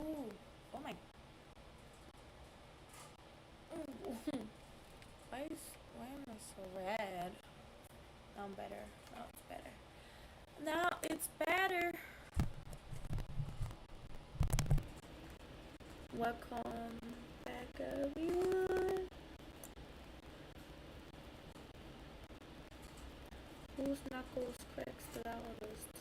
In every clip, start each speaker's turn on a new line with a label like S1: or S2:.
S1: Ooh. Oh my. Ooh. Why am I so red? I'm better. Oh, it's better. Now it's better. Welcome back, everyone. Whose knuckles cracks the loudest?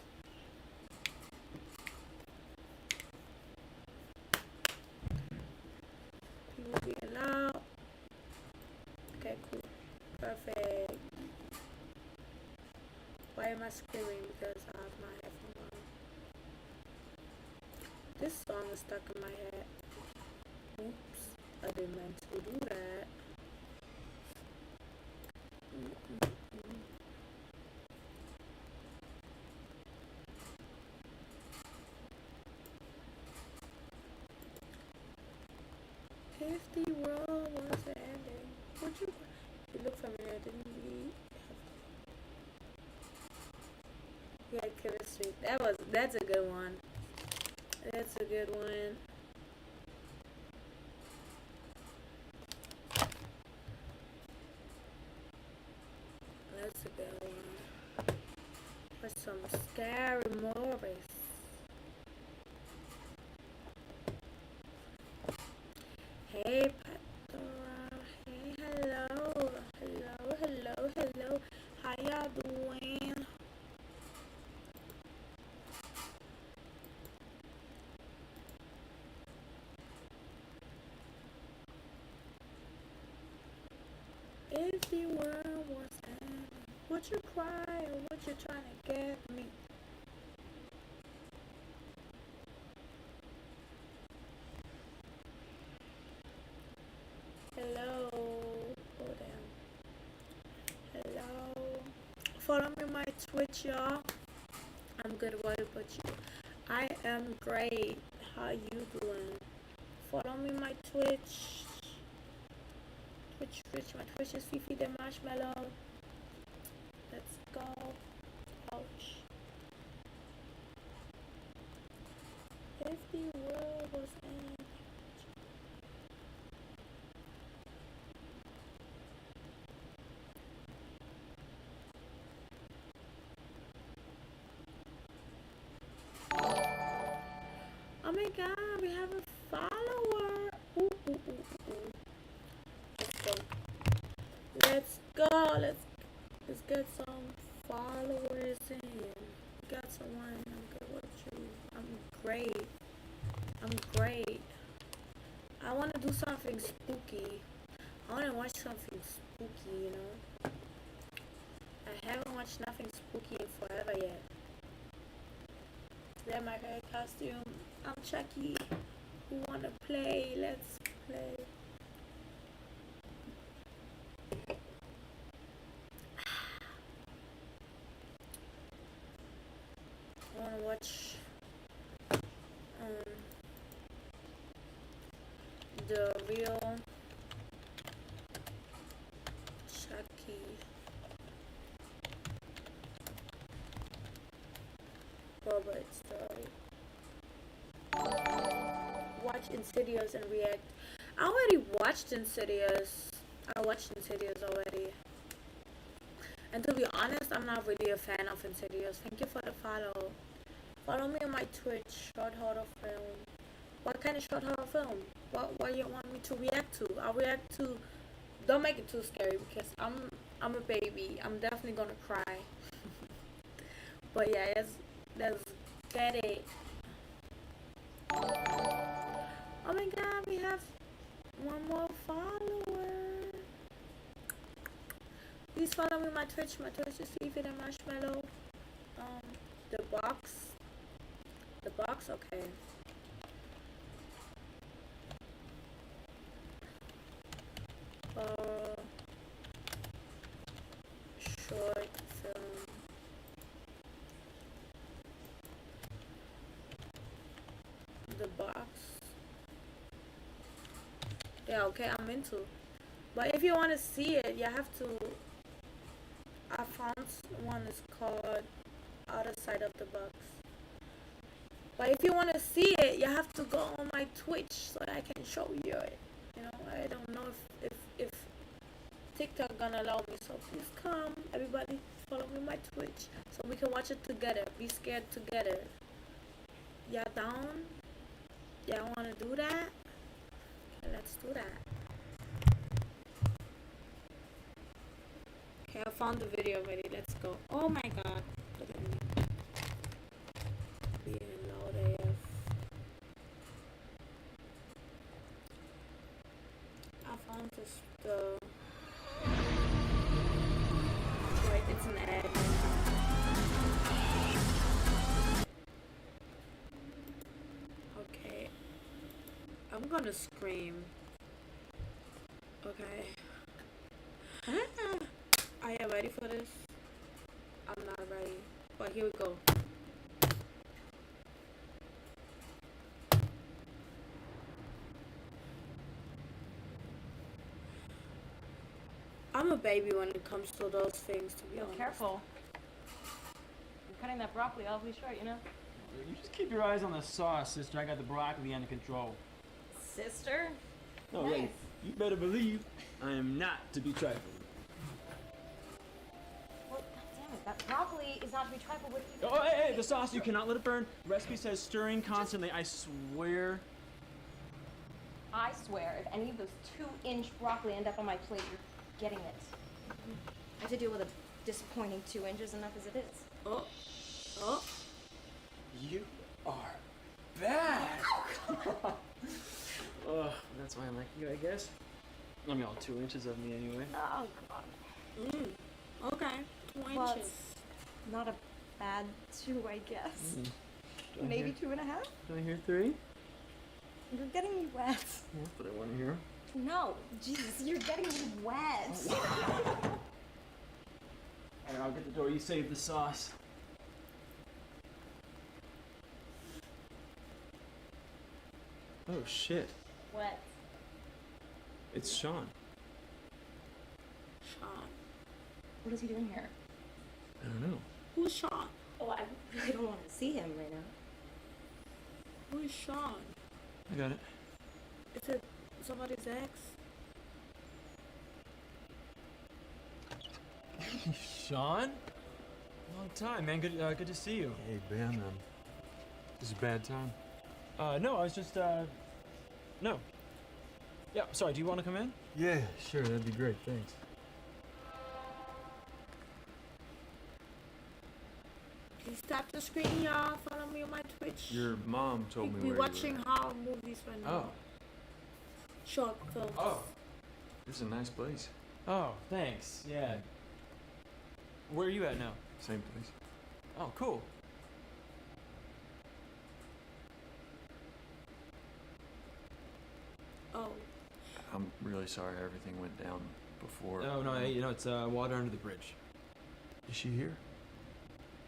S1: People being loud. Okay, cool. Perfect. Why am I screaming? Because I have my headphone on. This song is stuck in my head. Oops. I didn't mean to do that. If the world was ending, would you? You look familiar, didn't we? Yeah, Killer Street. That's a good one. That's a good one. That's a good one. For some scary movies. Hey, Pandora. Hey, hello. Hello, hello, hello. How y'all doing? If the world was ending, would you cry or would you try to get me? Hello. Oh, damn. Hello. Follow me on my Twitch, y'all. I'm good. What about you? I am great. How you doing? Follow me on my Twitch. My Twitch is Fifi the Marshmallow. Let's go. Ouch. If the world was ending. Oh my god, we have a follower. Ooh, ooh, ooh, ooh. Let's go. Let's go. Let's get some followers in. We got someone. I'm good with you. I'm great. I'm great. I want to do something spooky. I want to watch something spooky, you know. I haven't watched nothing spooky in forever yet. Is that my hair costume? I'm Chucky. Who wanna play? Let's play. I wanna watch the real Chucky. Robert story. Watch Insidious and react. I already watched Insidious. I watched Insidious already. And to be honest, I'm not really a fan of Insidious. Thank you for the follow. Follow me on my Twitch, Short Horror Film. What kind of short horror film? What you want me to react to? I'll react to. Don't make it too scary because I'm a baby. I'm definitely gonna cry. But yeah, let's get it. Oh my god, we have one more follower. Please follow me on my Twitch. My Twitch is Fifi the Marshmallow. The box. The box, okay. Short film. The box. Yeah, okay, I'm into. But if you want to see it, you have to. I found one is called Other Side of the Box. But if you want to see it, you have to go on my Twitch so that I can show you it. You know, I don't know if TikTok gonna allow me. So please come, everybody, follow me on my Twitch so we can watch it together. Be scared together. Y'all down? Y'all wanna do that? Okay, let's do that. Okay, I found the video already. Let's go. Oh my god. Look at me. Being loud AF. I found this the wait, it's an ad. Okay. I'm gonna scream. Okay. Are you ready for this? I'm not ready. But here we go. I'm a baby when it comes to those things, to be honest.
S2: Careful. You're cutting that broccoli awfully short, you know?
S3: You just keep your eyes on the sauce, sister. I got the broccoli under control.
S2: Sister?
S3: Oh,
S2: Nice.
S3: yeah. You better believe I am not to be trifled.
S2: Well, goddammit, that broccoli is not to be trifled with either.
S3: Oh, hey, the sauce, you cannot let it burn. Recipe says stirring constantly. I swear.
S2: I swear, if any of those 2-inch broccoli end up on my plate, you're getting it. I have to deal with a disappointing 2 inches enough as it is.
S1: Oh. Oh.
S3: You are bad. Oh, that's why I like you, I guess. I mean, all 2 inches of me anyway.
S2: Oh, God.
S1: Okay. 2
S2: Well,
S1: inches.
S2: it's not a bad 2, I guess.
S3: Do I
S2: Maybe
S3: hear-
S2: 2.5?
S3: Do I hear 3?
S2: You're getting me wet.
S3: That's what I want to hear.
S2: No, Jesus, you're getting me wet.
S3: Alright, I'll get the door. You save the sauce. Oh, shit.
S2: Wet.
S3: It's Sean.
S1: Sean.
S2: What is he doing here?
S3: I don't know.
S1: Who's Sean?
S2: Oh, I really don't want to see him right now.
S1: Who is Sean?
S3: I got it.
S1: Is it somebody's ex?
S3: Sean? Long time, man. Good to see you.
S4: Hey, Ben, this is a bad time.
S3: No, I was just, no. Yeah, sorry, do you want to come in?
S4: Yeah, sure, that'd be great, thanks.
S1: Please tap the screen, y'all. Follow me on my Twitch.
S4: Your mom told me
S1: We're
S4: where
S1: watching
S4: you were.
S1: horror movies right now.
S4: Oh,
S1: Short films.
S4: this is a nice place.
S3: Oh, thanks. Yeah. Where are you at now?
S4: Same place.
S3: Oh, cool.
S1: Oh.
S4: I'm really sorry everything went down before.
S3: Oh, no, it's water under the bridge.
S4: Is she here?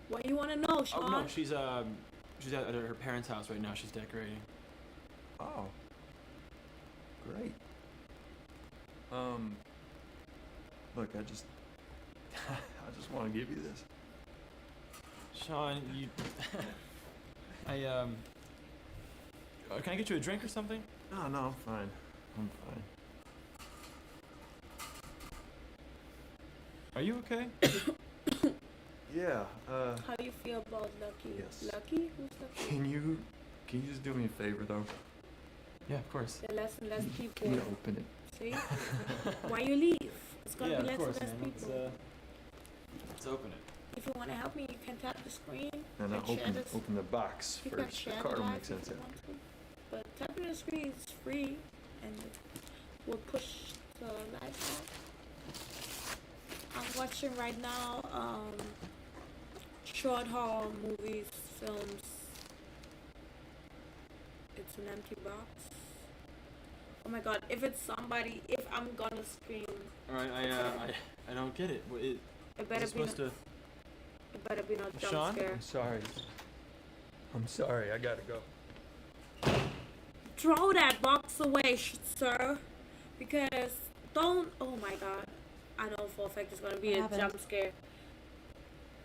S1: What you want to know, Sean?
S3: Oh, no, she's at her parents' house right now. She's decorating.
S4: Oh, great. Look, I just want to give you this.
S3: Sean, you... can I get you a drink or something?
S4: No, I'm fine. I'm fine.
S3: Are you okay?
S4: Yeah,
S1: How do you feel about Lucky?
S4: Yes.
S1: Lucky? Who's Lucky?
S4: can you just do me a favor, though?
S3: Yeah, of course.
S1: There are less and less people.
S4: Can you open it?
S1: See? Why you leave? It's gonna
S3: Yeah,
S1: be
S3: of
S1: less
S3: course,
S1: and less
S3: man.
S1: people.
S3: Let's open it.
S1: If you want to help me, you can tap the screen.
S4: No,
S1: and share this.
S4: open the box
S1: You can
S4: first.
S1: share
S4: The
S1: the
S4: card will
S1: live
S4: make
S1: if
S4: sense.
S1: you want to. But tapping the screen is free and will push the live out. I'm watching right now short horror movies, films. It's an empty box. Oh my god, if I'm gonna scream,
S3: Alright, I don't get it.
S1: it better
S3: Is
S1: be
S3: it supposed to...
S1: it better be no jump
S3: Sean?
S1: scare.
S4: I'm sorry, I gotta go.
S1: Throw that box away, sir. Because oh my god, I know for a fact it's gonna be
S2: What
S1: a
S2: happened?
S1: jump scare.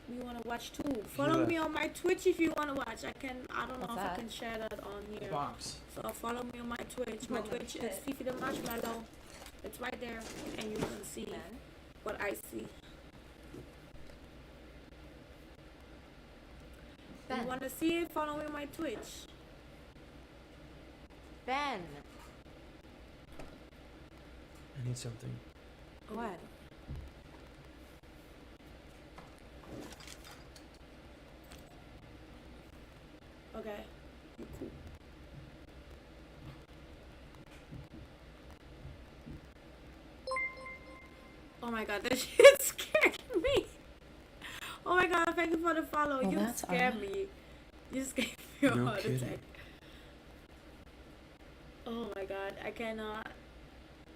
S1: we want to watch too. Follow me on my Twitch if you want to watch. I don't know
S2: What's
S1: if
S2: that?
S1: I can share that on here.
S3: Box.
S1: So follow me on my Twitch. My
S2: Oh,
S1: Twitch is
S2: shit.
S1: Fifi the Marshmallow. It's right there, and you can see
S2: Ben?
S1: what I see. If
S2: Ben.
S1: you want to see it? Follow me on my Twitch.
S2: Ben.
S3: I need something.
S2: What?
S1: Okay. You cool. Oh my god, that shit scared me. Oh my god, thank you for the follow.
S2: Well,
S1: You
S2: that's
S1: scared
S2: odd.
S1: me. You scared me a
S3: No
S1: heart
S3: kidding.
S1: attack. Oh my god, I cannot.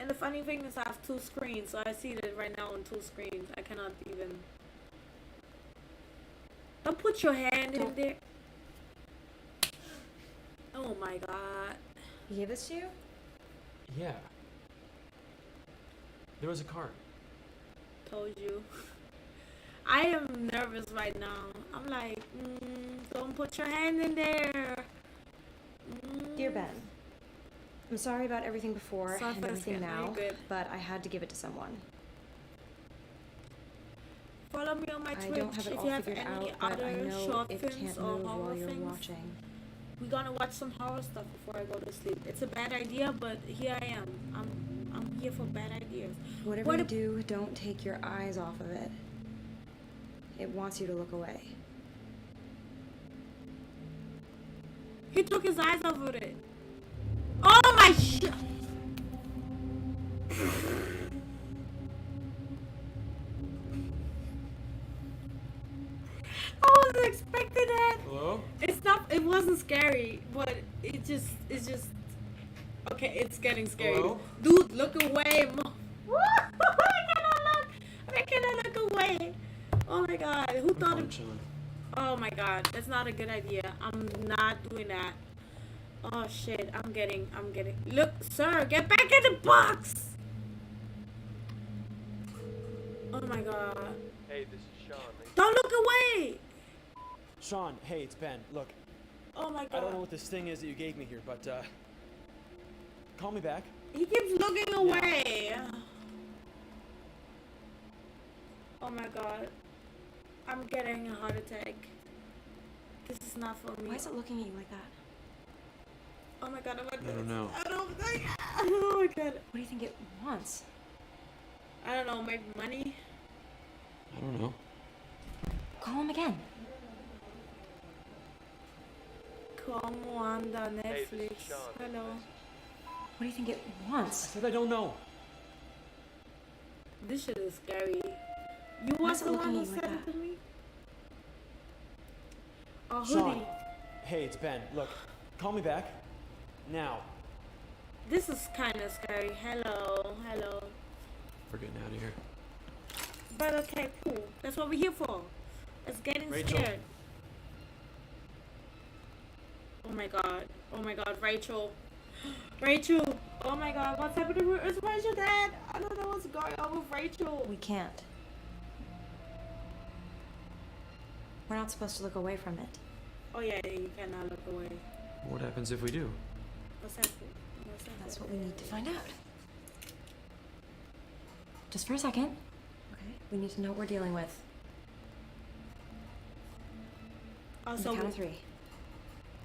S1: And the funny thing is I have two screens, so I see that right now on two screens. I cannot even. Don't put your hand in
S2: Don't.
S1: there. Oh my god.
S2: He gave this to you?
S3: Yeah. There was a card.
S1: Told you. I am nervous right now. I'm like, don't put your hand in there.
S2: Dear Ben, I'm sorry about everything before
S1: Sorry
S2: and
S1: for
S2: everything
S1: scaring you.
S2: now,
S1: Good.
S2: but I had to give it to someone.
S1: Follow me on my
S2: I
S1: Twitch
S2: don't have it
S1: if
S2: all
S1: you have
S2: figured
S1: any
S2: out, but I
S1: other
S2: know
S1: short
S2: it
S1: films
S2: can't
S1: or
S2: move
S1: horror
S2: while you're
S1: things.
S2: watching.
S1: We're gonna watch some horror stuff before I go to sleep. It's a bad idea, but here I am. I'm here for bad ideas.
S2: Whatever
S1: What
S2: you
S1: if-
S2: do, don't take your eyes off of it. It wants you to look away.
S1: He took his eyes off of it. Oh my shit! I wasn't expecting that.
S3: Hello?
S1: It's not. It wasn't scary, but it's just. Okay, it's getting scary.
S3: Hello?
S1: Dude, look away! I cannot look away. Oh my god, who thought
S3: Fine,
S1: of?
S3: Sean.
S1: Oh my god, that's not a good idea. I'm not doing that. Oh shit, I'm getting. Look, sir, get back in the box! Oh my god.
S5: Hey, this is Sean.
S1: Don't look away!
S3: Sean, hey, it's Ben. Look,
S1: Oh my
S3: I don't know
S1: god.
S3: what this thing is that you gave me here, but call me back.
S1: He keeps looking away. Oh my god. I'm getting a heart attack. This is not for me.
S2: Why is it looking at you like that?
S1: Oh my god,
S3: I don't know.
S1: I don't think. Oh my god.
S2: What do you think it wants?
S1: I don't know, make money?
S3: I don't know.
S2: Call him again.
S1: Como anda
S5: Hey, this
S1: Netflix?
S5: is Sean.
S1: Hello.
S2: What do you think it
S3: I
S2: wants?
S3: said I don't know.
S1: This shit is scary. You
S2: Why
S1: was
S2: is it
S1: the
S2: looking
S1: one
S2: at
S1: who
S2: you
S1: said
S2: like
S1: it to me? A
S3: Sean,
S1: hoodie.
S3: hey, it's Ben. Look, call me back. Now.
S1: This is kind of scary. Hello.
S3: We're getting out of here.
S1: But okay, cool. That's what we're here for. It's getting
S3: Rachel.
S1: scared. Oh my god, Rachel. Rachel! Oh my god, what's happening with is Rachel dead? I don't know what's going on with Rachel.
S2: We can't. We're not supposed to look away from it.
S1: Oh yeah, you cannot look away.
S3: What happens if we do?
S1: What's happening?
S2: That's what we need to find out. Just for a second. Okay. We need to know what we're dealing with. On the
S1: Also,
S2: count of 3.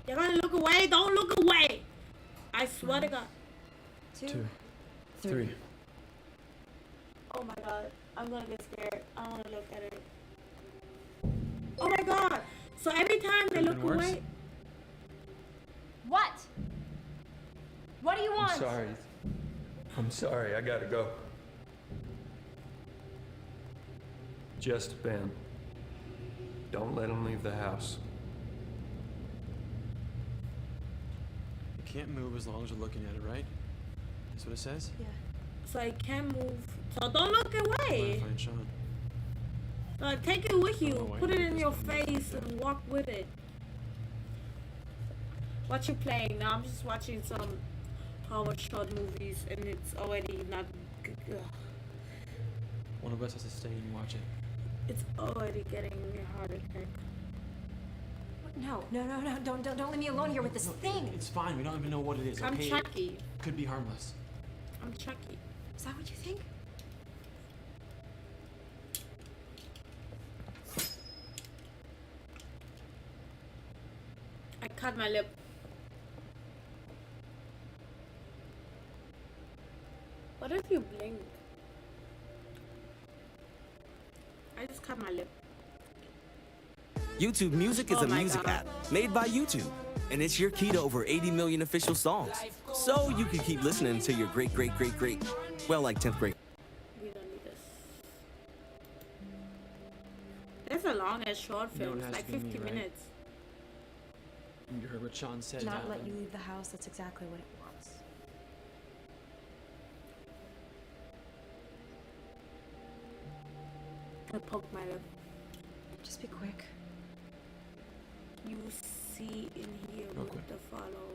S1: you're gonna look away? Don't look away! I swear to god.
S2: 2, 3.
S3: 3.
S1: Oh my god, I'm gonna get scared. I don't wanna look at it. Oh my god! So every time they
S3: Could've
S1: look
S3: been worse.
S1: away,
S2: What? What do you want?
S4: I'm sorry. I gotta go. Just Ben. Don't let him leave the house.
S3: You can't move as long as you're looking at it, right? That's what it says?
S2: Yeah.
S1: so I can't move. So don't look
S3: I'm gonna
S1: away.
S3: find Sean.
S1: Take it with
S3: I don't
S1: you.
S3: know why
S1: Put
S3: you
S1: it
S3: did
S1: in
S3: this
S1: your
S3: to me.
S1: face and walk with it. What you playing now? I'm just watching some horror short movies, and it's already not. Ugh.
S3: One of us has to stay and watch it.
S1: It's already getting me a heart attack.
S2: No, don't leave me alone here with this thing.
S3: It's fine. We don't even know what it is.
S1: I'm
S3: Okay?
S1: Chucky.
S3: Could be harmless.
S1: I'm Chucky.
S2: Is that what you think?
S1: I cut my lip. What if you blink? I just cut my lip.
S5: YouTube Music is
S1: Oh
S5: a
S1: my
S5: music
S1: God.
S5: app made by YouTube, and it's your key to over 80 million official songs. So you can keep listening to your great, well, like 10th grade.
S1: We don't need this. There's a long as short
S3: No, it
S1: film,
S3: has
S1: like
S3: to be me,
S1: 50
S3: right?
S1: minutes.
S3: You heard what Sean said.
S2: Not let you leave the house. That's exactly what it wants.
S1: I poked my lip.
S2: Just be quick.
S1: You see in here
S3: Real
S1: with
S3: quick.
S1: the follow.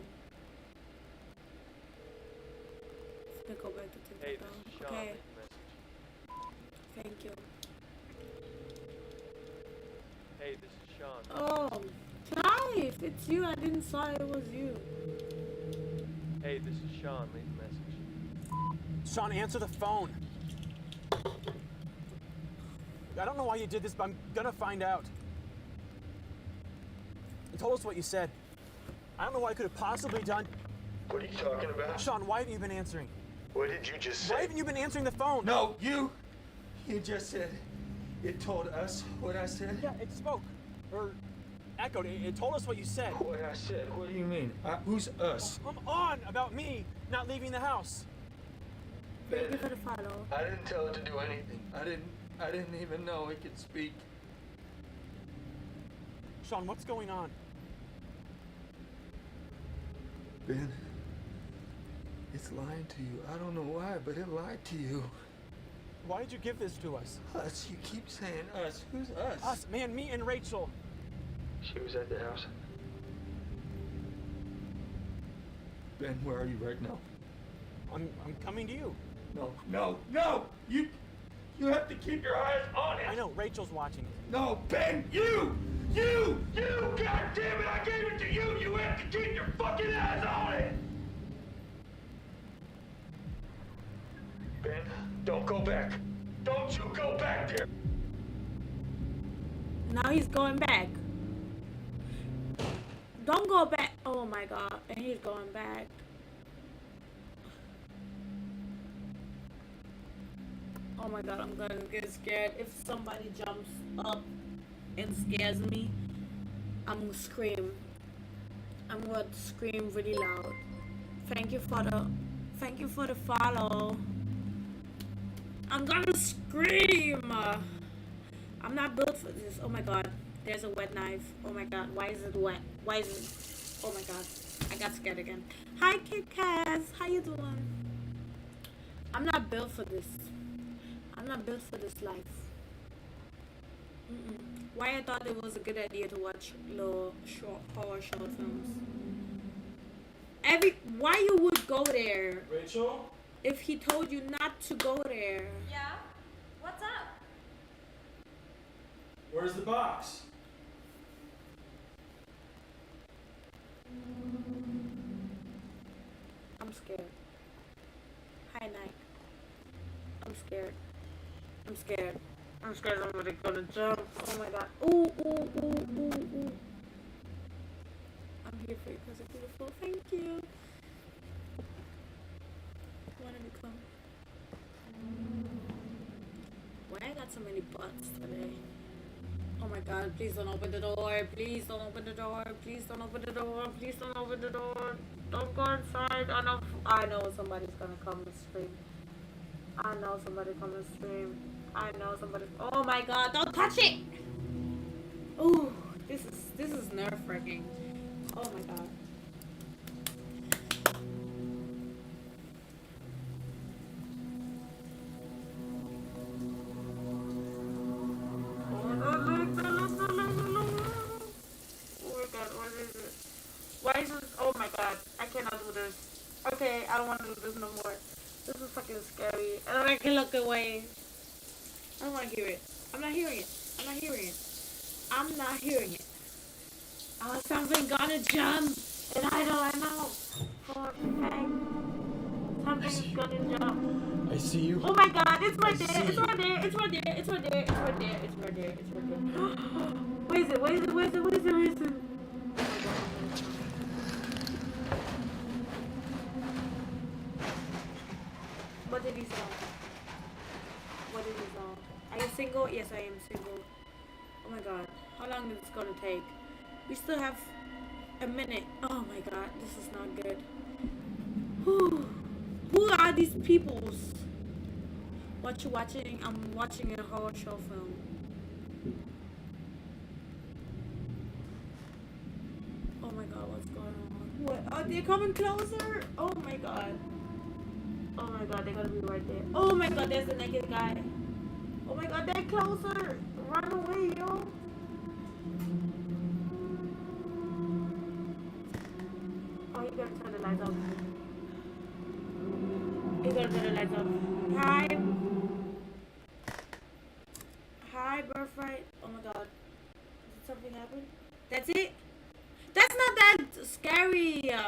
S1: Let's go back to TikTok.
S6: Hey, this is Sean.
S1: Okay,
S6: Leave a message.
S1: thank you.
S6: Hey, this is Sean.
S1: Oh, Clive, it's you. I didn't saw it was you.
S6: Hey, this is Sean. Leave a message.
S3: Sean, answer the phone. I don't know why you did this, but I'm gonna find out. You told us what you said. I don't know what I could have possibly done.
S7: What are you talking about?
S3: Sean, why haven't you been answering?
S7: What did you just
S3: Why
S7: say?
S3: haven't you been answering the phone?
S7: No, you just said it told us what I said.
S3: Yeah, it spoke. Or echoed. It told us what you said.
S7: What I said. What do you mean? Who's us?
S3: Come on about me not leaving the house.
S1: Thank you for the follow.
S7: I didn't tell it to do anything. I didn't even know it could speak.
S3: Sean, what's going on?
S7: Ben, it's lying to you. I don't know why, but it lied to you.
S3: Why did you give this to us?
S7: Us. You keep saying us. Who's us?
S3: Us, man, me and Rachel.
S7: She was at the house. Ben, where are you right now?
S3: I'm coming to you.
S7: No! You have to keep your eyes on it!
S3: I know, Rachel's watching.
S7: No, Ben, you! God damn it, I gave it to you! You have to keep your fucking eyes on it! Ben, don't go back. Don't you go back there!
S1: Now he's going back. Don't go back. Oh my god. And he's going back. Oh my god, I'm gonna get scared. If somebody jumps up and scares me, I'm gonna scream. I'm gonna scream really loud. Thank you for the follow. I'm gonna scream. I'm not built for this. Oh my god. There's a wet knife. Oh my god. Why is it wet? Why is it? Oh my god. I got scared again. Hi, Kit Kaz. How you doing? I'm not built for this. I'm not built for this life. Why I thought it was a good idea to watch little horror short films. Why you would go there
S3: Rachel?
S1: if he told you not to go there?
S2: Yeah? What's up?
S3: Where's the box?
S1: I'm scared. Hi, Night. I'm scared. I'm scared. I'm scared somebody's gonna jump. Oh my god. Ooh, ooh, ooh, ooh, ooh. I'm here for you because you're beautiful. Thank you. Wanna become? Why I got so many butts today? Oh my god, please don't open the door. Please don't open the door. Please don't open the door. Please don't open the door. Don't go inside. I know somebody's gonna come and scream. I know somebody come and scream. I know somebody. Oh my god, don't touch it! Ooh, this is nerve-wracking. Oh my god. Why is this? Oh my god, I cannot do this. Okay, I don't want to do this no more. This is fucking scary. And I can look away. I don't want to hear it. I'm not hearing it. I'm not hearing it. I'm not hearing it. Oh, something gonna jump. And I know. For heck. Something's gonna jump.
S3: I see you.
S1: Oh my god, it's right
S3: I
S1: there.
S3: see
S1: It's
S3: you.
S1: right there. It's right there. It's right there. It's right there. It's right there. It's right there. Where is it? Where is it? Where is it? Where is it? Where is it? What did he say? What did he say? Are you single? Yes, I am single. Oh my god. How long is this gonna take? We still have a minute. Oh my god, this is not good. Who are these peoples? What you watching? I'm watching a horror show film. Oh my god, what's going on? What? Are they coming closer? Oh my god. Oh my god, they're gonna be right there. Oh my god, there's the naked guy. Oh my god, they're closer. Run away, yo. Oh, you gotta turn the lights off. You gotta turn the lights off. Hi. Hi, birthright. Oh my god. Did something happen? That's it? That's not that scary. I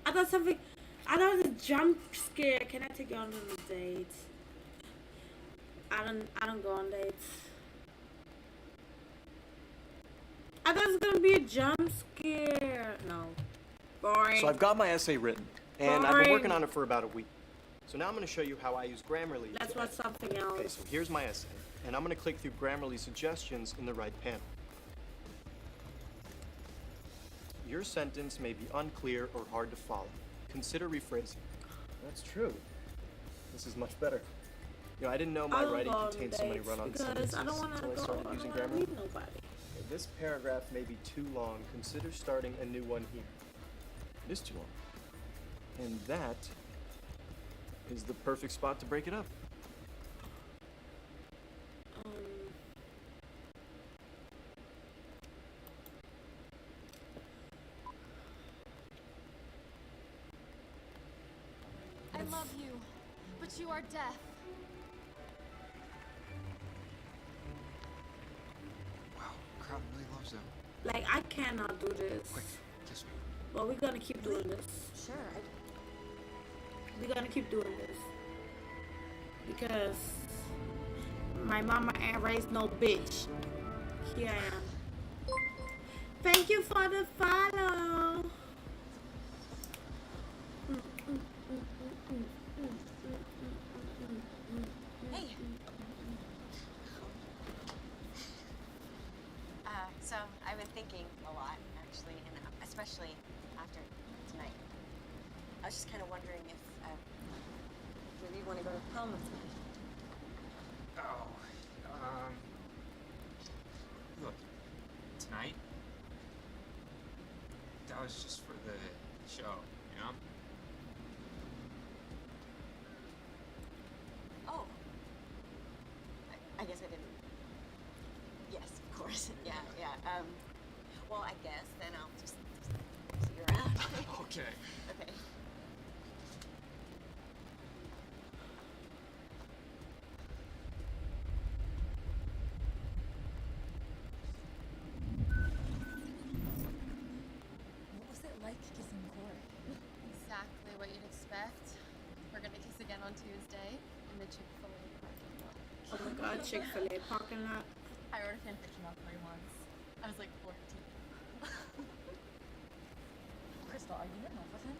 S1: thought it was a jump scare. Can I take you on a date? I don't go on dates. I thought it was gonna be a jump scare. No. Boring.
S8: So I've got my essay written, and I've
S1: Boring.
S8: been working on it for about a week. So now I'm going to show you how I use Grammarly.
S1: Let's
S8: to
S1: watch
S8: edit.
S1: something else.
S8: Okay, so here's my essay, and I'm going to click through Grammarly suggestions in the right panel. Your sentence may be unclear or hard to follow. Consider rephrasing. That's true. This is much better. You know, I didn't know my
S1: I'll
S8: writing
S1: go on
S8: contained so many
S1: dates
S8: run-on
S1: because
S8: sentences
S1: I don't want to
S8: until I
S1: go.
S8: started
S1: I
S8: using
S1: don't want to
S8: Grammarly.
S1: meet nobody.
S8: Okay, this paragraph may be too long. Consider starting a new one here. It is too long. And that is the perfect spot to break it up.
S9: I love you, but you are deaf.
S10: Wow, crowd really loves them.
S1: Like, I cannot do this.
S10: Quick, kiss me.
S1: Well, we're gonna keep doing this.
S2: Sure.
S1: We're gonna keep doing this. Because my mama ain't raised no bitch. Here I am. Thank you for the follow.
S9: Hey. So I've been thinking a lot, actually, and especially after tonight. I was just kind of wondering if maybe you want to go to prom with me.
S10: Oh, look, tonight, that was just for the show, you know?
S9: Oh. I guess I didn't. Yes, of course. Yeah. Well, I guess then I'll just see you around.
S10: Okay.
S9: Okay.
S11: What was it like kissing Corey?
S9: Exactly what you'd expect. We're gonna kiss again on Tuesday in the Chick-fil-A parking lot.
S1: Oh my god, Chick-fil-A parking lot.
S11: I wrote a fan fiction about Corey once. I was like 14. Crystal, are you in love with him?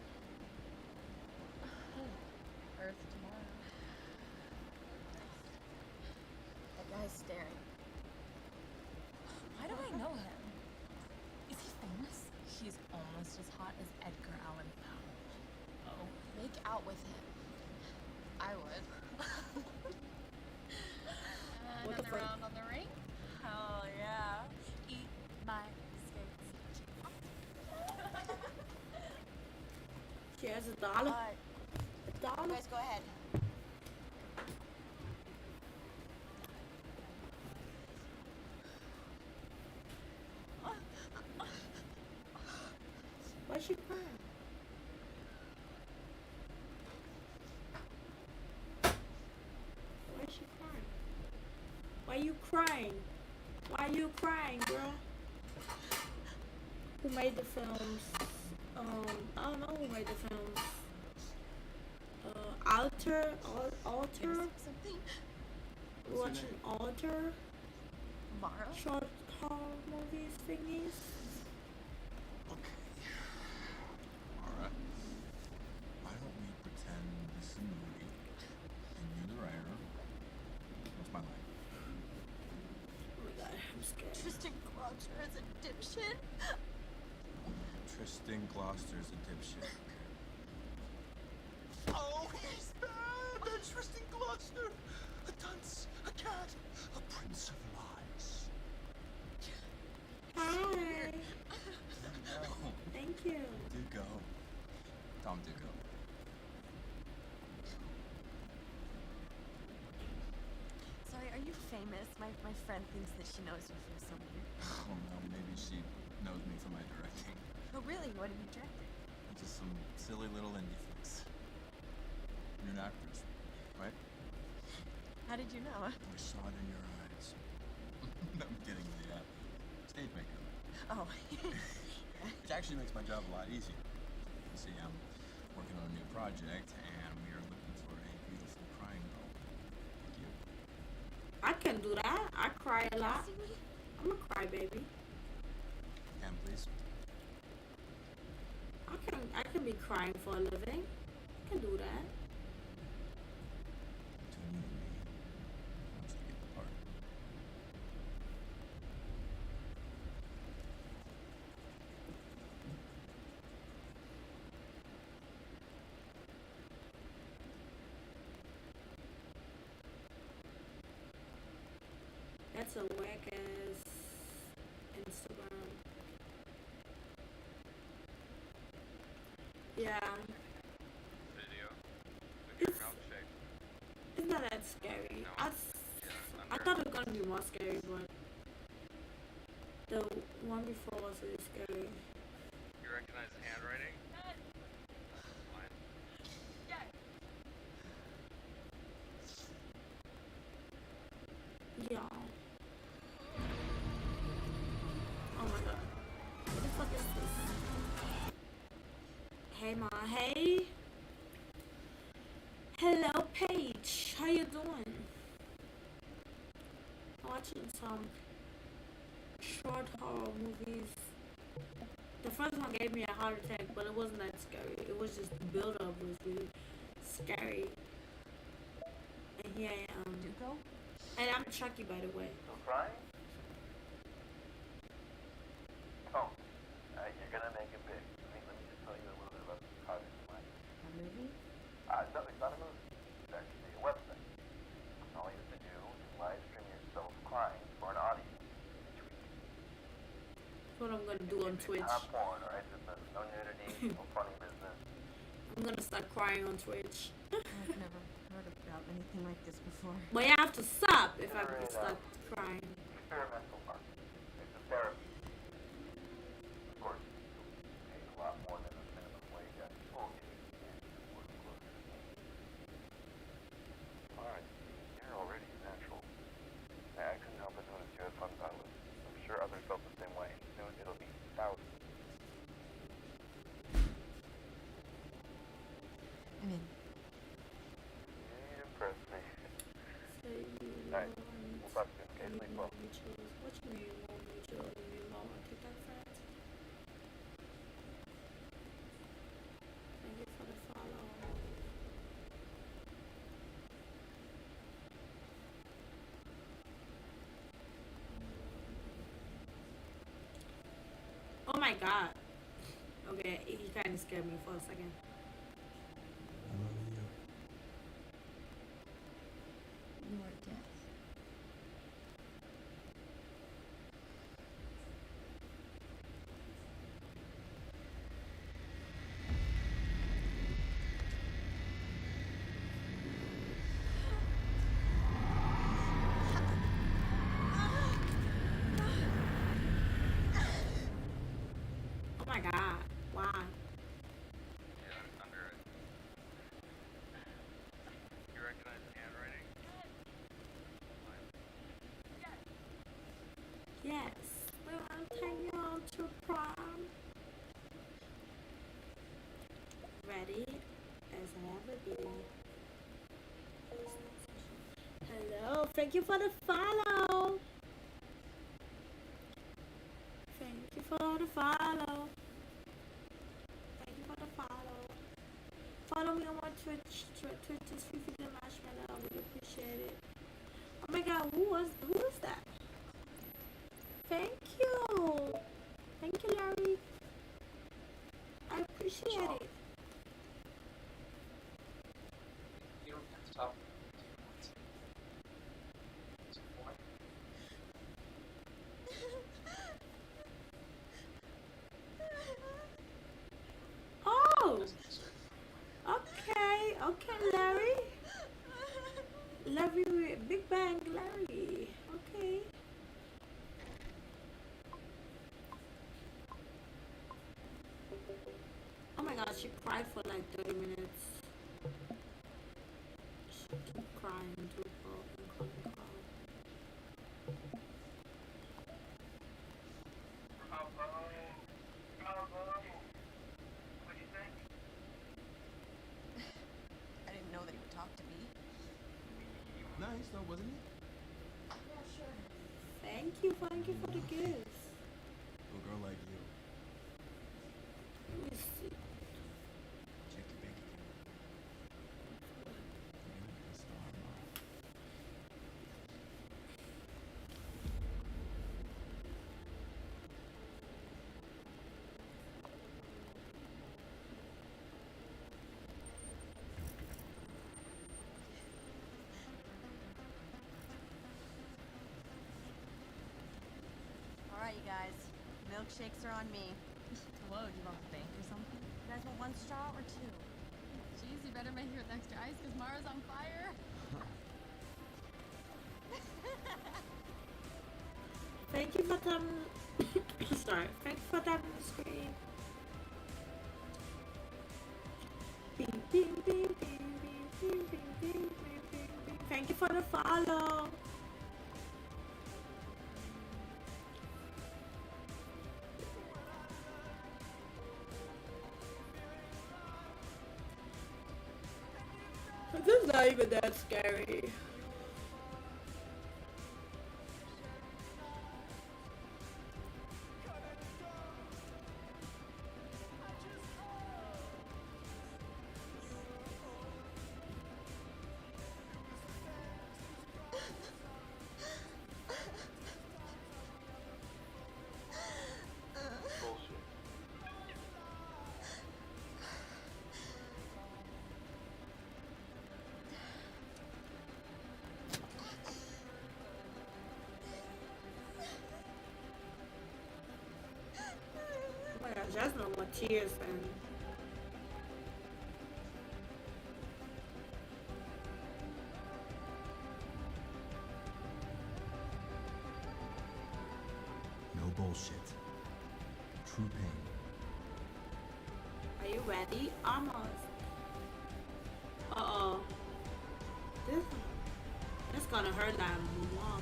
S9: Earth tomorrow. That guy's staring.
S11: Why do I know him? Is he famous? He's almost as hot as Edgar Allan Poe. Oh.
S9: Make out with him. I would.
S1: What the
S9: Another
S1: fuck?
S9: round on the ring?
S11: Hell yeah. Eat my skates.
S1: She has $1. $1?
S9: You guys go ahead.
S1: Why is she crying? Why is she crying? Why are you crying? Why are you crying, girl? Who made the films? I don't know who made the films. Alter?
S9: Something.
S1: Watching Alter?
S9: Mara?
S1: Short horror movies thingies?
S12: Alright. Why don't we pretend this is a movie and you're the writer? What's my line?
S1: Oh my god, I'm scared.
S9: Tristan Gloucester is a dipshit.
S12: Tristan Gloucester's a dipshit.
S7: Oh, he's bad! That's Tristan Gloucester! A dunce, a cat, a prince of lies.
S1: Hi.
S12: No.
S1: Thank you.
S12: Do go. Tom, do go.
S9: Sorry, are you famous? My friend thinks that she knows you from somewhere.
S12: Oh no, maybe she knows me from my directing.
S9: Oh, really? What have you directed?
S12: Just some silly little indie flicks. You're an actress, right?
S9: How did you know?
S12: I saw it in your eyes. I'm kidding, the stage makeup.
S9: Oh.
S12: Which actually makes my job a lot easier. You see, I'm working on a new project, and we are looking for a beautiful crying girl. Like you.
S1: I can do that. I cry a lot. I'm a crybaby.
S12: Can please?
S1: I can be crying for a living. I can do that.
S12: Between you and me, who wants to get the part?
S1: That's a whack ass Instagram. Yeah.
S6: Video.
S1: It's not that scary. I thought it was gonna be more scary, but the one before was really scary.
S6: You recognize the handwriting? Fine.
S1: Yeah. Oh my god. What the fuck is this? Hey ma, hey. Hello Paige. How you doing? Watching some short horror movies. The first one gave me a heart attack, but it wasn't that scary. It was just the build up was really scary. And here I am.
S9: Duco?
S1: And I'm Chucky, by the way.
S6: Still crying? Oh, you're gonna make it big. Let me just tell you a little bit about the project of mine.
S9: A movie?
S6: No, it's not a movie. It's actually a website. All you have to do is live stream yourself crying for an audience each week.
S1: That's what I'm gonna do on Twitch.
S6: Not porn, alright? No nudity, no funny business.
S1: I'm gonna start crying on Twitch.
S9: I've never heard about anything like this before.
S1: But you have to stop if I can start crying.
S6: Experimental market. It's a therapy. Of course, you pay a lot more than a minimum wage at school gives you and work closer to me. Alright, you're already a natural. I couldn't help but notice you had fun about it. I'm sure others felt the same way. Soon it'll be thousands.
S9: I'm in.
S6: You impress me.
S1: Say you
S6: Alright,
S1: want
S6: we'll talk soon, okay?
S1: me
S6: Sleep
S1: more
S6: well.
S1: mutuals. What you mean more mutuals? You mean more on TikTok friends? Thank you for the follow. Oh my god. Okay, he kind of scared me for a second.
S12: I love you.
S9: Your death.
S1: Oh my god. Why?
S6: Yeah.
S1: Yes, we want to take you on to prom. Ready as I ever be. Hello, thank you for the follow. Thank you for the follow. Thank you for the follow. Follow me on my Twitch. Twitch is Fifi the Marshmallow. I would appreciate it. Oh my god, who is that? Thank you. Thank you, Larry. I appreciate it.
S10: You don't have to talk.
S1: Oh, okay, Larry. Larry, Big Bang, Larry. Okay. Oh my god, she cried for like 30 minutes. She kept crying too.
S9: I didn't know that he would talk to me.
S12: Nice, though, wasn't it?
S9: Yeah, sure.
S1: Thank you for the gifts.
S12: A girl like you.
S1: Let me see.
S12: Check your bank account. You're a star, Mom.
S9: All right, you guys. Milkshakes are on me.
S11: Whoa, do you want the bank or something?
S9: You guys want one straw or two?
S11: Jeez, you better make it with extra ice because Mara's on fire.
S1: Thank you for tapping. Sorry. Thank you for tapping the screen. Bing, bing, bing, bing, bing, bing, bing, bing, bing, bing, bing. Thank you for the follow. This is not even that scary. Oh my gosh, that's no more tears and
S12: No bullshit. True pain.
S1: are you ready? Almost. Uh-oh. This gonna hurt that long.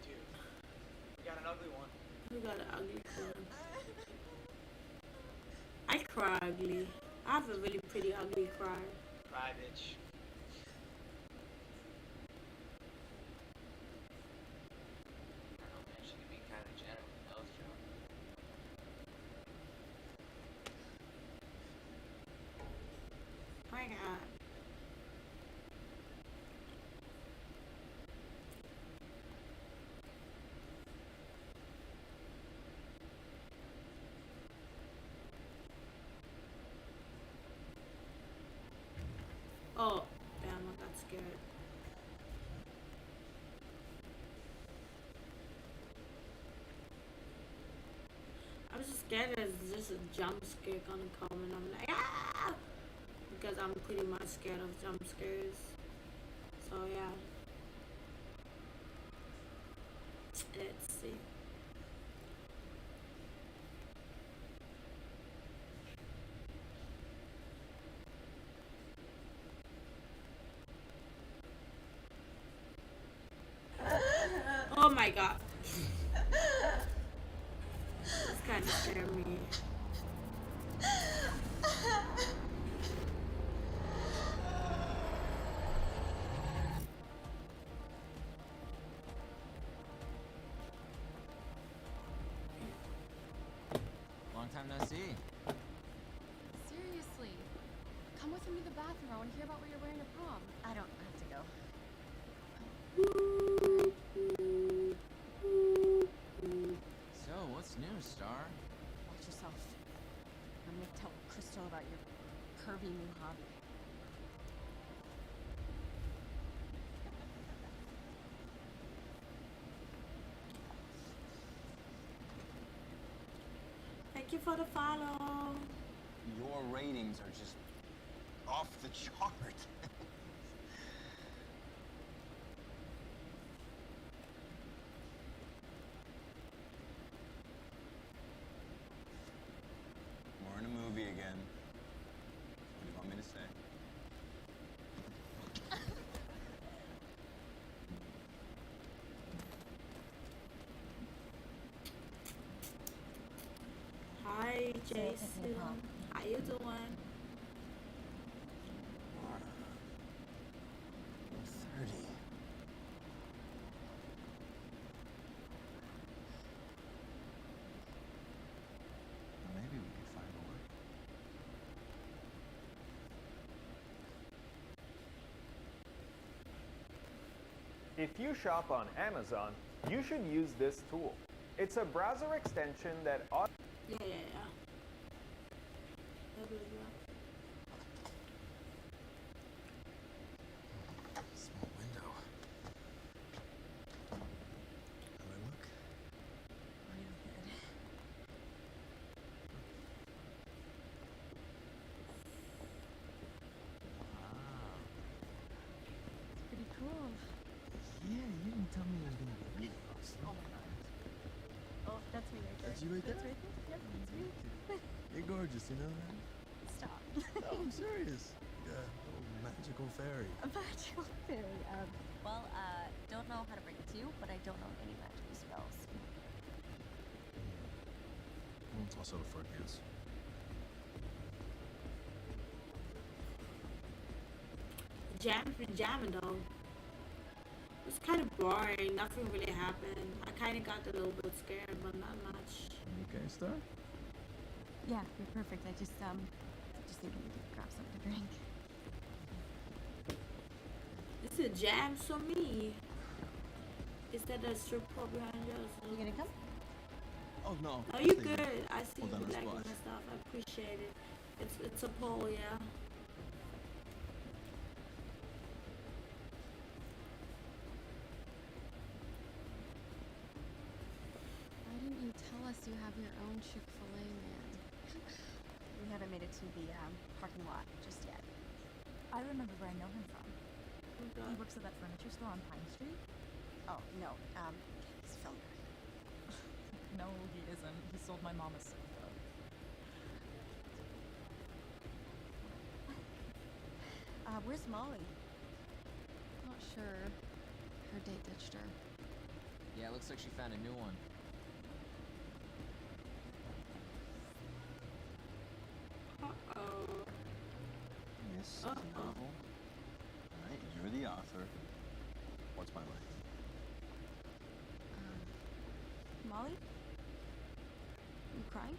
S10: Dude, you got an ugly one.
S1: You got an ugly one. I cry ugly. I have a really pretty ugly cry.
S10: Cry, bitch. I don't know, man. She can be kind of general with nose job.
S1: Oh my god. Oh, damn, I got scared. I was just scared there's just a jump scare gonna come and I'm like, ah! Because I'm pretty much scared of jump scares. So yeah. Let's see. my god. This kind of scared me.
S10: Long time no see.
S11: Seriously. Come with me to the bathroom. I want to hear about what you're wearing to prom.
S9: I don't have to go.
S10: So, what's new, Star?
S2: Watch yourself. I'm gonna tell Crystal about your curvy new hobby.
S1: Thank you for the follow.
S12: Your ratings are just off the chart. We're in a movie again. What do you want me to say?
S1: Hi, Jason. How you doing?
S12: 30. Maybe we could find a way.
S13: If you shop on Amazon, you should use this tool. It's a browser extension that
S1: Yeah.
S12: Small window. How do I look?
S11: Real good. It's pretty cool.
S12: Yeah, you didn't tell me I was gonna get videos.
S11: Oh my god. Oh, that's me right there.
S12: That's you right there?
S11: That's right there. Yep, that's me.
S12: You're gorgeous, you know that?
S11: Stop.
S12: No, I'm serious. Yeah, little magical fairy.
S11: A magical fairy.
S9: Well, don't know how to bring it to you, but I don't know any magical spells.
S12: Also for a dance.
S1: Jamming though. It's kind of boring. Nothing really happened. I kind of got a little bit scared, but not much.
S12: You okay, Star?
S2: Yeah, you're perfect. I just thinking we could grab something to drink.
S1: It's a jam for me. Is that a strip club behind you?
S2: You gonna come?
S12: Oh no.
S1: Oh, you good? I see
S12: Hold
S1: you
S12: on, let's
S1: liking
S12: watch.
S1: my stuff. I appreciate it. It's a poll, yeah.
S11: Why didn't you tell us you have your own Chick-fil-A, man?
S2: We haven't made it to the parking lot just yet.
S11: I remember where I know him from.
S1: Okay.
S11: He works at that furniture store on Pine Street.
S2: Oh no, he's a filmer.
S11: No, he isn't. He sold my mom a sofa.
S2: Where's Molly?
S11: Not sure. Her date ditched her.
S10: Yeah, looks like she found a new one.
S1: Uh-oh.
S12: Yes, it's a novel. Alright, you're the author. What's my line?
S2: Molly? You crying?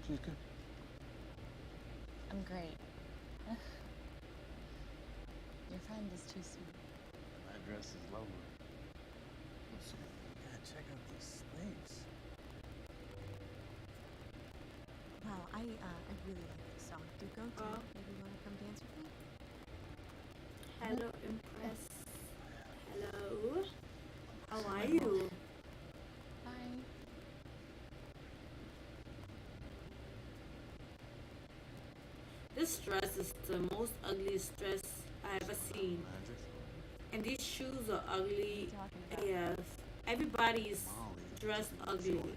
S12: She's good.
S11: I'm great. Your friend is too sweet.
S12: My dress is lovely. Listen, yeah, check out these slaves.
S2: Wow, I really like this song. Do go to
S1: Oh.
S2: maybe you wanna come dance with me?
S1: Hello, Impress. Hello. How are you?
S11: Bye.
S1: This dress is the most ugliest dress I ever seen. And these shoes are ugly. Yes. Everybody's dressed ugly.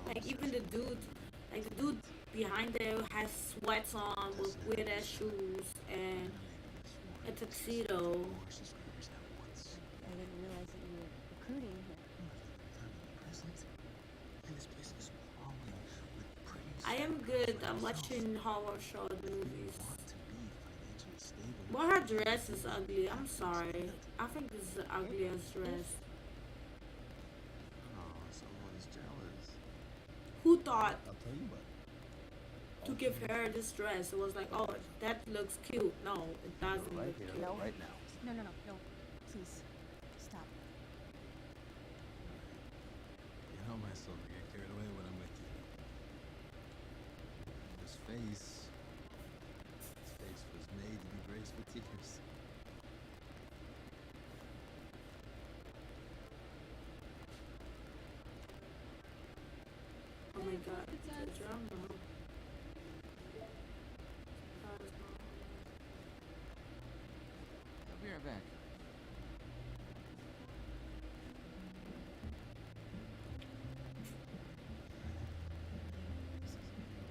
S1: Like even the dude behind there has sweats on with weird ass shoes and a tuxedo.
S2: I didn't realize that you
S1: I am good. I'm watching Howard Shore movies.
S12: Want to be financially stable.
S1: But her dress is ugly. I'm sorry. I think this is the ugliest dress.
S12: Oh, someone's jealous.
S1: Who thought
S12: I'll tell you what.
S1: to give her this dress? It was like, oh, that looks cute. No, it doesn't
S12: Right
S1: look
S12: here,
S1: cute.
S12: right now.
S11: No, no, no, no. Please. Stop.
S12: You know myself, I get carried away when I'm with you. This face was made to be graced with tears.
S1: Oh my god, it's a drama.
S10: I'll be right back.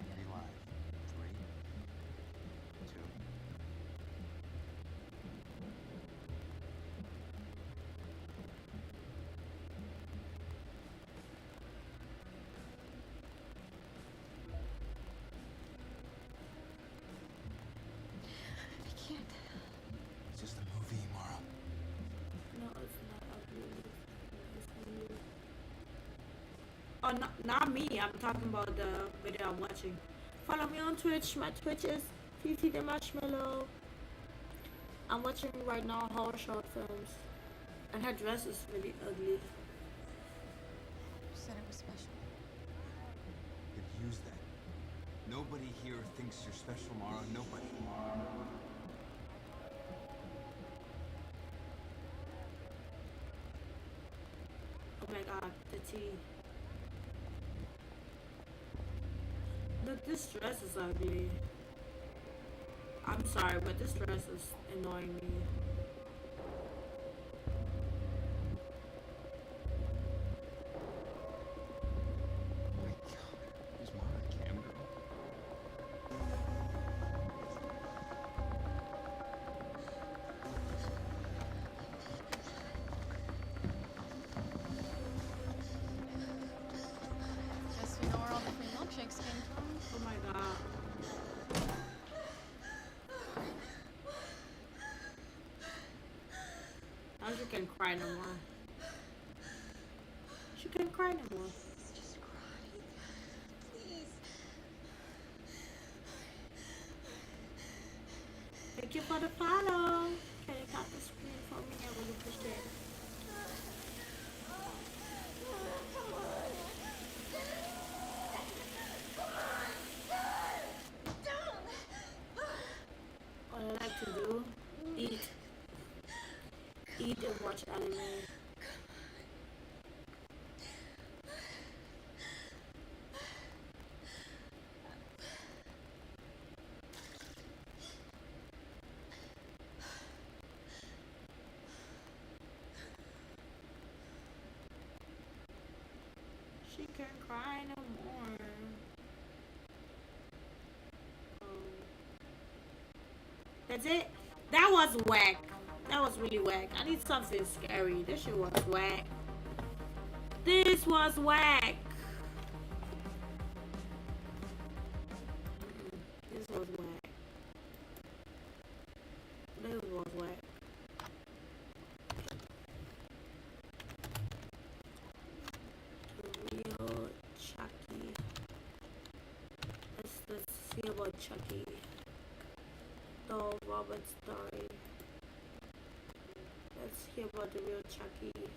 S12: Ready live. 3, 2.
S2: I can't.
S12: It's just a movie, Mara.
S1: No, it's not ugly. It's ugly. Oh, not me. I'm talking about the video I'm watching. Follow me on Twitch. My Twitch is PT the Marshmallow. I'm watching right now horror short films. And her dress is really ugly.
S11: You said it was special.
S12: Could use that. Nobody here thinks you're special, Mara. Nobody.
S1: Oh my god, the tea. Look, this dress is ugly. I'm sorry, but this dress is annoying me.
S12: Oh my god. Is Mara a cam girl?
S11: Guess we know where all the free milkshakes came from.
S1: Oh my god. Now she can cry no more. She can't cry no more.
S9: Just cry. Please.
S1: Thank you for the follow. Can you tap the screen for me? I really appreciate it. What I like to do, eat and watch anime. She can't cry no more. Oh. That's it. That was whack. That was really whack. I need something scary. This shit was whack. This was whack. This was whack. This was whack. The real Chucky. Let's see about Chucky. The Robert story. Let's hear about the real Chucky.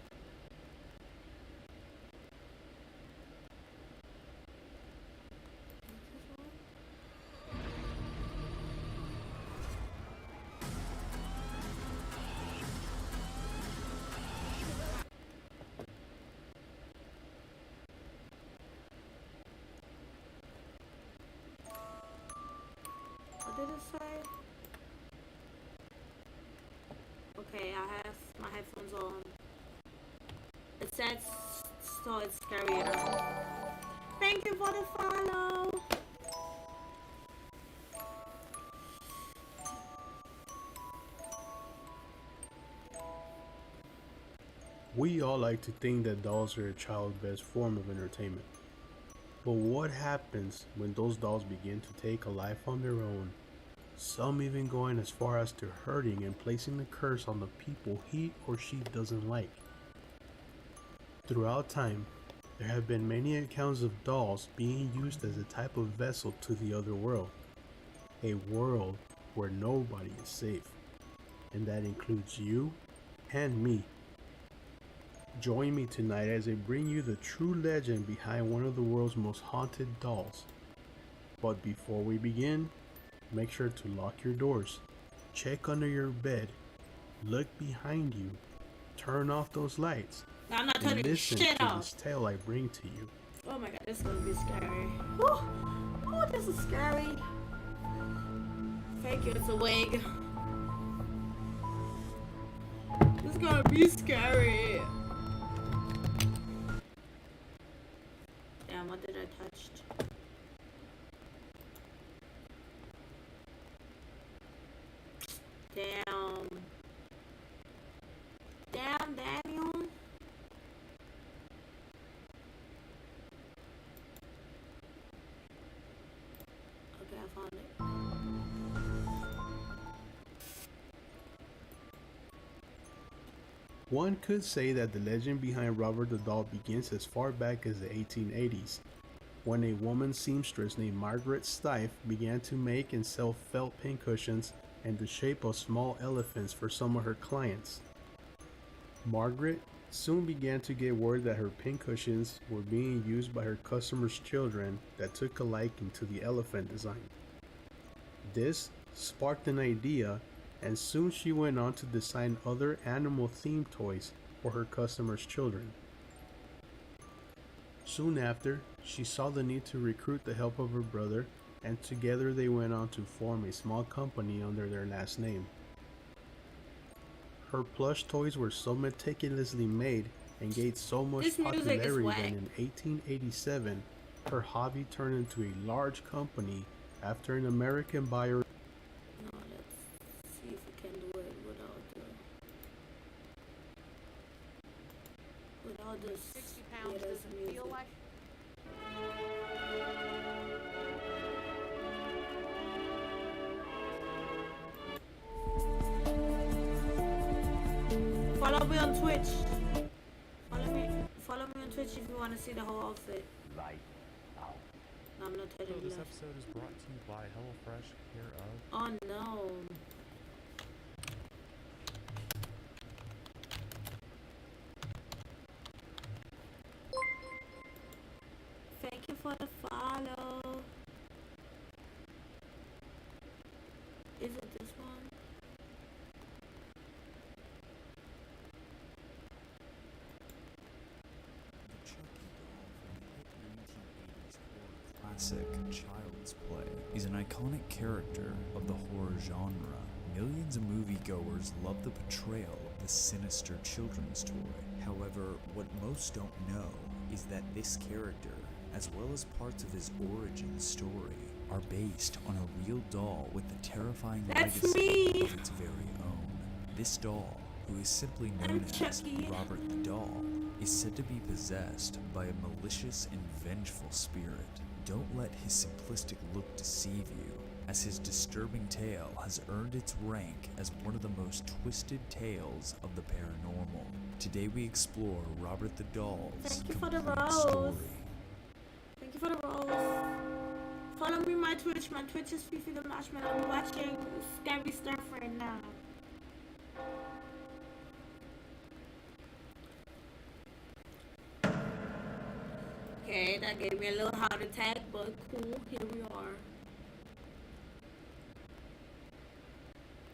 S1: What did it say? Okay, I have my headphones on. It says so it's scarier. Thank you for the follow.
S14: We all like to think that dolls are a child's best form of entertainment. But what happens when those dolls begin to take a life on their own? Some even going as far as to hurting and placing the curse on the people he or she doesn't like. Throughout time, there have been many accounts of dolls being used as a type of vessel to the other world. A world where nobody is safe. And that includes you and me. Join me tonight as I bring you the true legend behind one of the world's most haunted dolls. But before we begin, make sure to lock your doors, check under your bed, look behind you, turn off those lights,
S1: I'm not
S14: and
S1: turning
S14: listen
S1: shit
S14: to
S1: off.
S14: this tale I bring to you.
S1: Oh my god, this is gonna be scary. Oh, this is scary. Thank you, it's a wig. This is gonna be scary. Damn, what did I touch? Damn. Damn, Daniel. Okay, I found it.
S14: One could say that the legend behind Robert the Doll begins as far back as the 1880s, when a woman seamstress named Margaret Stife began to make and sell felt pincushions in the shape of small elephants for some of her clients. Margaret soon began to get word that her pincushions were being used by her customers' children that took a liking to the elephant design. This sparked an idea, and soon she went on to design other animal-themed toys for her customers' children. Soon after, she saw the need to recruit the help of her brother, and together they went on to form a small company under their last name. Her plush toys were so meticulously made and gained so much
S1: This music is
S14: popularity
S1: whack.
S14: that in 1887, her hobby turned into a large company after an American buyer.
S1: No, let's see if we can do it without this
S11: 60 pounds
S1: theater's
S11: doesn't
S1: music.
S11: feel like.
S1: Follow me on Twitch. Follow me on Twitch if you want to see the whole outfit.
S15: Light out.
S1: No, I'm not
S16: So
S1: telling you.
S16: this episode is brought to you by HelloFresh, care of.
S1: Oh no. Thank you for the follow. Is it this one?
S17: Classic Child's Play is an iconic character of the horror genre. Millions of moviegoers love the portrayal of the sinister children's toy. However, what most don't know is that this character, as well as parts of his origin story, are based on a real doll with the terrifying
S1: That's
S17: legacy
S1: me.
S17: of its very own. This doll, who is simply known as Robert the Doll, is said to be possessed by a malicious and vengeful spirit. Don't let his simplistic look deceive you, as his disturbing tale has earned its rank as one of the most twisted tales of the paranormal. Today we explore Robert the Doll's
S1: Thank you for the
S17: complete
S1: rose.
S17: story.
S1: Thank you for the rose. Follow me my Twitch. My Twitch is Fifi the Marshmallow. I'm watching scary stuff right now. Okay, that gave me a little heart attack, but cool. Here we are.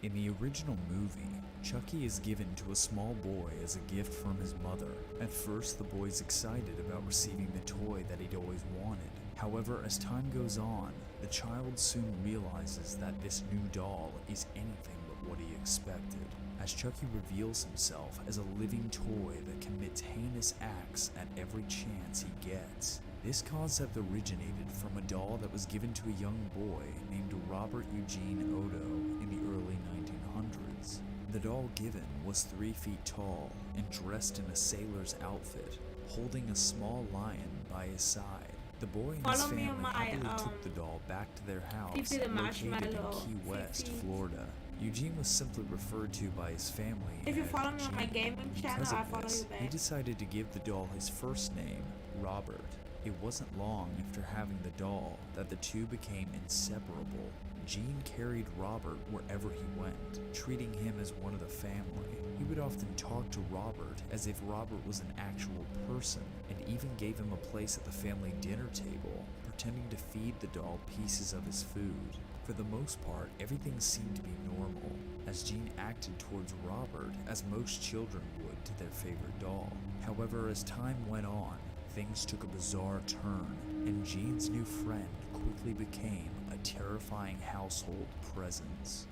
S17: In the original movie, Chucky is given to a small boy as a gift from his mother. At first, the boy's excited about receiving the toy that he'd always wanted. However, as time goes on, the child soon realizes that this new doll is anything but what he expected, as Chucky reveals himself as a living toy that commits heinous acts at every chance he gets. This concept originated from a doll that was given to a young boy named Robert Eugene Odo in the early 1900s. The doll given was 3 feet tall and dressed in a sailor's outfit, holding a small lion by his side. The boy and his
S1: Follow me
S17: family
S1: on my,
S17: happily took the doll back to their house
S1: Fifi the
S17: located in
S1: Marshmallow.
S17: Key West,
S1: Fifi.
S17: Florida. Eugene was simply referred to by his family
S1: If you
S17: as
S1: follow me on my
S17: Gene.
S1: gaming channel,
S17: Because
S1: I
S17: of
S1: follow
S17: this,
S1: you
S17: he
S1: back.
S17: decided to give the doll his first name, Robert. It wasn't long after having the doll that the two became inseparable. Gene carried Robert wherever he went, treating him as one of the family. He would often talk to Robert as if Robert was an actual person, and even gave him a place at the family dinner table, pretending to feed the doll pieces of his food. For the most part, everything seemed to be normal, as Gene acted towards Robert as most children would to their favorite doll. However, as time went on, things took a bizarre turn, and Gene's new friend quickly became a terrifying household presence.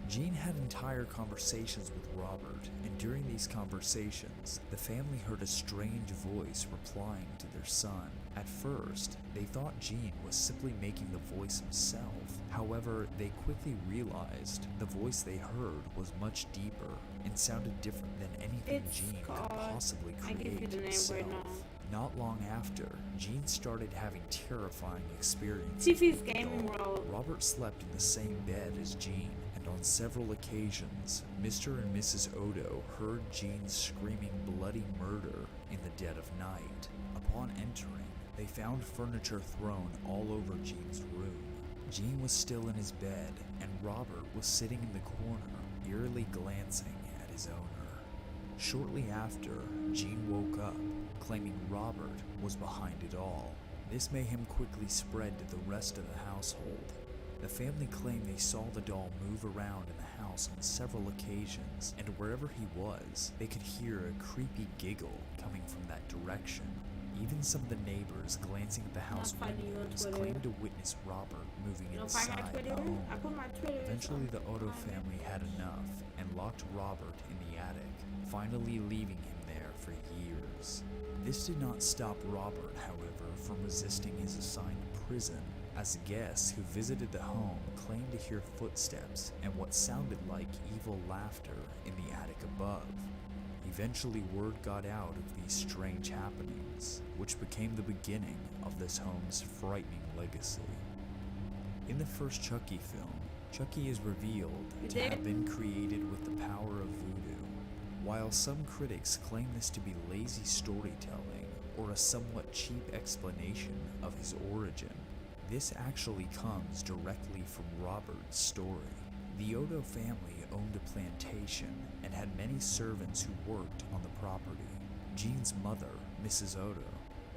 S17: Gene had entire conversations with Robert, and during these conversations, the family heard a strange voice replying to their son. At first, they thought Gene was simply making the voice himself. However, they quickly realized the voice they heard was much deeper and sounded different than anything
S1: It's
S17: Gene could
S1: called-
S17: possibly
S1: I give you
S17: create
S1: the name
S17: himself.
S1: right now.
S17: Not long after, Gene started having terrifying experiences.
S1: Fifi's
S17: with the
S1: gaming
S17: doll.
S1: world.
S17: Robert slept in the same bed as Gene, and on several occasions, Mr. and Mrs. Odo heard Gene screaming bloody murder in the dead of night. Upon entering, they found furniture thrown all over Gene's room. Gene was still in his bed, and Robert was sitting in the corner, eerily glancing at his owner. Shortly after, Gene woke up, claiming Robert was behind it all. This mayhem quickly spread to the rest of the household. The family claimed they saw the doll move around in the house on several occasions, and wherever he was, they could hear a creepy giggle coming from that direction. Even some of the neighbors glancing at the house
S1: finding you on
S17: windows
S1: Twitter.
S17: claimed to witness Robert moving
S1: You don't find my
S17: inside
S1: Twitter?
S17: the home.
S1: I put my Twitter.
S17: Eventually, the Odo family had enough and locked Robert in the attic, finally leaving him there for years. This did not stop Robert, however, from resisting his assigned prison, as guests who visited the home claimed to hear footsteps and what sounded like evil laughter in the attic above. Eventually, word got out of these strange happenings, which became the beginning of this home's frightening legacy. In the first Chucky film, Chucky is revealed to have been created with the power of voodoo. While some critics claim this to be lazy storytelling or a somewhat cheap explanation of his origin, this actually comes directly from Robert's story. The Odo family owned a plantation and had many servants who worked on the property. Gene's mother, Mrs. Odo,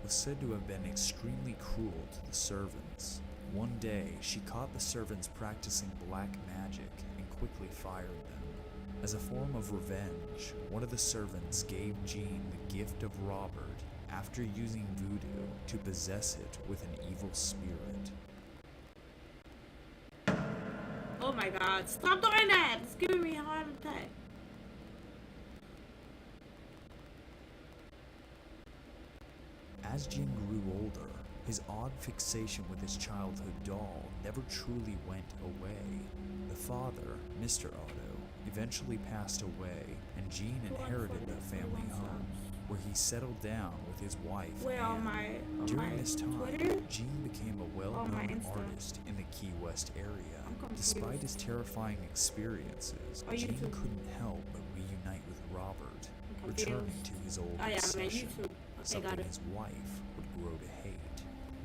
S17: was said to have been extremely cruel to the servants. One day, she caught the servants practicing black magic and quickly fired them. As a form of revenge, one of the servants gave Gene the gift of Robert after using voodoo to possess it with an evil spirit.
S1: Oh my god, stop doing that! It's giving me a heart attack.
S17: As Gene grew older, his odd fixation with his childhood doll never truly went away. The father, Mr. Odo, eventually passed away, and Gene inherited the family home, where he settled down with his wife.
S1: Where on
S17: Anne.
S1: my
S17: During this time,
S1: Twitter?
S17: Gene became a
S1: my
S17: well-known
S1: Insta?
S17: artist in the Key West area.
S1: confused.
S17: Despite his terrifying experiences,
S1: Oh,
S17: Gene
S1: YouTube.
S17: couldn't help but reunite with Robert,
S1: I'm
S17: returning
S1: confused.
S17: to his old
S1: Oh, yeah, I'm on
S17: obsession,
S1: YouTube. Okay,
S17: something
S1: got it.
S17: his wife would grow to hate.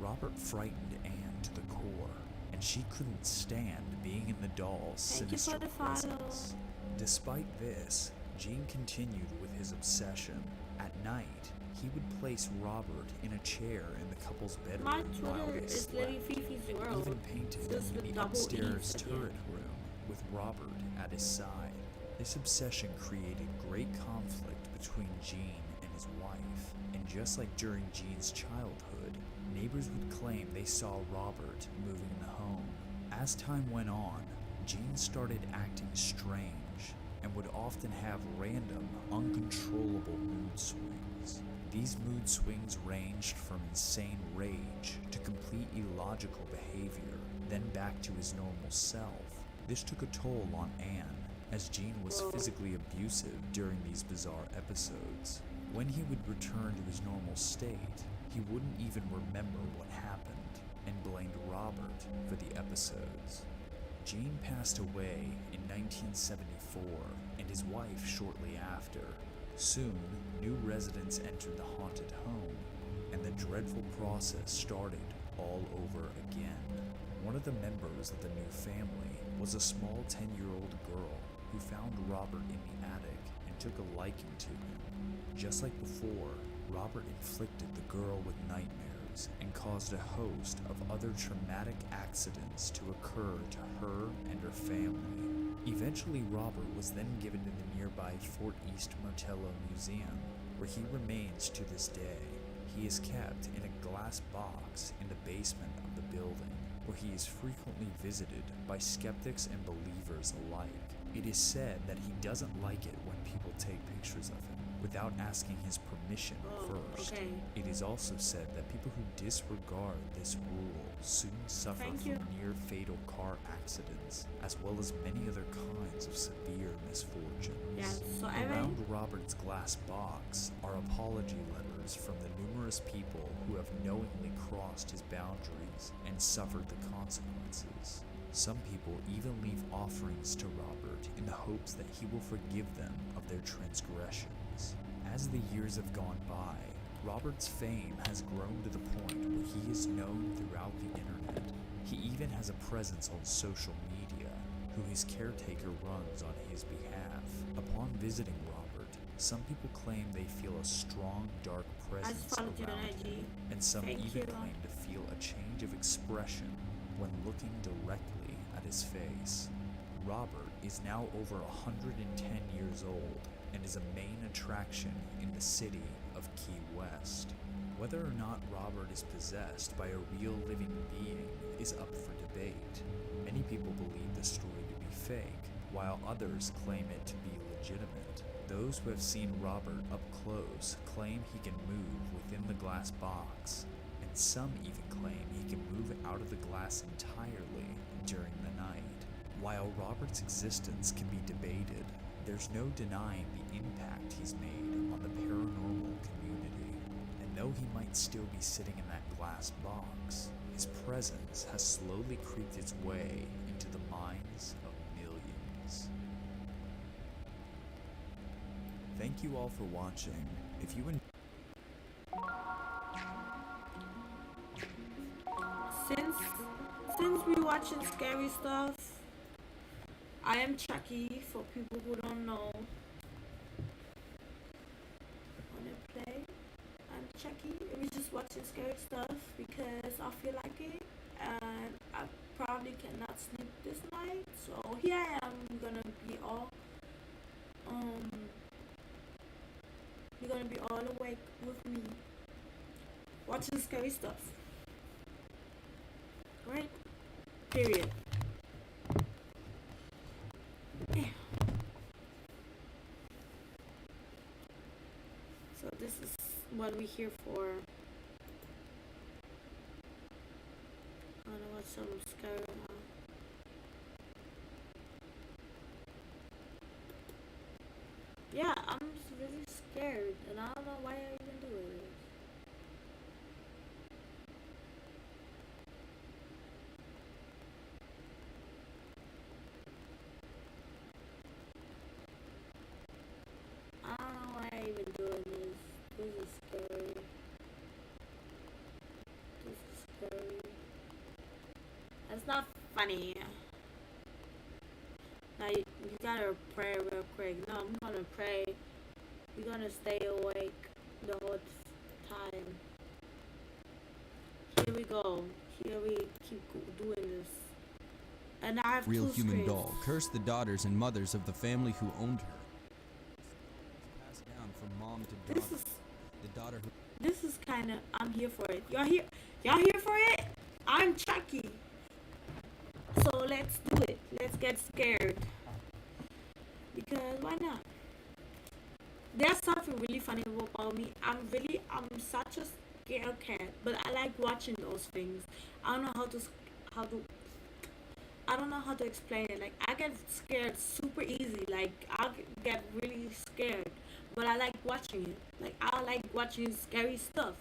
S17: Robert frightened Anne to the core, and she couldn't stand being in the doll's
S1: Thank you
S17: sinister
S1: for the follow.
S17: presence. Despite this, Gene continued with his obsession. At night, he would place Robert in a chair in the couple's bedroom
S1: My
S17: while
S1: Twitter
S17: they
S1: is
S17: slept.
S1: Lily Fifi's world.
S17: Even painted
S1: Just
S17: in
S1: with
S17: the
S1: double
S17: upstairs
S1: E's at the
S17: turret
S1: end.
S17: room with Robert at his side. This obsession created great conflict between Gene and his wife, and just like during Gene's childhood, neighbors would claim they saw Robert moving in the home. As time went on, Gene started acting strange and would often have random, uncontrollable mood swings. These mood swings ranged from insane rage to complete illogical behavior, then back to his normal self. This took a toll on Anne, as Gene was physically abusive during these bizarre episodes. When he would return to his normal state, he wouldn't even remember what happened and blamed Robert for the episodes. Gene passed away in 1974 and his wife shortly after. Soon, new residents entered the haunted home, and the dreadful process started all over again. One of the members of the new family was a small 10-year-old girl who found Robert in the attic and took a liking to him. Just like before, Robert inflicted the girl with nightmares and caused a host of other traumatic accidents to occur to her and her family. Eventually, Robert was then given to the nearby Fort East Martello Museum, where he remains to this day. He is kept in a glass box in the basement of the building, where he is frequently visited by skeptics and believers alike. It is said that he doesn't like it when people take pictures of him without asking his permission first.
S1: okay.
S17: It is also said that people who disregard this rule soon suffer
S1: Thank
S17: from
S1: you.
S17: near-fatal car accidents, as well as many other kinds of severe misfortunes.
S1: Yeah, so I
S17: Around Robert's glass box are apology letters from the numerous people who have knowingly crossed his boundaries and suffered the consequences. Some people even leave offerings to Robert in the hopes that he will forgive them of their transgressions. As the years have gone by, Robert's fame has grown to the point where he is known throughout the internet. He even has a presence on social media, who his caretaker runs on his behalf. Upon visiting Robert, some people claim they feel a strong, dark presence
S1: followed you on
S17: around
S1: IG.
S17: him, and some
S1: Thank
S17: even
S1: you.
S17: claim to feel a change of expression when looking directly at his face. Robert is now over 110 years old and is a main attraction in the city of Key West. Whether or not Robert is possessed by a real living being is up for debate. Many people believe the story to be fake, while others claim it to be legitimate. Those who have seen Robert up close claim he can move within the glass box, and some even claim he can move out of the glass entirely during the night. While Robert's existence can be debated, there's no denying the impact he's made on the paranormal community. And though he might still be sitting in that glass box, his presence has slowly creeped its way into the minds of millions. Thank you all for watching. If you
S1: Since we watching scary stuff, I am Chucky, for people who don't know. Wanna play? I'm Chucky. We're just watching scary stuff because I feel like it, and I probably cannot sleep this night. So here I am. We're gonna be all you're gonna be all awake with me, watching scary stuff. Right? Period. Yeah. So this is what we're here for. I wanna watch some scary now. Yeah, I'm just really scared, and I don't know why I even do it. I don't know why I even doing this. This is scary. This is scary. That's not funny. Now you gotta pray real quick. No, I'm gonna pray. We're gonna stay awake the whole time. Here we go. Here we keep doing this. And I have
S15: Real
S1: two
S15: human
S1: screens.
S15: doll cursed the daughters and mothers of the family who owned her. Passed down from mom to daughter. The daughter who
S1: This is kind of, I'm here for it. Y'all here? Y'all here for it? I'm Chucky. So let's do it. Let's get scared. Because why not? There's something really funny about me. I'm such a scared cat, but I like watching those things. I don't know I don't know how to explain it. Like, I get scared super easy. Like, I'll get really scared. But I like watching it. Like, I like watching scary stuff.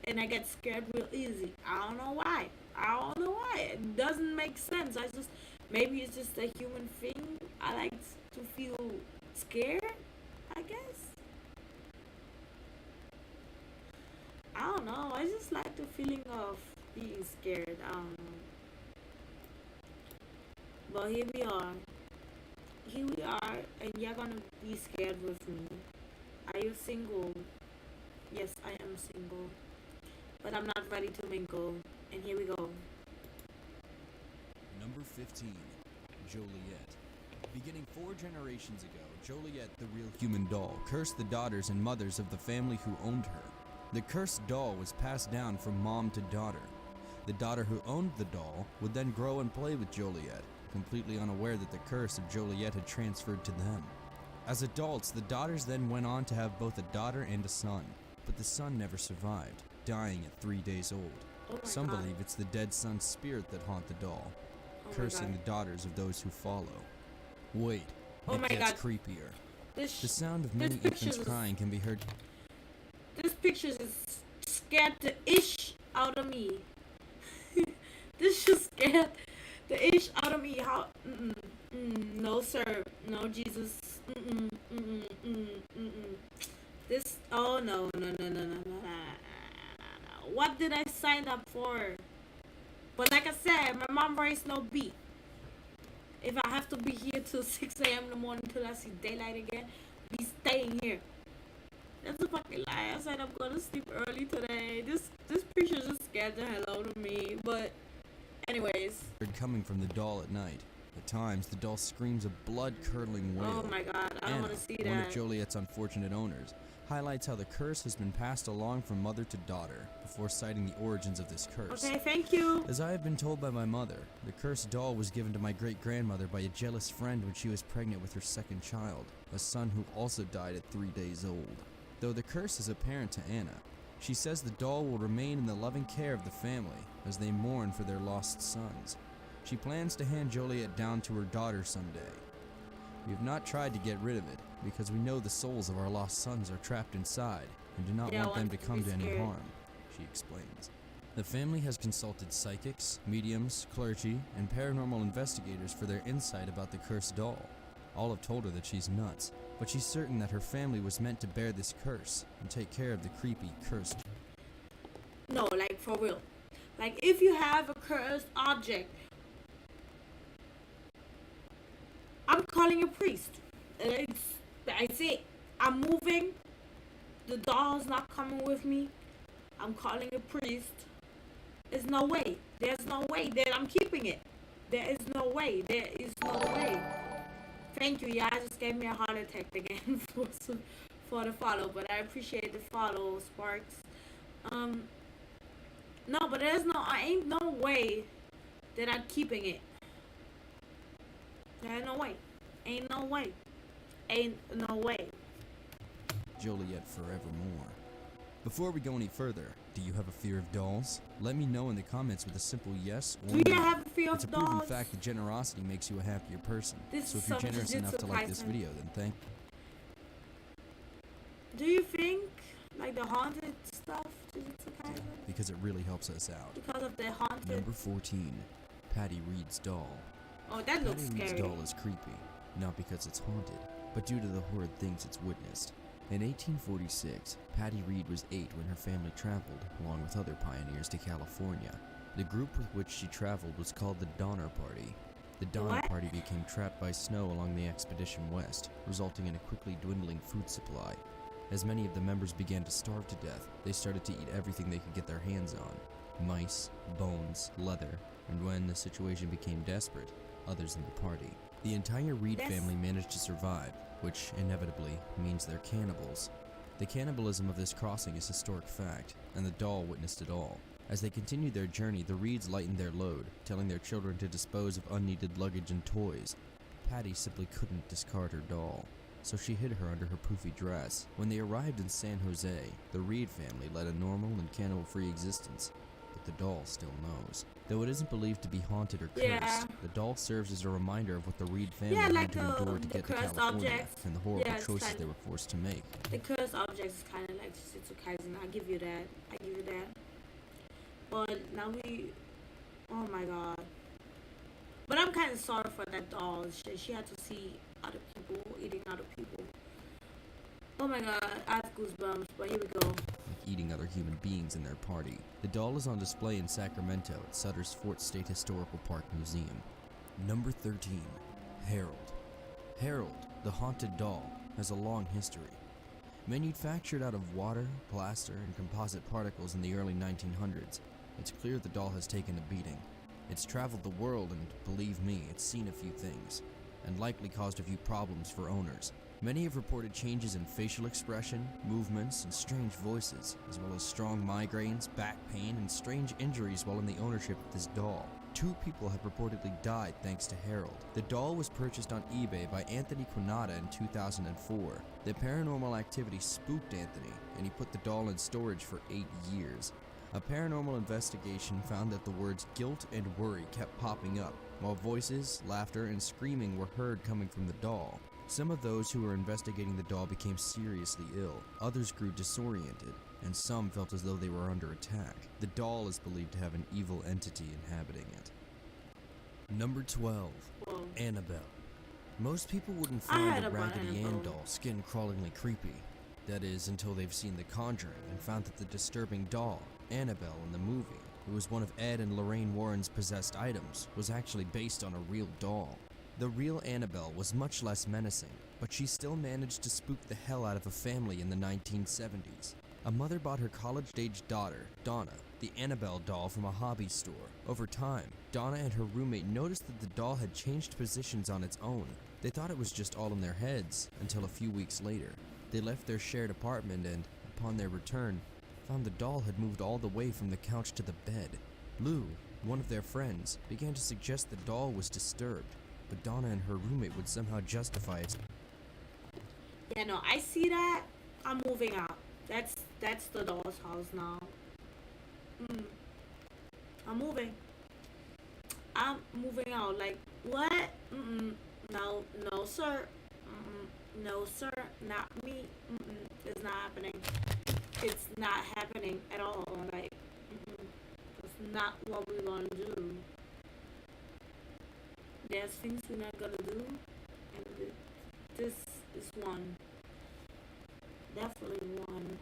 S1: And I get scared real easy. I don't know why. It doesn't make sense. Maybe it's just a human thing. I like to feel scared, I guess. I don't know. I just like the feeling of being scared. I don't know. But here we are, and you're gonna be scared with me. Are you single? Yes, I am single, but I'm not ready to mingle. And here we go.
S15: Number 15, Joliet. Beginning 4 generations ago, Joliet, the real human doll, cursed the daughters and mothers of the family who owned her. The cursed doll was passed down from mom to daughter. The daughter who owned the doll would then grow and play with Joliet, completely unaware that the curse of Joliet had transferred to them. As adults, the daughters then went on to have both a daughter and a son, but the son never survived, dying at 3 days old. Some believe it's the dead son's spirit that haunt the doll, cursing the daughters of those who follow. Wait, it gets creepier. The sound of many infants crying can be heard.
S1: This picture just scared the ish out of me. This just scared the ish out of me. How? No, sir. No, Jesus. This. Oh no. What did I sign up for? But like I said, my mom raised no beat. If I have to be here till 6 a.m. in the morning till I see daylight again, be staying here. That's a fucking lie. I said I'm gonna sleep early today. This picture just scared the hell out of me. But anyways.
S15: Coming from the doll at night. At times, the doll screams a blood-curdling wail.
S1: Oh my god, I don't want to see that.
S15: One of Joliet's unfortunate owners, highlights how the curse has been passed along from mother to daughter, before citing the origins of this curse.
S1: Okay, thank you.
S15: As I have been told by my mother, the cursed doll was given to my great-grandmother by a jealous friend when she was pregnant with her second child, a son who also died at 3 days old. Though the curse is apparent to Anna, she says the doll will remain in the loving care of the family as they mourn for their lost sons. She plans to hand Joliet down to her daughter someday. We have not tried to get rid of it because we know the souls of our lost sons are trapped inside and do not want them to come to any harm, she explains. The family has consulted psychics, mediums, clergy, and paranormal investigators for their insight about the cursed doll. All have told her that she's nuts, but she's certain that her family was meant to bear this curse and take care of the creepy, cursed.
S1: No, like for real. Like if you have a cursed object, I'm calling a priest. That's it. I'm moving. The doll's not coming with me. I'm calling a priest. There's no way. There's no way that I'm keeping it. There is no way. There is no way. Thank you. Y'all just gave me a heart attack again for the follow, but I appreciate the follow, Sparks. No, but ain't no way that I'm keeping it. There's no way. Ain't no way. Ain't no way.
S15: Joliet forevermore. Before we go any further, do you have a fear of dolls? Let me know in the comments with a simple yes or no.
S1: Do you have a fear of dolls?
S15: It's a proven fact that generosity makes you a happier person. So if you're generous enough to like this video, then thank you.
S1: Do you think, like the haunted stuff, Jujutsu Kaisen?
S15: Because it really helps us out.
S1: Because of the haunted.
S15: Number 14, Patty Reed's doll.
S1: Oh, that looks
S15: Patty Reed's
S1: scary.
S15: doll is creepy, not because it's haunted, but due to the horrid things it's witnessed. In 1846, Patty Reed was 8 when her family traveled, along with other pioneers, to California. The group with which she traveled was called the Donner Party. The Donner Party became trapped by snow along the expedition west, resulting in a quickly dwindling food supply. As many of the members began to starve to death, they started to eat everything they could get their hands on: mice, bones, leather, and when the situation became desperate, others in the party. The entire Reed family managed to survive, which inevitably means they're cannibals. The cannibalism of this crossing is historic fact, and the doll witnessed it all. As they continued their journey, the Reeds lightened their load, telling their children to dispose of unneeded luggage and toys. Patty simply couldn't discard her doll, so she hid her under her poofy dress. When they arrived in San Jose, the Reed family led a normal and cannibal-free existence. The the doll still knows. Though it isn't believed to be haunted or cursed,
S1: Yeah.
S15: the doll serves as a reminder of what the Reed family
S1: Yeah,
S15: had
S1: like
S15: to endure to
S1: the
S15: get to
S1: cursed
S15: California
S1: objects.
S15: and the horrible
S1: Yeah, it's
S15: choices
S1: kind
S15: they were forced to make.
S1: The cursed objects is kind of like Jujutsu Kaisen. I give you that. I give you that. But now oh my god. But I'm kind of sorry for that doll. She had to see other people eating other people. Oh my god, I have goosebumps. But here we go.
S15: Like eating other human beings in their party. The doll is on display in Sacramento at Sutter's Fort State Historical Park Museum. Number 13. Harold. Harold, the haunted doll, has a long history. Manufactured out of water, plaster, and composite particles in the early 1900s, it's clear the doll has taken a beating. It's traveled the world and, believe me, it's seen a few things, and likely caused a few problems for owners. Many have reported changes in facial expression, movements, and strange voices, as well as strong migraines, back pain, and strange injuries while in the ownership of this doll. 2 people have reportedly died thanks to Harold. The doll was purchased on eBay by Anthony Quinata in 2004. The paranormal activity spooked Anthony, and he put the doll in storage for 8 years. A paranormal investigation found that the words guilt and worry kept popping up, while voices, laughter, and screaming were heard coming from the doll. Some of those who were investigating the doll became seriously ill, others grew disoriented, and some felt as though they were under attack. The doll is believed to have an evil entity inhabiting it. Number 12. Annabelle. Most people wouldn't
S1: I
S15: find
S1: heard
S15: a
S1: about
S15: Raggedy Ann
S1: Annabelle.
S15: doll skin-crawlingly creepy. That is, until they've seen The Conjuring and found that the disturbing doll, Annabelle in the movie, who was one of Ed and Lorraine Warren's possessed items, was actually based on a real doll. The real Annabelle was much less menacing, but she still managed to spook the hell out of a family in the 1970s. A mother bought her college-aged daughter, Donna, the Annabelle doll from a hobby store. Over time, Donna and her roommate noticed that the doll had changed positions on its own. They thought it was just all in their heads, until a few weeks later. They left their shared apartment and, upon their return, found the doll had moved all the way from the couch to the bed. Lou, one of their friends, began to suggest the doll was disturbed, but Donna and her roommate would somehow justify its...
S1: Yeah, no, I see that. I'm moving out. That's the doll's house now. I'm moving. I'm moving out. Like, what? No, no, sir. No, sir. Not me. It's not happening. It's not happening at all. Like, it's not what we're gonna do. There's things we're not gonna do, and this is one. Definitely one.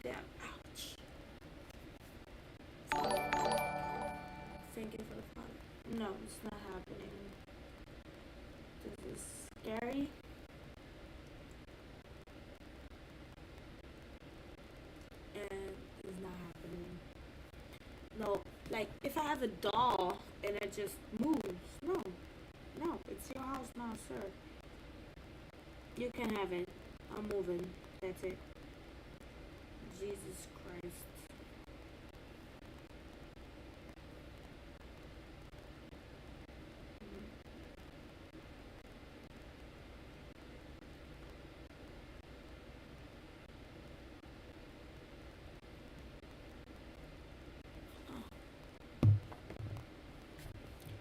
S1: Damn, ouch. Thank you for the fun. No, it's not happening. This is scary. And it's not happening. No, like if I have a doll and it just moves. No, it's your house now, sir. You can have it. I'm moving. That's it. Jesus Christ.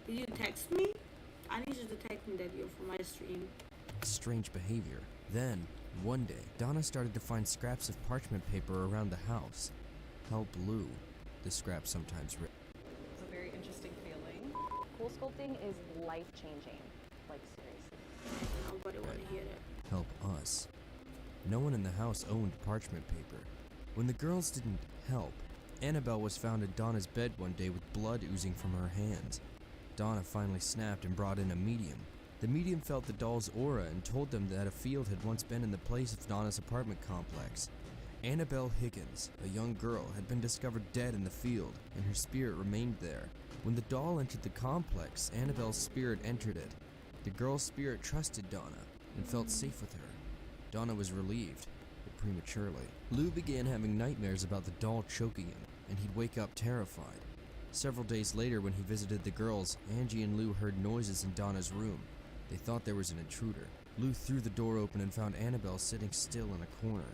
S1: Did you text me? I need you to text me that you're from my stream.
S15: strange behavior. Then, one day, Donna started to find scraps of parchment paper around the house. Help Lou, the scraps sometimes written.
S11: It's a very interesting feeling.
S2: Pool sculpting is life-changing. Like, seriously.
S1: Nobody want to hear that.
S15: Help us. No one in the house owned parchment paper. When the girls didn't help, Annabelle was found in Donna's bed one day with blood oozing from her hands. Donna finally snapped and brought in a medium. The medium felt the doll's aura and told them that a field had once been in the place of Donna's apartment complex. Annabelle Higgins, a young girl, had been discovered dead in the field, and her spirit remained there. When the doll entered the complex, Annabelle's spirit entered it. The girl's spirit trusted Donna and felt safe with her. Donna was relieved, but prematurely. Lou began having nightmares about the doll choking him, and he'd wake up terrified. Several days later, when he visited the girls, Angie and Lou heard noises in Donna's room. They thought there was an intruder. Lou threw the door open and found Annabelle sitting still in a corner.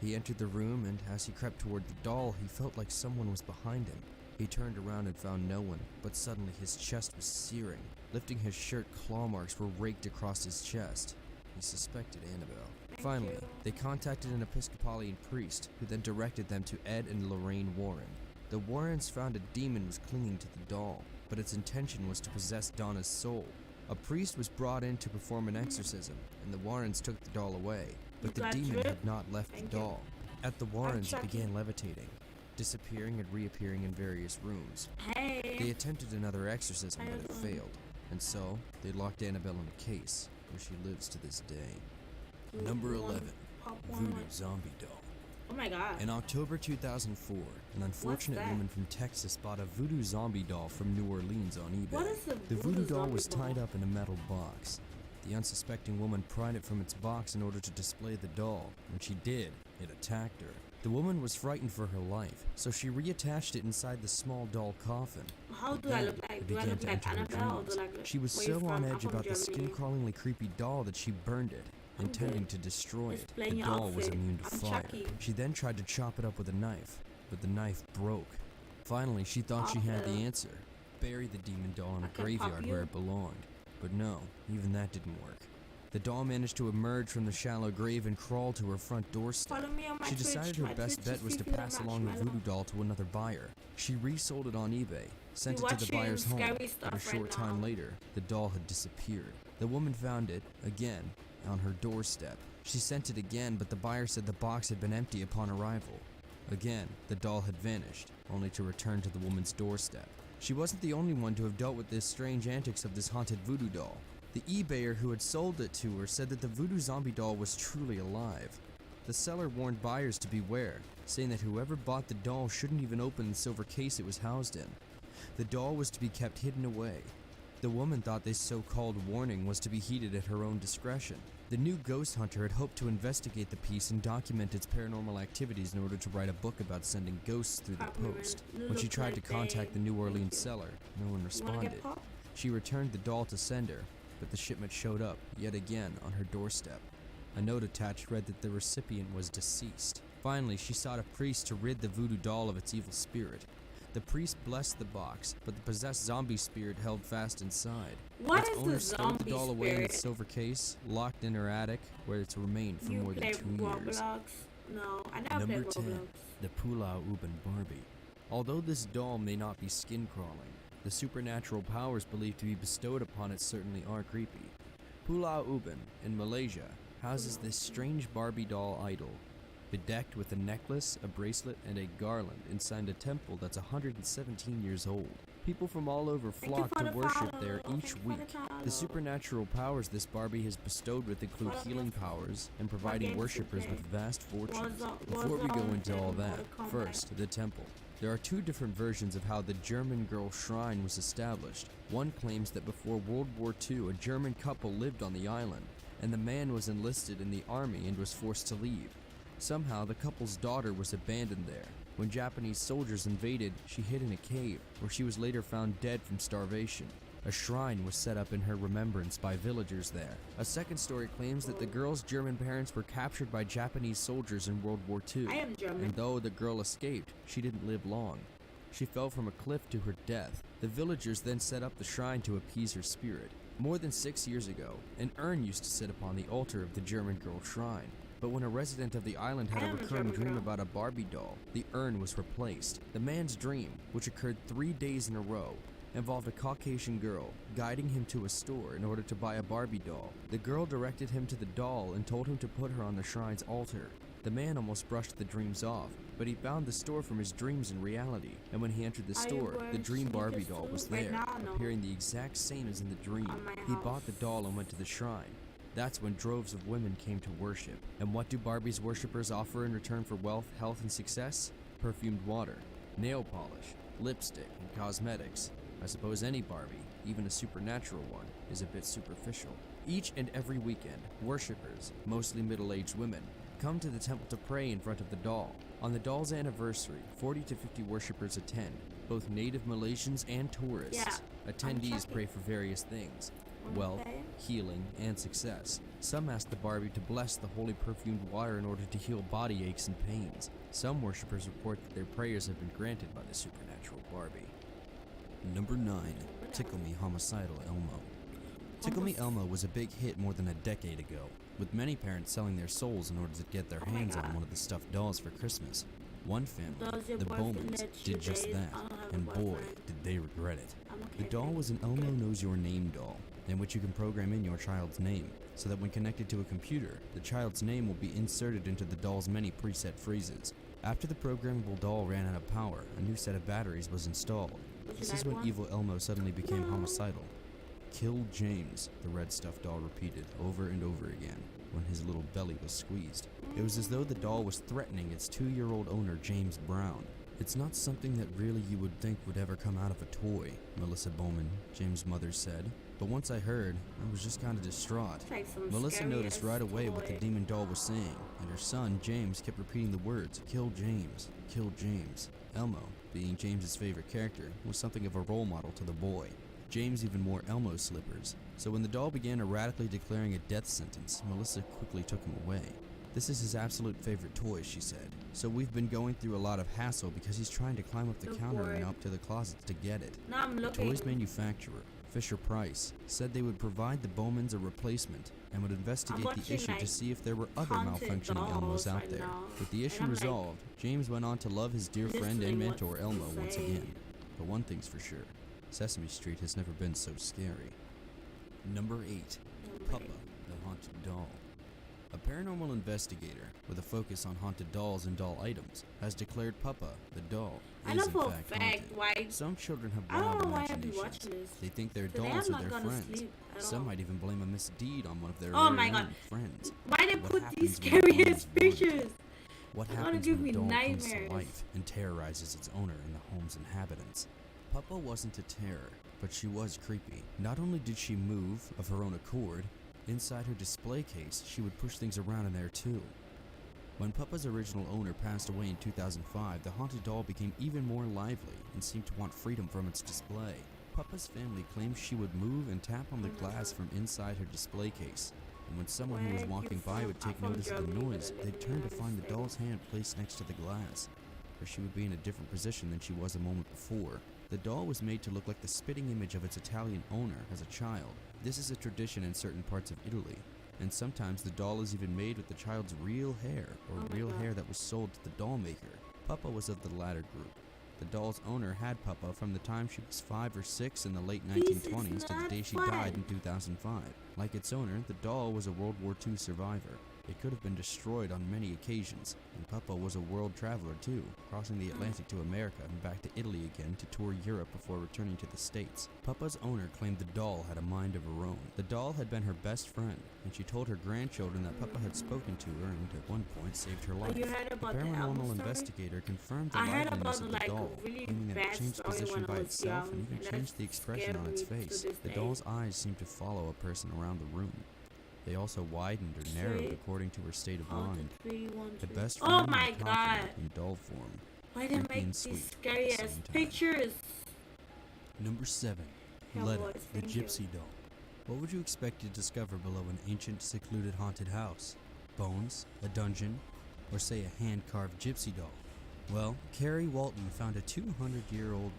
S15: He entered the room, and as he crept toward the doll, he felt like someone was behind him. He turned around and found no one, but suddenly his chest was searing. Lifting his shirt, claw marks were raked across his chest. He suspected Annabelle. Finally, they contacted an Episcopalian priest, who then directed them to Ed and Lorraine Warren. The Warrens found a demon was clinging to the doll, but its intention was to possess Donna's soul. A priest was brought in to perform an exorcism, and the Warrens took the doll away, but the demon had not left the doll. At the Warrens, it began levitating, disappearing and reappearing in various rooms. They attempted another exorcism, but it failed, and so they locked Annabelle in a case, where she lives to this day. Number 11, Voodoo Zombie Doll.
S1: Oh my god.
S15: In October 2004, an unfortunate
S1: that?
S15: woman from Texas bought a voodoo zombie doll from New Orleans on eBay.
S1: What is a
S15: The voodoo doll
S1: zombie
S15: was tied
S1: doll?
S15: up in a metal box. The unsuspecting woman pried it from its box in order to display the doll. When she did, it attacked her. The woman was frightened for her life, so she reattached it inside the small doll coffin.
S1: How do
S15: Then
S1: I look like?
S15: it
S1: Do I
S15: began
S1: look
S15: to
S1: like
S15: enter her
S1: Annabelle or
S15: dreams.
S1: do I look
S15: She was
S1: where you
S15: so
S1: from?
S15: on
S1: I'm
S15: edge
S1: from
S15: about the
S1: Germany.
S15: skin-crawlingly creepy doll that she burned it, intending to destroy it.
S1: Explain
S15: The
S1: your
S15: doll was
S1: outfit.
S15: immune to
S1: I'm
S15: fire.
S1: Chucky.
S15: She then tried to chop it up with a knife, but the knife broke. Finally, she thought she had the answer. Bury the demon doll in a
S1: can
S15: graveyard
S1: pop
S15: where
S1: you.
S15: it belonged. But no, even that didn't work. The doll managed to emerge from the shallow grave and crawl to her front doorstep.
S1: Follow me on my
S15: She
S1: Twitch.
S15: decided her
S1: My
S15: best
S1: Twitch
S15: bet was
S1: is
S15: to
S1: Fifi the
S15: pass along the
S1: Marshmallow.
S15: voodoo doll to another buyer. She resold it on eBay, sent
S1: We're
S15: it to the
S1: watching
S15: buyer's home,
S1: scary
S15: but a
S1: stuff right
S15: short time
S1: now.
S15: later, the doll had disappeared. The woman found it, again, on her doorstep. She sent it again, but the buyer said the box had been empty upon arrival. Again, the doll had vanished, only to return to the woman's doorstep. She wasn't the only one to have dealt with the strange antics of this haunted voodoo doll. The eBayer who had sold it to her said that the voodoo zombie doll was truly alive. The seller warned buyers to beware, saying that whoever bought the doll shouldn't even open the silver case it was housed in. The doll was to be kept hidden away. The woman thought this so-called warning was to be heeded at her own discretion. The new ghost hunter had hoped to investigate the piece and document its paranormal activities in order to write a book about sending ghosts through the post. When she tried to contact the New Orleans seller, no one responded. She returned the doll to sender, but the shipment showed up, yet again, on her doorstep. A note attached read that the recipient was deceased. Finally, she sought a priest to rid the voodoo doll of its evil spirit. The priest blessed the box, but the possessed zombie spirit held fast inside.
S1: What
S15: its
S1: is the
S15: owner stowed the
S1: zombie
S15: doll away in
S1: spirit?
S15: its silver case, locked in her attic, where it's remained for
S1: You
S15: more than
S1: play
S15: 2 years.
S1: Roblox? No, I never
S15: Number
S1: played
S15: 10,
S1: Roblox.
S15: the Pulau Ubin Barbie. Although this doll may not be skin crawling, the supernatural powers believed to be bestowed upon it certainly are creepy. Pulau Ubin, in Malaysia, houses this strange Barbie doll idol, bedecked with a necklace, a bracelet, and a garland inside a temple that's 117 years old. People from all over flock to worship there each week. The supernatural powers this Barbie has bestowed with include healing powers and providing worshippers with vast fortunes. Before we go into all that, first, the temple. There are two different versions of how the German Girl Shrine was established. One claims that before World War II, a German couple lived on the island, and the man was enlisted in the army and was forced to leave. Somehow, the couple's daughter was abandoned there. When Japanese soldiers invaded, she hid in a cave, where she was later found dead from starvation. A shrine was set up in her remembrance by villagers there. A second story claims that the girl's German parents were captured by Japanese soldiers in World War II.
S1: I am German.
S15: And though the girl escaped, she didn't live long. She fell from a cliff to her death. The villagers then set up the shrine to appease her spirit. More than 6 years ago, an urn used to sit upon the altar of the German Girl Shrine. But when a resident of the island had a recurring dream about a Barbie doll, the urn was replaced. The man's dream, which occurred 3 days in a row, involved a Caucasian girl guiding him to a store in order to buy a Barbie doll. The girl directed him to the doll and told him to put her on the shrine's altar. The man almost brushed the dreams off, but he found the store from his dreams in reality, and when he entered the store, the dream Barbie doll was there, appearing the exact same as in the dream. He bought the doll and went to the shrine. That's when droves of women came to worship. And what do Barbie's worshippers offer in return for wealth, health, and success? Perfumed water, nail polish, lipstick, and cosmetics. I suppose any Barbie, even a supernatural one, is a bit superficial. Each and every weekend, worshippers, mostly middle-aged women, come to the temple to pray in front of the doll. On the doll's anniversary, 40 to 50 worshippers attend, both native Malaysians and tourists.
S1: Yeah,
S15: Attendees pray for various things: wealth, healing, and success. Some ask the Barbie to bless the holy perfumed water in order to heal body aches and pains. Some worshippers report that their prayers have been granted by the supernatural Barbie. Number 9. Tickle Me Homicidal Elmo. Tickle Me Elmo was a big hit more than a decade ago, with many parents selling their souls in order to get their hands on one of the stuffed dolls for Christmas. One family, the Bowmans, did just that, and boy, did they regret it. The doll was an Elmo Knows Your Name doll, in which you can program in your child's name, so that when connected to a computer, the child's name will be inserted into the doll's many preset phrases. After the programmable doll ran out of power, a new set of batteries was installed. This is when evil Elmo suddenly became homicidal. "Kill James," the red stuffed doll repeated over and over again when his little belly was squeezed. It was as though the doll was threatening its 2-year-old owner, James Brown. "It's not something that really you would think would ever come out of a toy," Melissa Bowman, James' mother, said. "But once I heard, I was just kind of distraught." Melissa noticed right away what the demon doll was saying, and her son, James, kept repeating the words, "Kill James, kill James." Elmo, being James's favorite character, was something of a role model to the boy. James even wore Elmo slippers, so when the doll began erratically declaring a death sentence, Melissa quickly took him away. "This is his absolute favorite toy," she said, "so we've been going through a lot of hassle because he's trying to climb up the counter and up to the closets to get it."
S1: Now I'm
S15: The
S1: looking.
S15: toy's manufacturer, Fisher Price, said they would provide the Bowmans a replacement and would investigate the
S1: watching,
S15: issue to
S1: like,
S15: see if there were other
S1: haunted
S15: malfunctioning
S1: dolls
S15: Elmos out
S1: right
S15: there.
S1: now,
S15: With the
S1: and
S15: issue
S1: I'm, like,
S15: resolved, James went on to love his dear friend and
S1: listening
S15: mentor
S1: what's
S15: Elmo once
S1: saying.
S15: again. But one thing's for sure, Sesame Street has never been so scary. Number 8. Puppa, the Haunted Doll. A paranormal investigator with a focus on haunted dolls and doll items has declared Puppa, the doll,
S1: I
S15: is
S1: know
S15: in
S1: for a
S15: fact
S1: fact
S15: haunted.
S1: why.
S15: Some children have
S1: I don't
S15: wild
S1: know why I'd be
S15: imaginations.
S1: watching this.
S15: They think their
S1: Today
S15: dolls
S1: I'm
S15: are
S1: not
S15: their
S1: gonna
S15: friends.
S1: sleep at
S15: Some
S1: all.
S15: might even blame a misdeed on one of their
S1: Oh
S15: very
S1: my
S15: own
S1: God.
S15: friends.
S1: Why they
S15: What
S1: put
S15: happens
S1: these
S15: when a doll
S1: scary
S15: is
S1: ass pictures?
S15: wanted? What
S1: It's gonna
S15: happens
S1: give
S15: when
S1: me
S15: a doll comes to
S1: nightmares.
S15: life and terrorizes its owner and the home's inhabitants? Puppa wasn't a terror, but she was creepy. Not only did she move of her own accord, inside her display case, she would push things around in there too. When Puppa's original owner passed away in 2005, the haunted doll became even more lively and seemed to want freedom from its display. Puppa's family claimed she would move and tap on the glass from inside her display case, and when someone who was walking by would take notice of the noise, they'd turn to find the doll's hand placed next to the glass, where she would be in a different position than she was a moment before. The doll was made to look like the spitting image of its Italian owner as a child. This is a tradition in certain parts of Italy, and sometimes the doll is even made with the child's real hair, or real hair that was sold to the doll maker. Puppa was of the latter group. The doll's owner had Puppa from the time she was 5 or 6 in the late 1920s to the day she died in 2005. Like its owner, the doll was a World War II survivor. It could have been destroyed on many occasions, and Puppa was a world traveler too, crossing the Atlantic to America and back to Italy again to tour Europe before returning to the States. Puppa's owner claimed the doll had a mind of her own. The doll had been her best friend, and she told her grandchildren that Puppa had spoken to her and at one point saved her life.
S1: You heard about
S15: the
S1: the Elmo
S15: paranormal
S1: story?
S15: investigator confirmed the
S1: I heard
S15: liveliness
S1: about
S15: of
S1: like
S15: the doll,
S1: really
S15: claiming that
S1: bad
S15: it changed
S1: story
S15: position
S1: when
S15: by
S1: I was
S15: itself
S1: young,
S15: and even
S1: and that
S15: changed the expression on its
S1: scared me to
S15: face.
S1: this
S15: The
S1: day.
S15: doll's eyes seemed to follow a person around the room. They also widened or narrowed
S1: Three.
S15: according to her state of
S1: Oh,
S15: mind.
S1: the 3, 1,
S15: The
S1: 3.
S15: best
S1: Oh
S15: friend
S1: my
S15: and
S1: God.
S15: confidant in doll form.
S1: Why they
S15: Creepy
S1: make
S15: and
S1: these
S15: sweet at
S1: scary
S15: the
S1: ass
S15: same time.
S1: pictures?
S15: Number 7.
S1: Yeah,
S15: Letta,
S1: boys,
S15: the
S1: thank you.
S15: Gypsy Doll. What would you expect to discover below an ancient, secluded haunted house? Bones, a dungeon, or say a hand-carved gypsy doll? Well, Carrie Walton found a 200-year-old one,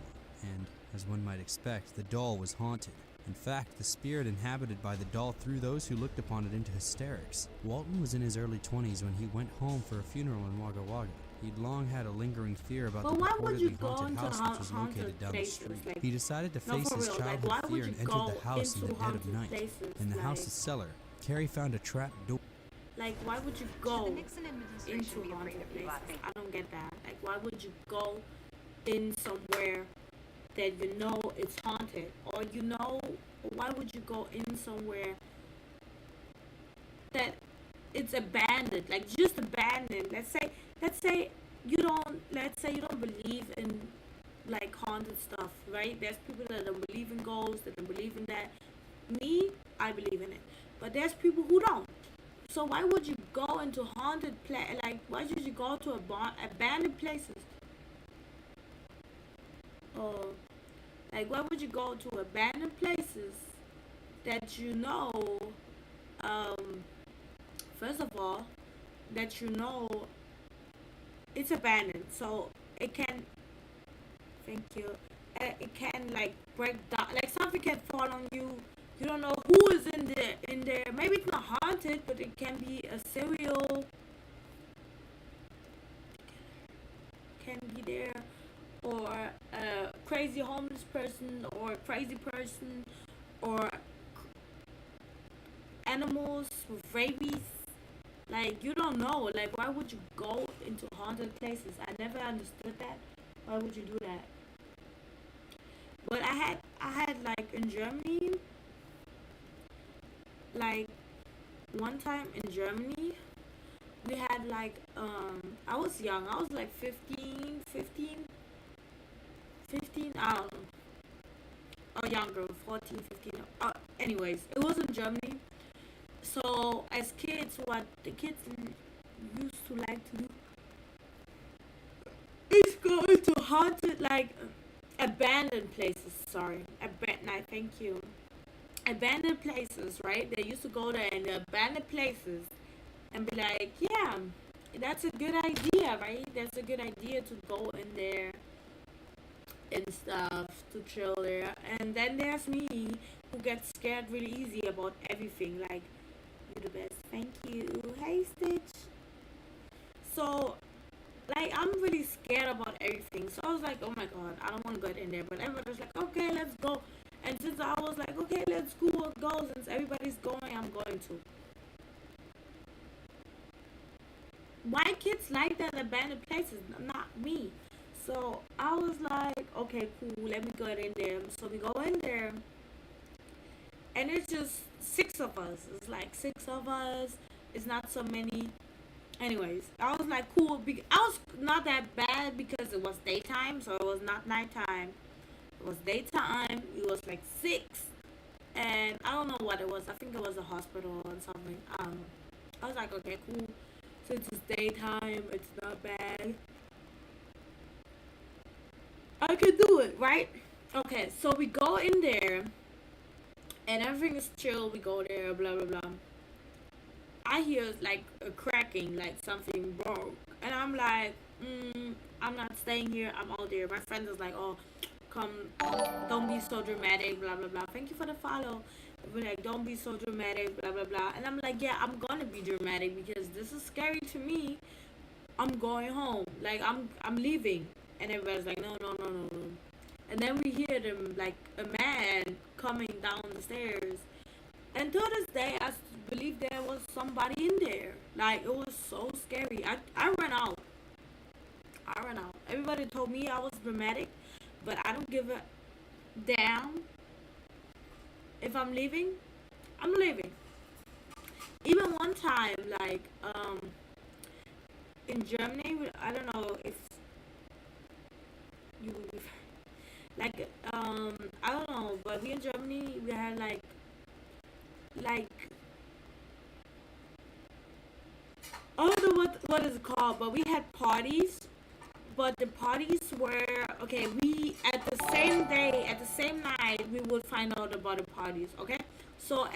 S15: and, as one might expect, the doll was haunted. In fact, the spirit inhabited by the doll threw those who looked upon it into hysterics. Walton was in his early 20s when he went home for a funeral in Wagga Wagga. He'd long had a lingering fear about
S1: But
S15: the
S1: why would you
S15: purportedly
S1: go
S15: haunted
S1: into
S15: house which was
S1: haunted
S15: located down the
S1: places?
S15: street.
S1: Like,
S15: He decided to
S1: no,
S15: face
S1: for
S15: his
S1: real, like,
S15: childhood
S1: why would
S15: fear
S1: you
S15: and entered
S1: go
S15: the house in
S1: into
S15: the dead of
S1: haunted
S15: night.
S1: places?
S15: In the
S1: Like-
S15: house's cellar, Carrie found a trap door.
S1: Like, why would you go
S9: Should the Nixon administration
S1: into
S9: be afraid
S1: haunted
S9: of you,
S1: places?
S9: Lassie?
S1: I don't get that. Like, why would you go in somewhere that you know it's haunted? Or you know, why would you go in somewhere that it's abandoned? Like, just abandoned. Let's say you don't believe in like haunted stuff, right? There's people that don't believe in ghosts, that don't believe in that. Me, I believe in it, but there's people who don't. So why would you go into haunted why should you go to abandoned places? Or like, why would you go to abandoned places that you know, first of all, that you know it's abandoned, so it can, thank you, it can like break down, like something can fall on you. You don't know who is in there. Maybe it's not haunted, but it can be a serial, can be there, or a crazy homeless person, or a crazy person, or animals with rabies. Like, you don't know. Like, why would you go into haunted places? I never understood that. Why would you do that? But I had like in Germany, like one time in Germany, we had like I was young. I was like 15, I don't know, or younger, 14, 15. Anyways, it was in Germany. So as kids, what the kids used to like to do is go into haunted, like abandoned places. Thank you. Abandoned places, right? They used to go there in the abandoned places and be like, yeah, that's a good idea, right? That's a good idea to go in there and stuff, to chill there. And then there's me, who gets scared really easy about everything. Like, you're the best. Thank you. Hey, Stitch. So, like, I'm really scared about everything. So I was like, oh my god, I don't want to go in there. But everybody was like, okay, let's go. And since I was like, okay, let's go. Since everybody's going, I'm going to. Why kids like that abandoned places? Not me. So I was like, okay, cool, let me go in there. So we go in there, and it's just 6 of us. It's like 6 of us. It's not so many. Anyways, I was like, cool. I was not that bad because it was daytime, so it was not nighttime. It was daytime. It was like 6, and I don't know what it was. I think it was a hospital or something. I was like, okay, cool. Since it's daytime, it's not bad. I can do it, right? Okay, so we go in there, and everything is chill. We go there, blah blah blah. I hear like a cracking, like something broke, and I'm like, I'm not staying here. I'm out there. My friend is like, oh, come, don't be so dramatic, blah blah blah. Thank you for the follow. We're like, don't be so dramatic, blah blah blah. And I'm like, yeah, I'm gonna be dramatic because this is scary to me. I'm going home. Like, I'm leaving. And everybody's like, no. And then we hear them, like, a man coming down the stairs. And to this day, I believe there was somebody in there. Like, it was so scary. I ran out. Everybody told me I was dramatic, but I don't give a damn. If I'm leaving, I'm leaving. Even one time, like, in Germany, I don't know if you would be, like, I don't know, but we in Germany, we had like, I don't know what is it called, but we had parties. But the parties were, okay, we, at the same day, at the same night, we would find out about the parties, okay? So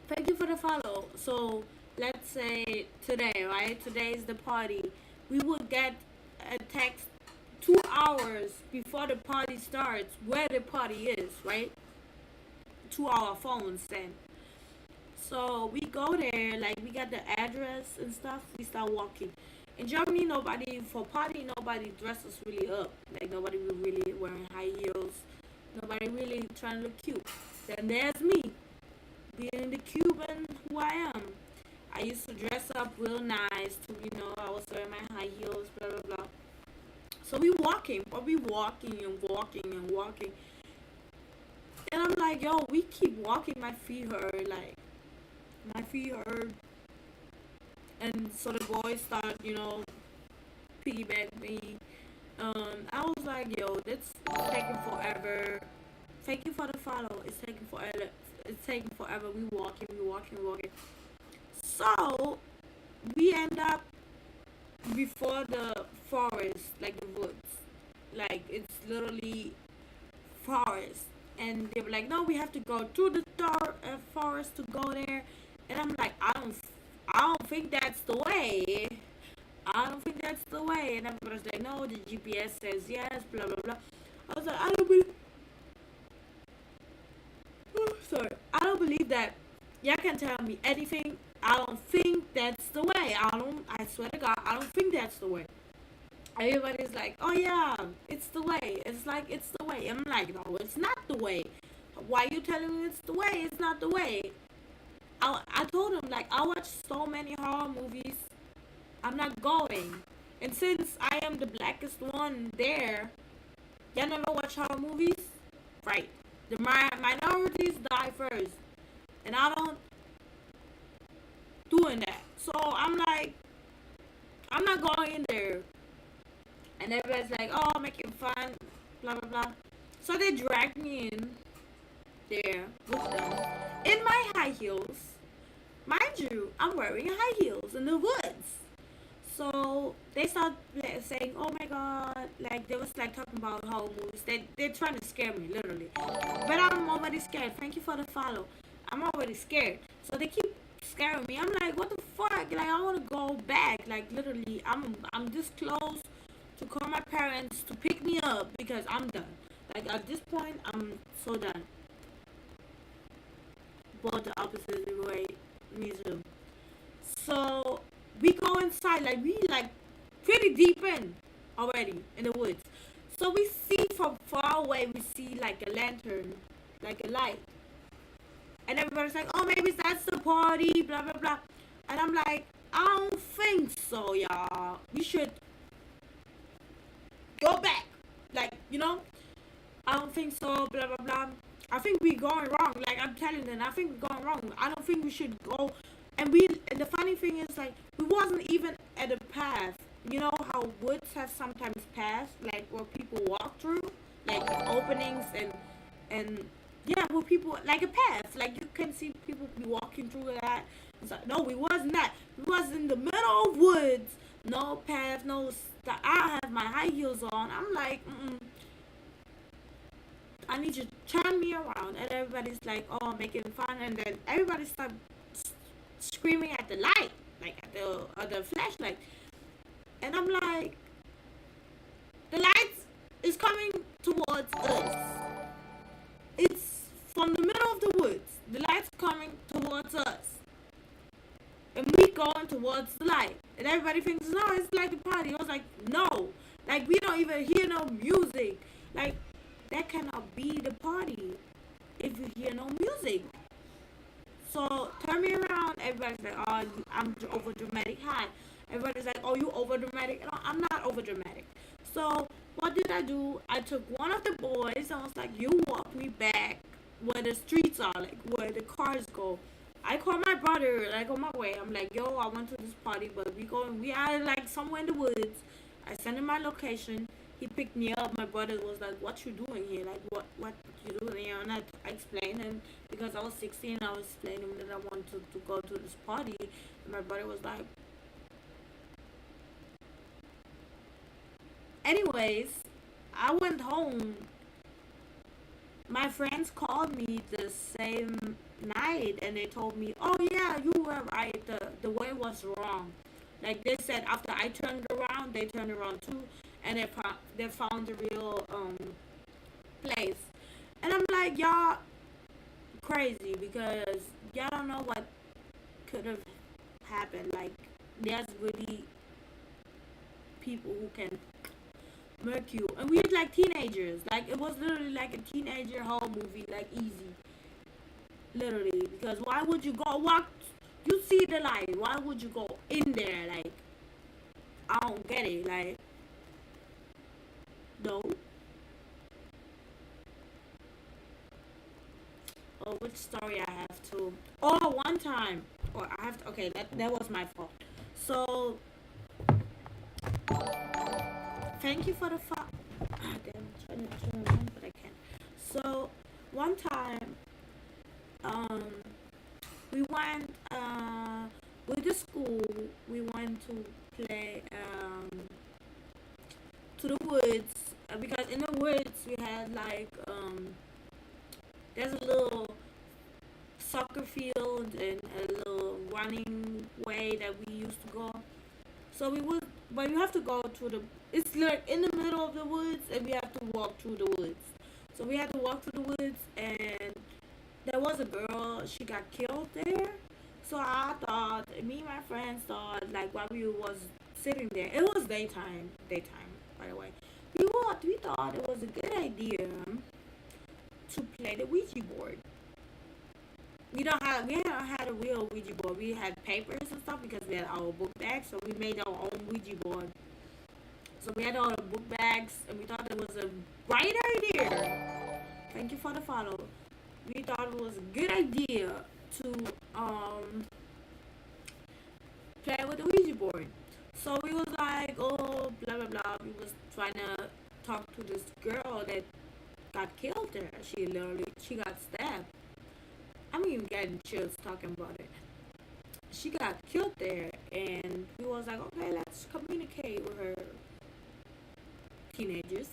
S1: thank you for the follow. So let's say today, right? Today is the party. We would get a text 2 hours before the party starts where the party is, right? To our phones then. So we go there, like, we got the address and stuff. We start walking. In Germany, nobody dresses really up. Like, nobody really wearing high heels. Nobody really trying to look cute. Then there's me, being the Cuban who I am. I used to dress up real nice to, I was wearing my high heels, blah, blah, blah. So we walking, but we walking and walking and walking. And I'm like, yo, we keep walking, my feet hurt, And so the boys start, piggyback me. I was like, yo, that's taking forever. Thank you for the follow. It's taking forever. It's taking forever. We walking. So we end up before the forest, like the woods. Like it's literally forest. And they were like, no, we have to go through the forest to go there. And I'm like, I don't think that's the way. I don't think that's the way. And everybody's like, no, the GPS says yes, blah, blah, blah. I was like, I don't believe that. Y'all can tell me anything. I don't think that's the way. I swear to God, I don't think that's the way. Everybody's like, oh yeah, it's the way. It's like, it's the way. I'm like, no, it's not the way. Why you telling me it's the way? It's not the way. I told him, like, I watch so many horror movies. I'm not going. And since I am the blackest one there, y'all never watch horror movies? Right. The minorities die first. And I don't doing that. So I'm like, I'm not going in there. And everybody's like, oh, making fun, blah, blah, blah. So they dragged me in there with them in my high heels. Mind you, I'm wearing high heels in the woods. So they start saying, oh my God, like they was like talking about horror movies. They're trying to scare me, literally. But I'm already scared. Thank you for the follow. I'm already scared. So they keep scaring me. I'm like, what the fuck? Like, I want to go back. Like, literally, I'm this close to call my parents to pick me up because I'm done. Like, at this point, I'm so done. But the opposite way, me too. So we go inside, like we like pretty deep in already in the woods. So we see from far away, we see like a lantern, like a light. And everybody's like, oh, maybe that's the party, blah, blah, blah. And I'm like, I don't think so, y'all. We should go back. Like, you know, I don't think so, blah, blah, blah. I think we're going wrong. Like, I'm telling them, I think we're going wrong. I don't think we should go. And the funny thing is, like, we wasn't even at a path. You know how woods have sometimes paths, like, where people walk through? Like, openings and yeah, where people, like a path. Like, you can see people be walking through that. It's like, no, we wasn't that. We was in the middle of woods. No path, no stuff. I have my high heels on. I'm like, I need you to turn me around. And everybody's like, oh, making fun. And then everybody started screaming at the light, like at the flashlight. And I'm like, the light is coming towards us. It's from the middle of the woods. The light's coming towards us. And we going towards the light. And everybody thinks, no, it's like a party. I was like, no. Like, we don't even hear no music. Like, that cannot be the party if you hear no music. So, turn me around. Everybody's like, oh, I'm over dramatic. Hi. Everybody's like, oh, you over dramatic. No, I'm not over dramatic. So, what did I do? I took one of the boys. I was like, you walk me back where the streets are, like where the cars go. I called my brother, like, on my way. I'm like, yo, I went to this party, but we are like somewhere in the woods. I sent him my location. He picked me up. My brother was like, what you doing here? Like, what you doing here? And I explained him, because I was 16, I was explaining that I wanted to go to this party. And my brother was like, anyways, I went home. My friends called me the same night and they told me, oh yeah, you were right, the way was wrong. Like, they said after I turned around, they turned around too, and they found the real place. And I'm like, y'all crazy, because y'all don't know what could have happened. Like, there's really people who can murk you. And we like teenagers. Like, it was literally like a teenager horror movie, like, easy. Literally. Because why would you go walk? You see the light. Why would you go in there? Like, I don't get it. Like, no. Oh, which story I have to? Oh, one time. Oh, I have to. Okay, that was my fault. So, thank you for the damn, I'm trying to remember, but I can't. So one time, we went with the school. We went to play to the woods because in the woods we had like there's a little soccer field and a little running way that we used to go. So we would, but you have to go through the. It's like in the middle of the woods, and we have to walk through the woods. So we had to walk through the woods, and there was a girl. She got killed there. So I thought, me and my friends thought, like while we was sitting there, it was daytime, by the way. We thought it was a good idea to play the Ouija board. We hadn't had a real Ouija board. We had papers and stuff because we had our book bags, so we made our own Ouija board. So we had all the book bags, and we thought it was a bright idea. Thank you for the follow. We thought it was a good idea to play with the Ouija board. So we was like, oh, blah blah blah. We was trying to talk to this girl that got killed there. She got stabbed. I'm even getting chills talking about it. She got killed there, and we was like, okay, let's communicate with her. Teenagers.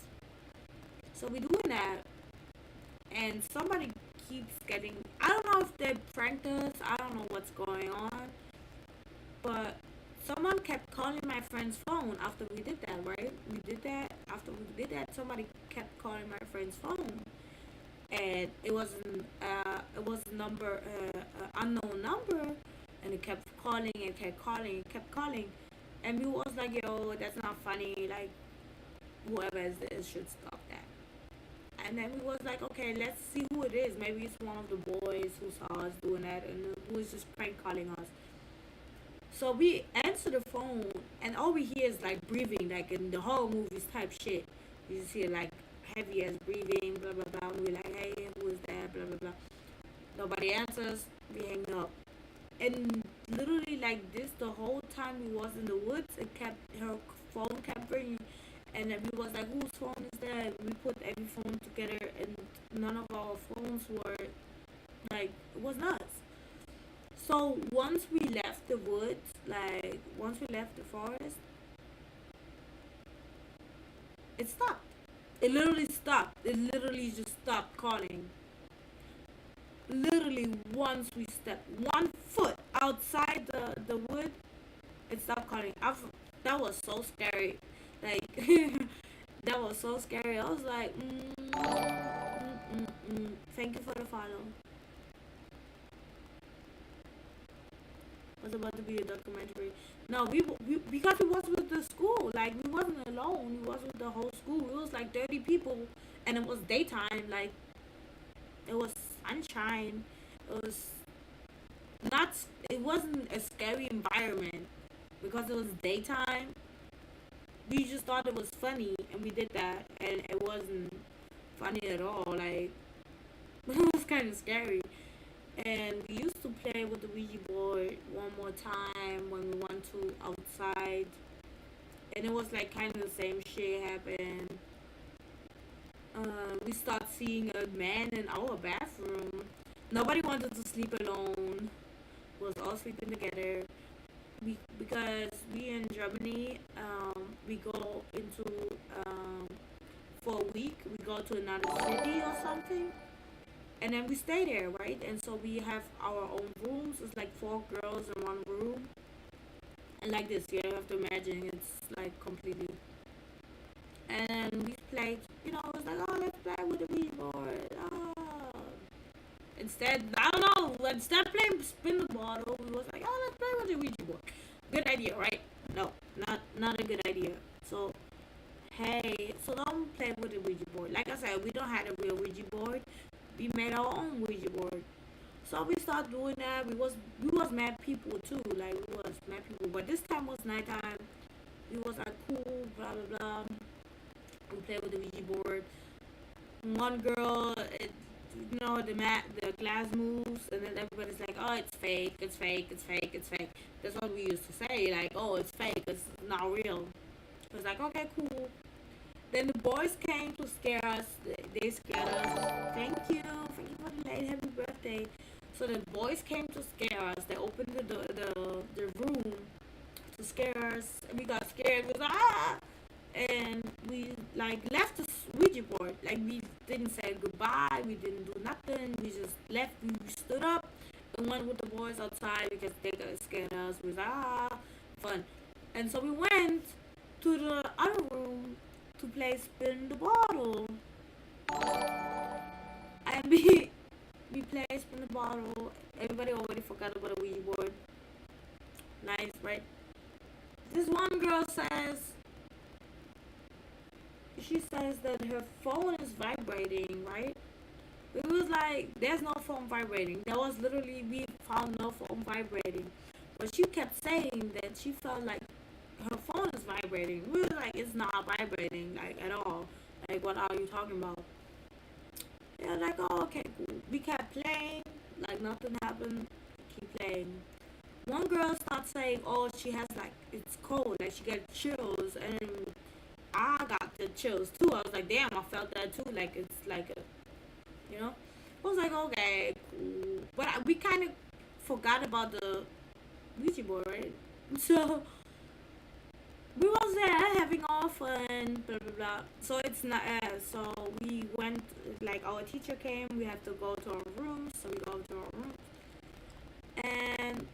S1: So we doing that, and somebody keeps getting. I don't know if they pranked us. I don't know what's going on, but someone kept calling my friend's phone after we did that. Right? We did that after we did that. Somebody kept calling my friend's phone. And it was a number, unknown number, and it kept calling and kept calling and kept calling, and we was like, yo, that's not funny, like, whoever is this should stop that. And then we was like, okay, let's see who it is. Maybe it's one of the boys who saw us doing that and who is just prank calling us. So we answer the phone, and all we hear is like breathing, like in the horror movies type shit. You just hear like heavy as breathing, blah blah blah. We're like, hey, who is that? Blah blah blah. Nobody answers. We hang up. And literally like this, the whole time we was in the woods, her phone kept ringing, and then we was like, whose phone is that? We put every phone together, and none of our phones were like, it was nuts. So once we left the woods, like once we left the forest, it stopped. It literally stopped. It literally just stopped calling. Literally, once we stepped 1 foot outside the wood, it stopped calling. That was so scary. Like, that was so scary. I was like, thank you for the follow. Was about to be a documentary. No, we because we was with the school. Like, we wasn't alone. We was with the whole school. It was like 30 people, and it was daytime. Like, it was sunshine. It wasn't a scary environment because it was daytime. We just thought it was funny, and we did that, and it wasn't funny at all. Like, it was kind of scary. And we used to play with the Ouija board one more time when we went to outside, and it was like kind of the same shit happened. We started seeing a man in our bathroom. Nobody wanted to sleep alone. We was all sleeping together. Because we in Germany, we go into for a week. We go to another city or something. And then we stay there, right? And so we have our own rooms. It's like 4 girls in 1 room. And like this, you have to imagine it's like completely. And we played, it was like, oh, let's play with the Ouija board. Oh. Instead of playing spin the bottle, we was like, oh, let's play with the Ouija board. Good idea, right? No, not a good idea. So, hey, so don't play with the Ouija board. Like I said, we don't have a real Ouija board. We made our own Ouija board. So we started doing that. We was mad people too. Like, we was mad people. But this time was nighttime. We was like, cool, blah, blah, blah. We played with the Ouija board. One girl, the glass moves. And then everybody's like, oh, it's fake, it's fake, it's fake, it's fake. That's what we used to say. Like, oh, it's fake, it's not real. It was like, okay, cool. Then the boys came to scare us. They scared us. Thank you for the late happy birthday. So the boys came to scare us. They opened the room to scare us. We got scared. We was like, ah! And we like left the Ouija board. Like we didn't say goodbye. We didn't do nothing. We just left. We stood up and went with the boys outside because they got scared us. We was like, ah, fun. And so we went to the other room to play spin the bottle. And we played spin the bottle. Everybody already forgot about the Ouija board. Nice, right? This one girl says, she says that her phone is vibrating, right? It was like, there's no phone vibrating. There was literally, we found no phone vibrating. But she kept saying that she felt like her phone is vibrating. We were like, it's not vibrating, like, at all. Like, what are you talking about? Yeah, like, oh, okay, cool. We kept playing, like, nothing happened. Keep playing. One girl started saying, oh, she has, like, it's cold, like, she got chills, and I got the chills, too. I was like, damn, I felt that, too. Like, it's like a, you know? I was like, okay, cool. But we kind of forgot about the Ouija board, right? So we was there having all fun, blah blah blah. So it's not so we went, like, our teacher came, we have to go to our rooms. So we go to our rooms and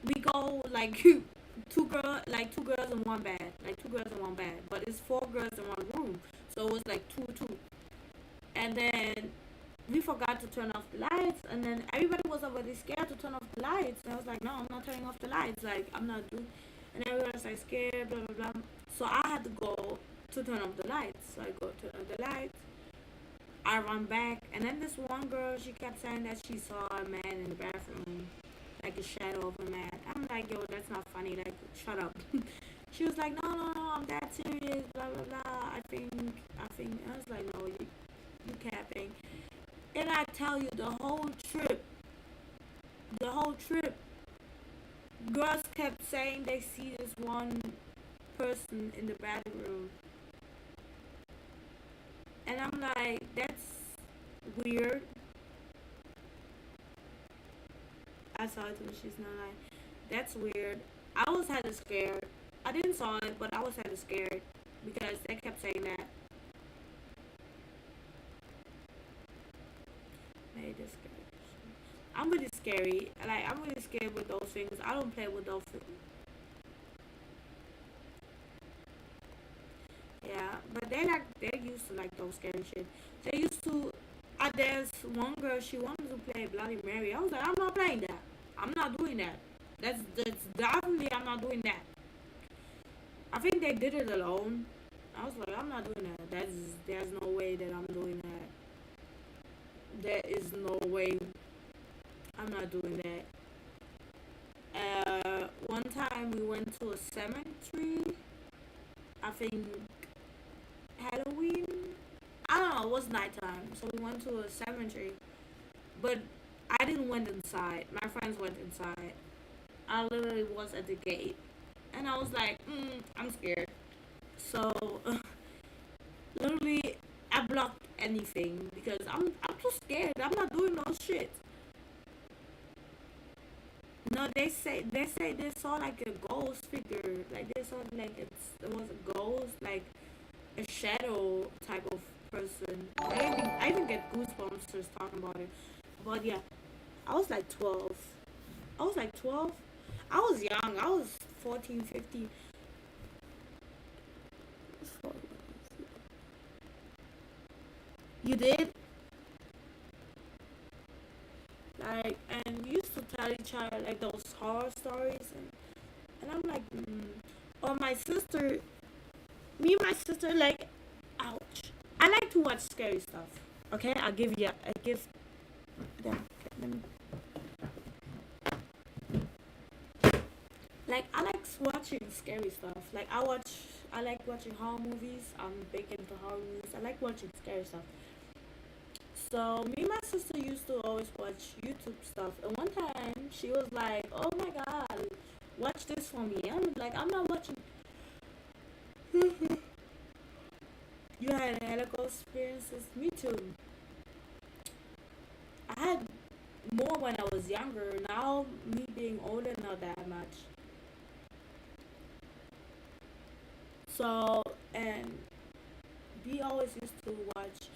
S1: we go like two girls in one bed, but it's 4 girls in one room, so it was like 2-2. And then we forgot to turn off the lights, and then everybody was already scared to turn off the lights. And I was like, no, I'm not turning off the lights, like, I'm not doing. And everybody was like scared, blah blah blah. So I had to go to turn off the lights. So I go turn off the lights, I run back, and then this one girl, she kept saying that she saw a man in the bathroom, like a shadow of a man. I'm like, yo, that's not funny, like, shut up. She was like, no, I'm that serious, blah blah blah. I think I was like, no, you capping. And I tell you, the whole trip, girls kept saying they see this one person in the bathroom. And I'm like, that's weird. I saw it too, she's not lying. That's weird. I was hella scared. I didn't saw it, but I was hella scared because they kept saying that. Made this scary. I'm really scary. Like, I'm really scared with those things. I don't play with those things. Yeah, but they're used to like those scary shit. They used to. There's one girl, she wanted to play Bloody Mary. I was like, I'm not playing that. I'm not doing that. That's definitely, I'm not doing that. I think they did it alone. I was like, I'm not doing that. There's no way that I'm doing that. There is no way. I'm not doing that. One time we went to a cemetery. I think Halloween. I don't know. It was nighttime, so we went to a cemetery. But I didn't went inside. My friends went inside. I literally was at the gate, and I was like, I'm scared. So literally, I blocked anything because I'm too scared. I'm not doing no shit. No, they say they saw like a ghost figure. Like they saw like it was a ghost, like a shadow type of person. I even get goosebumps just talking about it. But yeah, I was like 12. I was young. I was 14, 15. You did? Like, and we used to tell each other like those horror stories, and I'm like, or my sister, me and my sister, like, ouch. I like to watch scary stuff. Okay, I give them. Like, I like watching scary stuff. Like, I like watching horror movies. I'm big into horror movies. I like watching scary stuff. So me and my sister used to always watch YouTube stuff. And one time she was like, "Oh my God, watch this for me." I'm like, "I'm not watching." You had hella ghost experiences? Me too. I had more when I was younger. Now, me being older, not that much. So, and we always used to watch.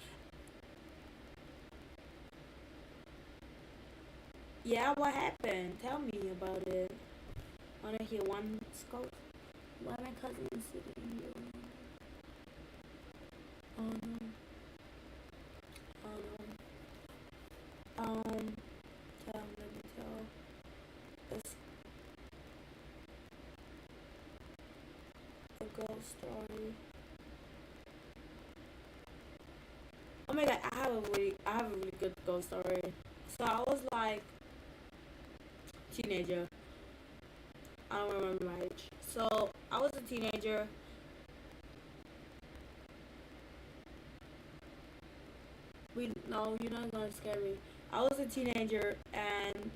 S1: Yeah, what happened? Tell me about it. Wanna hear one scope? Why my cousin is sitting here? Oh no. Oh no. Let me tell. It's a ghost story. Oh my god, I have a really good ghost story. So I was like teenager. I don't remember my age. So I was a teenager. No, you're not gonna scare me. I was a teenager and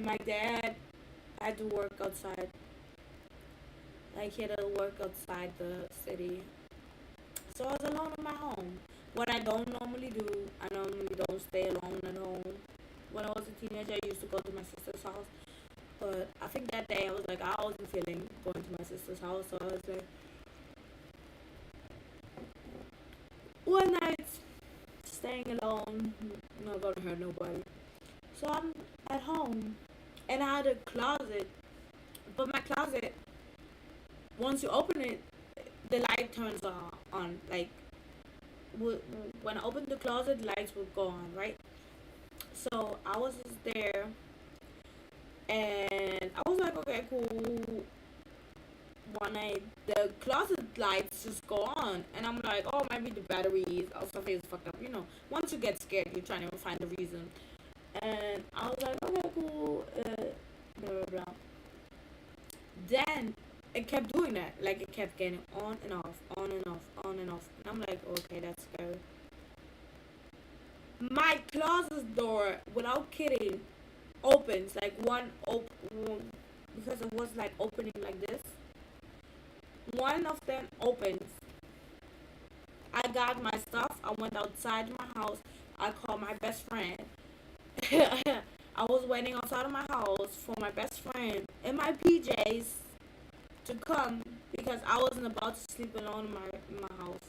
S1: my dad had to work outside. Like he had to work outside the city. So I was alone in my home. What I don't normally do, I normally don't stay alone at home. When I was a teenager, I used to go to my sister's house. But I think that day I was like, I wasn't feeling going to my sister's house. So I was like, one night, staying alone, not gonna hurt nobody. So I'm at home, and I had a closet. But my closet, once you open it, the light turns on. Like, when I opened the closet, the lights would go on, right? So I was just there, and I was like, okay, cool. One night, the closet lights just go on, and I'm like, oh, maybe the batteries or something is fucked up. You know, once you get scared, you're trying to find the reason. And I was like, okay, cool, blah, blah, blah. Then it kept doing that. Like, it kept getting on and off, on and off, on and off. And I'm like, okay, that's scary. My closet door, without kidding, opens. Like, because it was, like, opening like this. One of them opens. I got my stuff. I went outside my house. I called my best friend. I was waiting outside of my house for my best friend in my PJs to come because I wasn't about to sleep alone in my house.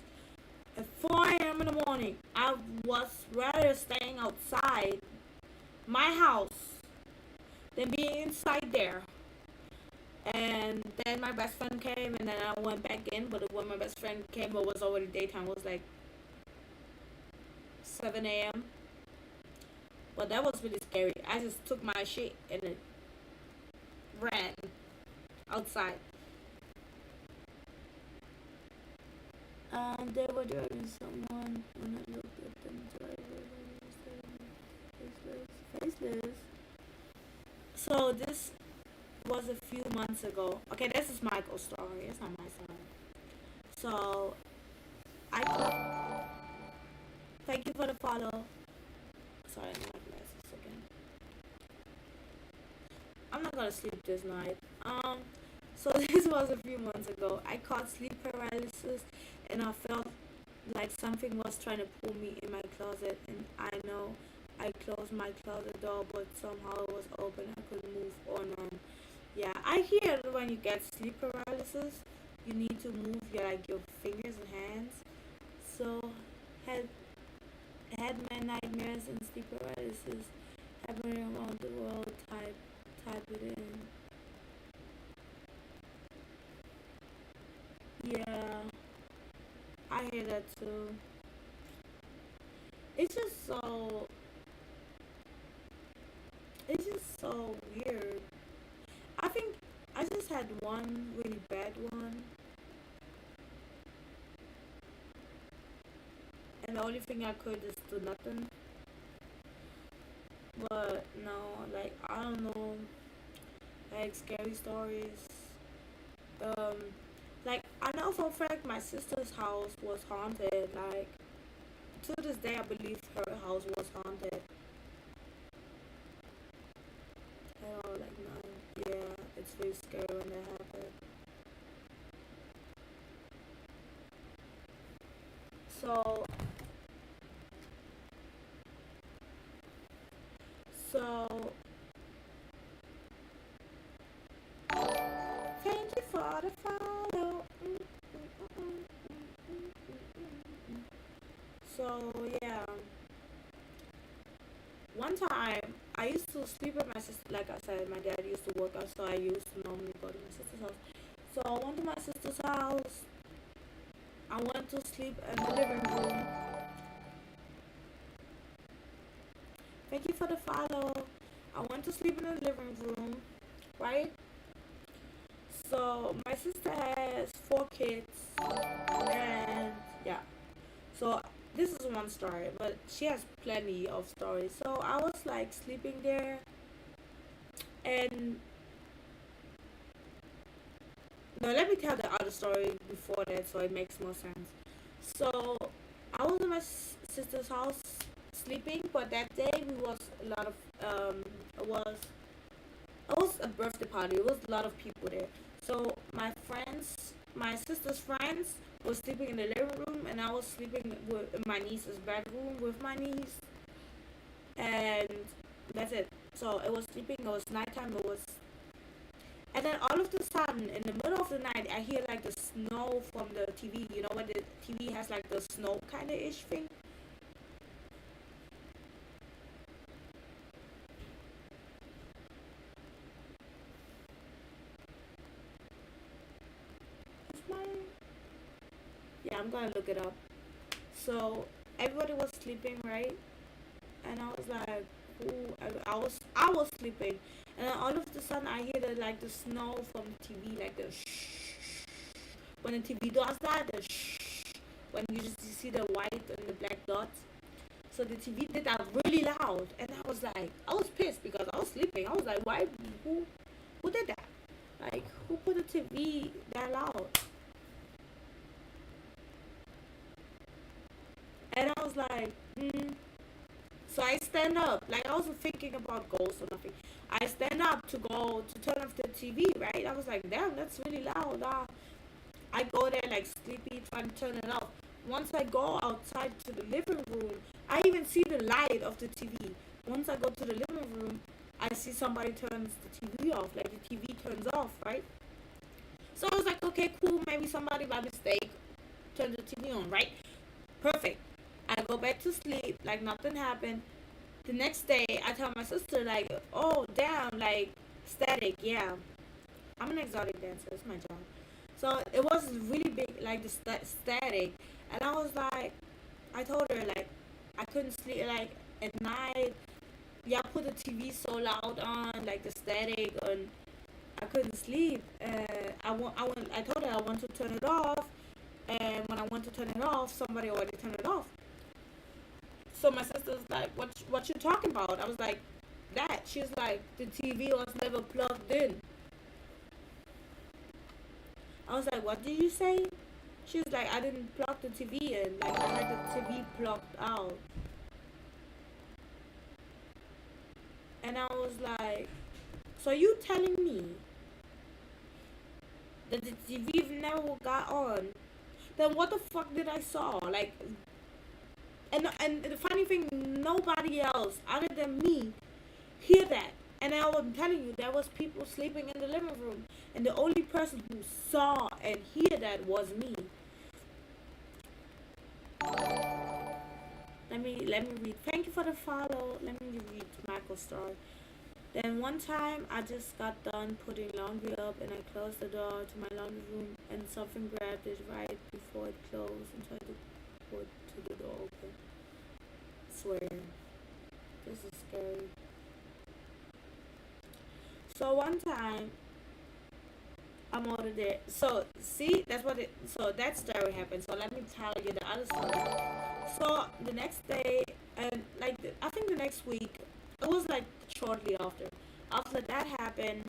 S1: At 4 a.m. in the morning, I was rather staying outside my house than being inside there. And then my best friend came, and then I went back in. But when my best friend came, it was already daytime. It was like 7 a.m. But that was really scary. I just took my shit and it ran outside. And they were driving someone. When I looked at them, faceless. So this was a few months ago. Okay, this is Michael's story. It's not my story. So thank you for the follow. Sorry, I'm not glasses again. I'm not gonna sleep this night. So this was a few months ago. I caught sleep paralysis, and I felt like something was trying to pull me in my closet. And I know I closed my closet door, but somehow it was open. I couldn't move or run. Yeah, I hear that when you get sleep paralysis, you need to move your fingers and hands. So had my nightmares and sleep paralysis happening around the world. Type it in. Yeah, I hear that too. It's just so weird. I think I just had one really bad one. And the only thing I could is do nothing. But no, like, I don't know, like, scary stories. Like, I know for a fact my sister's house was haunted. Like, to this day, I believe her house was haunted. Like, no, yeah, it's really scary when that happens. So thank you for the follow. So yeah, one time I used to sleep with my sister. Like I said, my dad used to work out, so I used to normally go to my sister's house. So I went to my sister's house. I went to sleep in the living room. Thank you for the follow. I went to sleep in the living room, right? So my sister has 4 kids, and yeah. So this is one story, but she has plenty of stories. So I was like sleeping there, and no, let me tell the other story before that, so it makes more sense. So I was in my sister's house sleeping, but that day we was a lot of it was a birthday party. It was a lot of people there. So my sister's friends was sleeping in the living room, and I was sleeping in my niece's bedroom with my niece, and that's it. So it was sleeping. It was nighttime. And then all of a sudden, in the middle of the night, I hear like the snow from the TV. You know when the TV has like the snow kind of ish thing. Yeah, I'm gonna look it up. So everybody was sleeping, right? And I was like, ooh, I was sleeping, and then all of a sudden I hear the snow from the TV, like the shh. When the TV does that, the shh. When you see the white and the black dots. So the TV did that really loud, and I was pissed because I was sleeping. I was like, why? Who did that? Like, who put the TV that loud? And I was like, So I stand up. Like, I wasn't thinking about ghosts or nothing. I stand up to go to turn off the TV, right? I was like, damn, that's really loud. I go there like sleepy, trying to turn it off. Once I go outside to the living room, I even see the light of the TV. Once I go to the living room, I see somebody turns the TV off. Like, the TV turns off, right? So I was like, okay, cool. Maybe somebody by mistake turned the TV on, right? Perfect. I go back to sleep like nothing happened. The next day, I tell my sister like, oh damn, like static. Yeah, I'm an exotic dancer. It's my job. So it was really big, like the static. And I was like, I told her like I couldn't sleep like at night. Yeah, put the TV so loud on, like the static, and I couldn't sleep. I told her I want to turn it off. And when I went to turn it off, somebody already turned it off. So my sister's like, what you talking about? I was like, that. She's like, the TV was never plugged in. I was like, what did you say? She was like, I didn't plug the TV in. Like, I had the TV plugged out. And I was like, so you telling me that the TV never got on? Then what the fuck did I saw? Like, and the funny thing, nobody else other than me hear that. And I was telling you, there was people sleeping in the living room, and the only person who saw and hear that was me. Let me read. Thank you for the follow. Let me read Michael's story. Then one time, I just got done putting laundry up, and I closed the door to my laundry room, and something grabbed it right before it closed and tried to put the door open. Swear, this is scary. So one time, I'm over there. So see, so that story happened. So let me tell you the other story. So the next day, and like I think the next week, it was like shortly after. After that happened,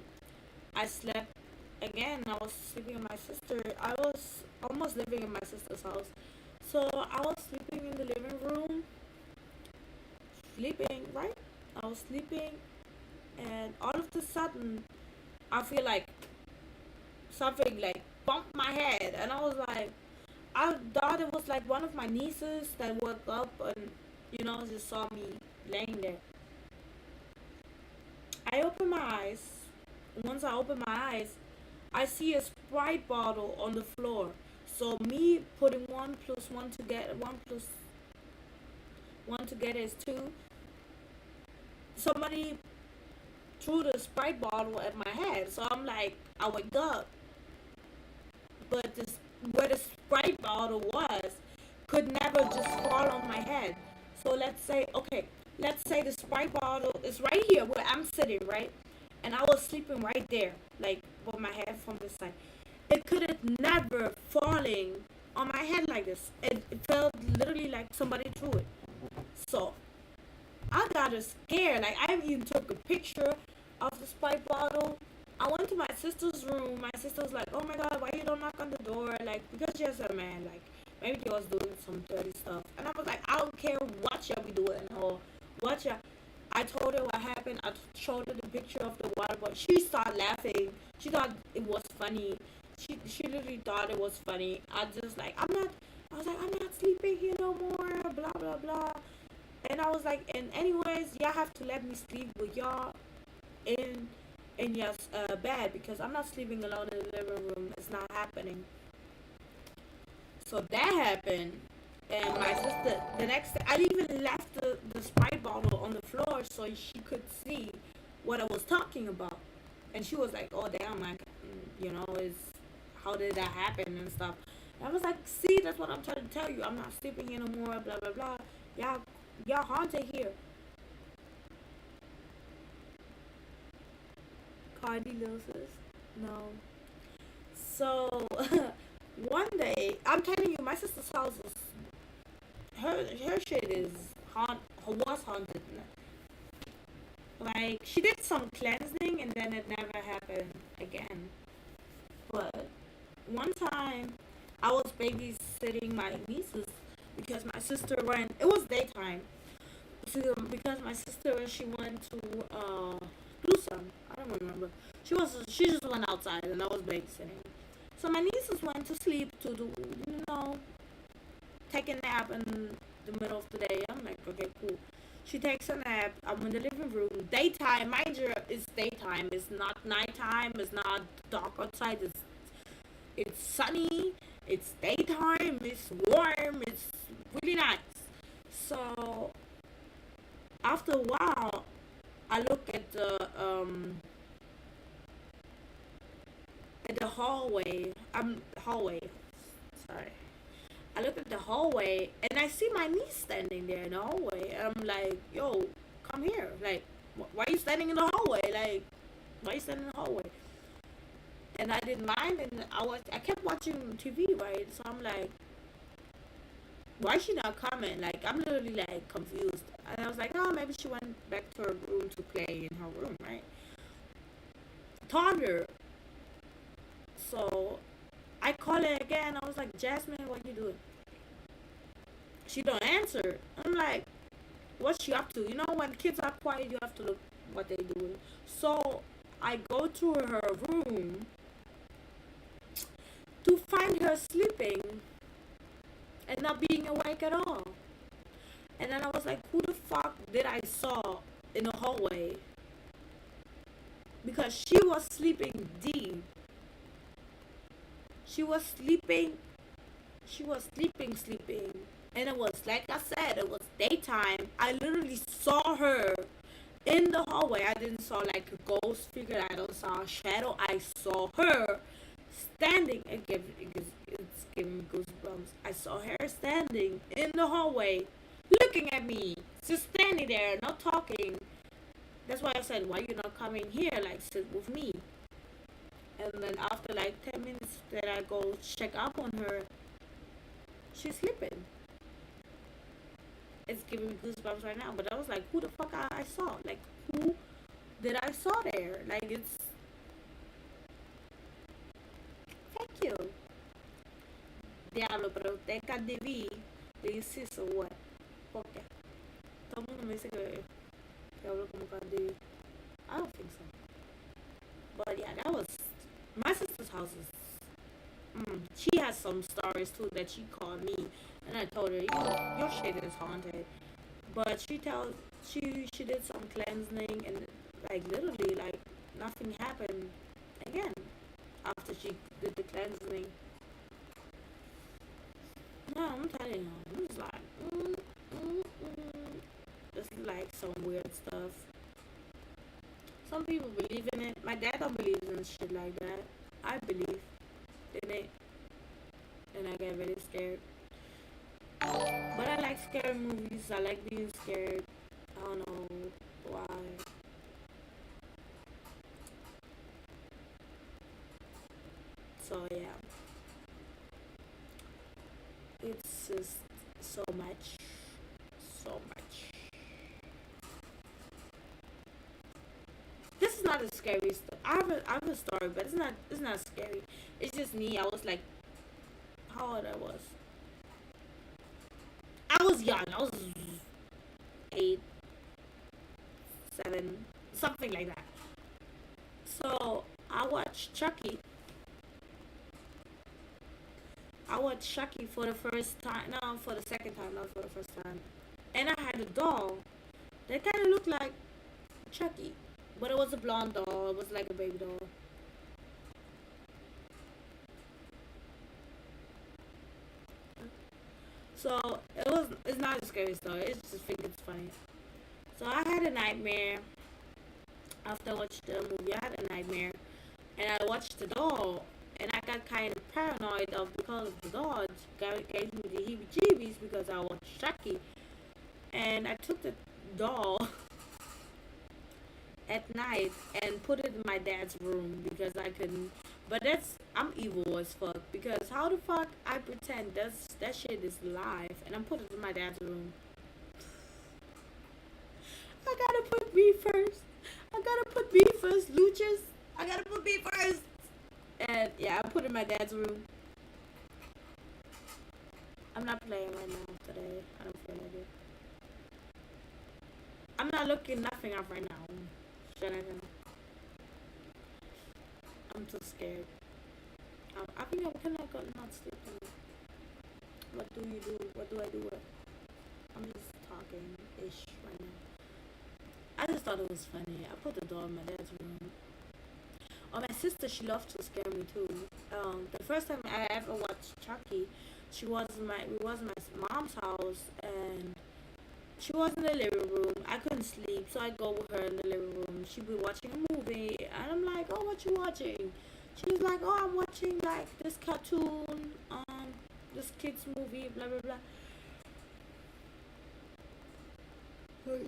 S1: I slept again. I was sleeping with my sister. I was almost living in my sister's house. So I was sleeping in the living room. Sleeping, right? I was sleeping, and all of a sudden, I feel like something like bumped my head, and I was like, I thought it was like one of my nieces that woke up and, you know, just saw me laying there. I open my eyes. Once I open my eyes, I see a Sprite bottle on the floor. So me putting 1 plus 1 together, 1 plus 1 together is 2. Somebody threw the Sprite bottle at my head. So I'm like, I wake up. But this, where the Sprite bottle was, could never just fall on my head. So let's say the Sprite bottle is right here where I'm sitting, right? And I was sleeping right there, like with my head from this side. It could have never falling on my head like this. It felt literally like somebody threw it. So I got scared. Like I even took a picture of the Sprite bottle. I went to my sister's room. My sister was like, "Oh my God, why you don't knock on the door?" Like, because she has a man. Like, maybe he was doing some dirty stuff. And I was like, I don't care what y'all be doing or what y'all. I told her what happened. I showed her the picture of the water bottle. She started laughing. She thought it was funny. She literally thought it was funny. I was like, I'm not sleeping here no more. Blah blah blah. And I was like, and anyways, y'all have to let me sleep with y'all in your bed, because I'm not sleeping alone in the living room. It's not happening. So that happened, and my sister, the next day, I even left the Sprite bottle on the floor so she could see what I was talking about. And she was like, "Oh damn, like, you know, how did that happen and stuff." And I was like, "See, that's what I'm trying to tell you. I'm not sleeping here no more. Blah blah blah. Y'all haunted here." Cardi loses. No. So one day, I'm telling you, my sister's house is her shit was haunted. Like, she did some cleansing and then it never happened again. But one time I was babysitting my nieces because my sister went, it was daytime. So, because my sister, she went to do some, I don't remember. She just went outside and I was babysitting. So my nieces went to sleep to do, take a nap in the middle of the day. I'm like, okay, cool. She takes a nap. I'm in the living room. Daytime, mind you, it's daytime. It's not nighttime. It's not dark outside. It's sunny. It's daytime. It's warm. It's really nice. So after a while, I look at the hallway. Sorry. I look at the hallway and I see my niece standing there in the hallway. And I'm like, "Yo, come here. Like, why are you standing in the hallway? Like, why are you standing in the hallway?" And I didn't mind, and I kept watching TV, right? So I'm like, why is she not coming? Like, I'm literally like confused. And I was like, oh, maybe she went back to her room to play in her room, right? Told her. So I call her again. I was like, Jasmine, what you doing? She don't answer. I'm like, what's she up to? You know, when kids are quiet, you have to look what they doing. So I go to her room to find her sleeping and not being awake at all. And then I was like, who the fuck did I saw in the hallway? Because she was sleeping deep. She was sleeping. And it was, like I said, it was daytime. I literally saw her in the hallway. I didn't saw like a ghost figure. I don't saw a shadow. I saw her standing. It's giving me goosebumps. I saw her standing in the hallway, looking at me. Just standing there, not talking. That's why I said, why you not coming here? Like, sit with me. And then after like 10 minutes that I go check up on her, she's sleeping. It's giving me goosebumps right now. But I was like, who the fuck I saw? Like, who did I saw there? Like, it's... Thank you. Diablo, pero usted Cardi le dice eso, what? ¿Por qué? Todo el mundo me dice que hablo como Cardi B. I don't think so. But yeah, that was... My sister's house is she has some stories too that she called me, and I told her, your shit is haunted. But she did some cleansing, and like literally like nothing happened again after she did the cleansing. No, I'm telling you, it's like this is like some weird stuff. Some people believe in it. My dad don't believe in shit like that. I believe in it, and I get very scared. But I like scary movies. I like being scared. I don't know why. So yeah, it's just so much. This is not a scary story. I have a story, but it's not scary. It's just me. I was like, how old I was? I was young. I was 8, 7, something like that. So I watched Chucky. I watched Chucky for the first time. No, for the second time, not for the first time. And I had a doll that kind of looked like Chucky, but it was a blonde doll. It was like a baby doll. So it's not a scary story. I just think it's funny. So I had a nightmare after I watched the movie. I had a nightmare, and I watched the doll, and I got kind of paranoid because of the doll. It gave me the heebie-jeebies because I watched Chucky, and I took the doll at night and put it in my dad's room because I couldn't. But I'm evil as fuck, because how the fuck I pretend that shit is live and I'm put it in my dad's room. I gotta put me first. Luchas. I gotta put me first. And yeah, I put it in my dad's room. I'm not playing right now today. I don't feel like it. I'm not looking nothing up right now. Jonathan. I'm too scared. I think I'm kind of not sleeping. What do you do? What do I do? I'm just talking-ish right now. I just thought it was funny. I put the doll in my dad's room. Oh, my sister, she loved to scare me too. The first time I ever watched Chucky, we was in my mom's house, and she was in the living room. I couldn't sleep, so I'd go with her in the living room. She'd be watching a movie, and I'm like, oh, what you watching? She was like, oh, I'm watching like this cartoon, this kid's movie, blah blah blah.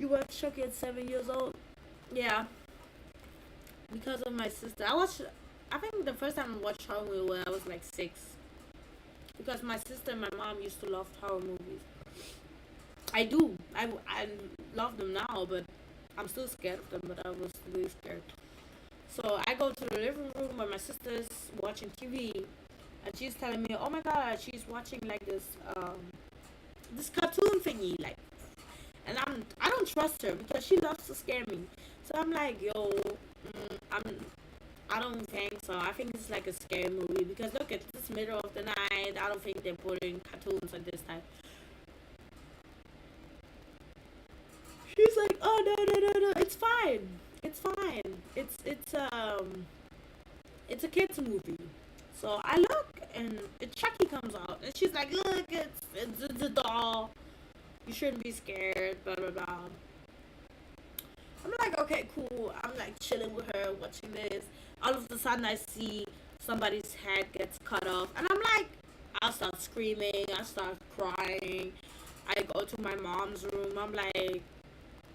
S1: You watch Chucky at 7 years old? Yeah. Because of my sister. I think the first time I watched horror movie when I was like 6. Because my sister and my mom used to love horror movies. I do. I love them now, but I'm still scared of them, but I was really scared. So I go to the living room where my sister's watching TV, and she's telling me, oh my god, she's watching like this cartoon thingy, like, and I don't trust her because she loves to scare me. So I'm like, yo, I don't think so. I think it's like a scary movie because look, it's this middle of the night. I don't think they're putting cartoons at this time. She's like, oh no, it's fine. It's fine. It's a kids movie. So I look and Chucky comes out and she's like, look, it's a doll. You shouldn't be scared. Blah blah blah. I'm like, okay, cool. I'm like chilling with her, watching this. All of a sudden, I see somebody's head gets cut off, and I'm like, I start screaming. I start crying. I go to my mom's room. I'm like,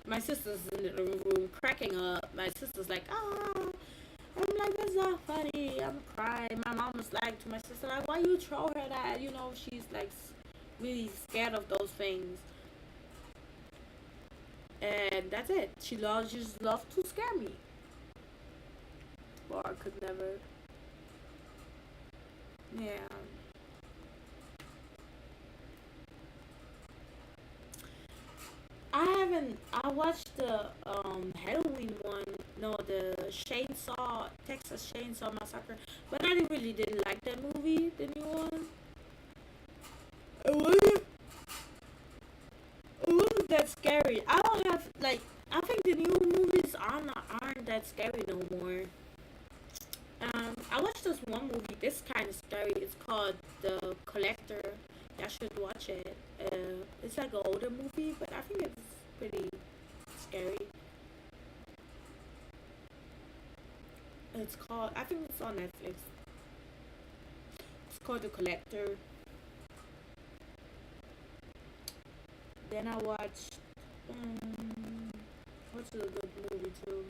S1: my sister's in the room cracking up. My sister's like, ah. I'm like, that's not funny. I'm crying. My mom was like to my sister, like, why you throw her that? You know, she's like really scared of those things. And that's it. She just loves to scare me. Or I could never. Yeah. I watched the Halloween one. No, the Shane saw Texas Chainsaw Massacre, but I didn't like that movie, the new one. It wasn't that scary. I don't have like. I think the new movies aren't that scary no more. I watched this one movie. This kind of scary. It's called The Collector. Y'all should watch it. It's like an older movie, but I think it's pretty scary. It's called. I think it's on Netflix. It's called The Collector. Then I watched. What's a good movie too?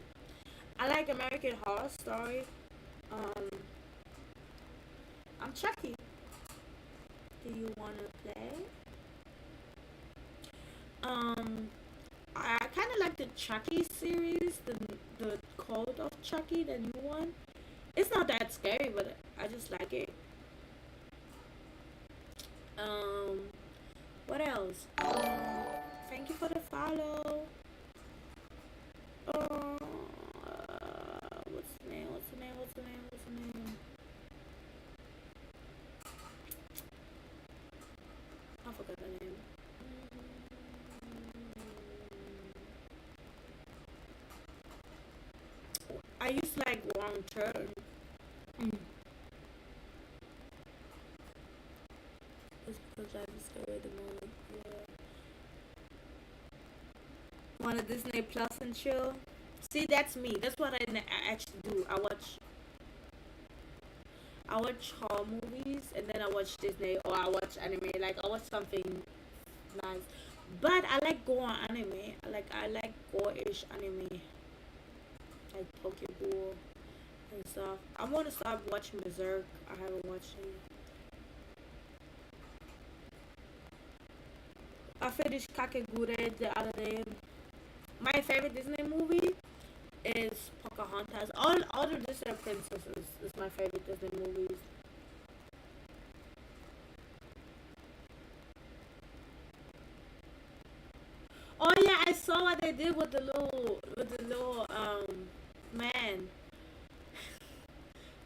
S1: I like American Horror Story. I'm Chucky. Do you wanna play? I kind of like the Chucky series, the Code of Chucky, the new one. It's not that scary, but I just like it. What else? Thank you for the follow. What's the name? I forgot the name. I used to like Wrong Turn. It's because I discovered the moment. Yeah. Want a Disney Plus and chill? See, that's me. That's what I actually do. I watch horror movies, and then I watch Disney, or I watch anime. Like I watch something nice, but I like gore anime. I like gore-ish anime, like Pokeball and stuff. I want to start watching Berserk. I haven't watched it. I finished Kakegurui the other day. My favorite Disney movie is Pocahontas. All the Disney princesses is my favorite Disney movies. Oh yeah, I saw what they did with the little man.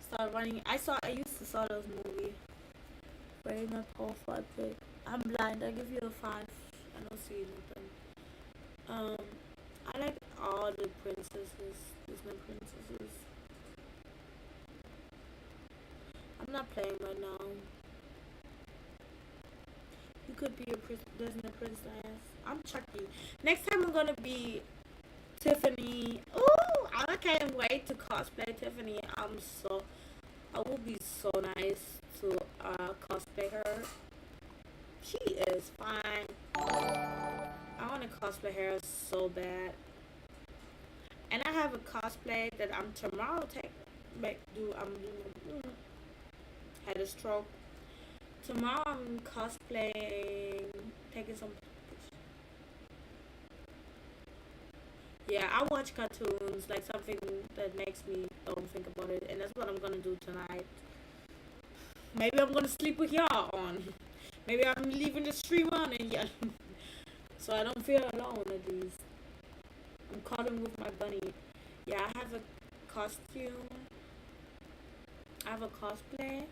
S1: Start running. I used to saw those movies. Very not powerful, but I'm blind. I give you a 5. I don't see nothing. I like all the princesses, Disney princesses. I'm not playing right now. You could be a Disney princess. I'm Chucky. Next time I'm gonna be Tiffany. Oh, I can't wait to cosplay Tiffany. I will be so nice to cosplay her. She is fine. I want to cosplay her so bad. And I have a cosplay that I'm tomorrow had a stroke. Tomorrow I'm cosplaying, taking some pictures. Yeah, I watch cartoons, like something that makes me don't think about it, and that's what I'm gonna do tonight. Maybe I'm gonna sleep with y'all on. Maybe I'm leaving the stream on and yeah. So I don't feel alone at least. I'm cuddling with my bunny. Yeah, I have a costume. I have a cosplay.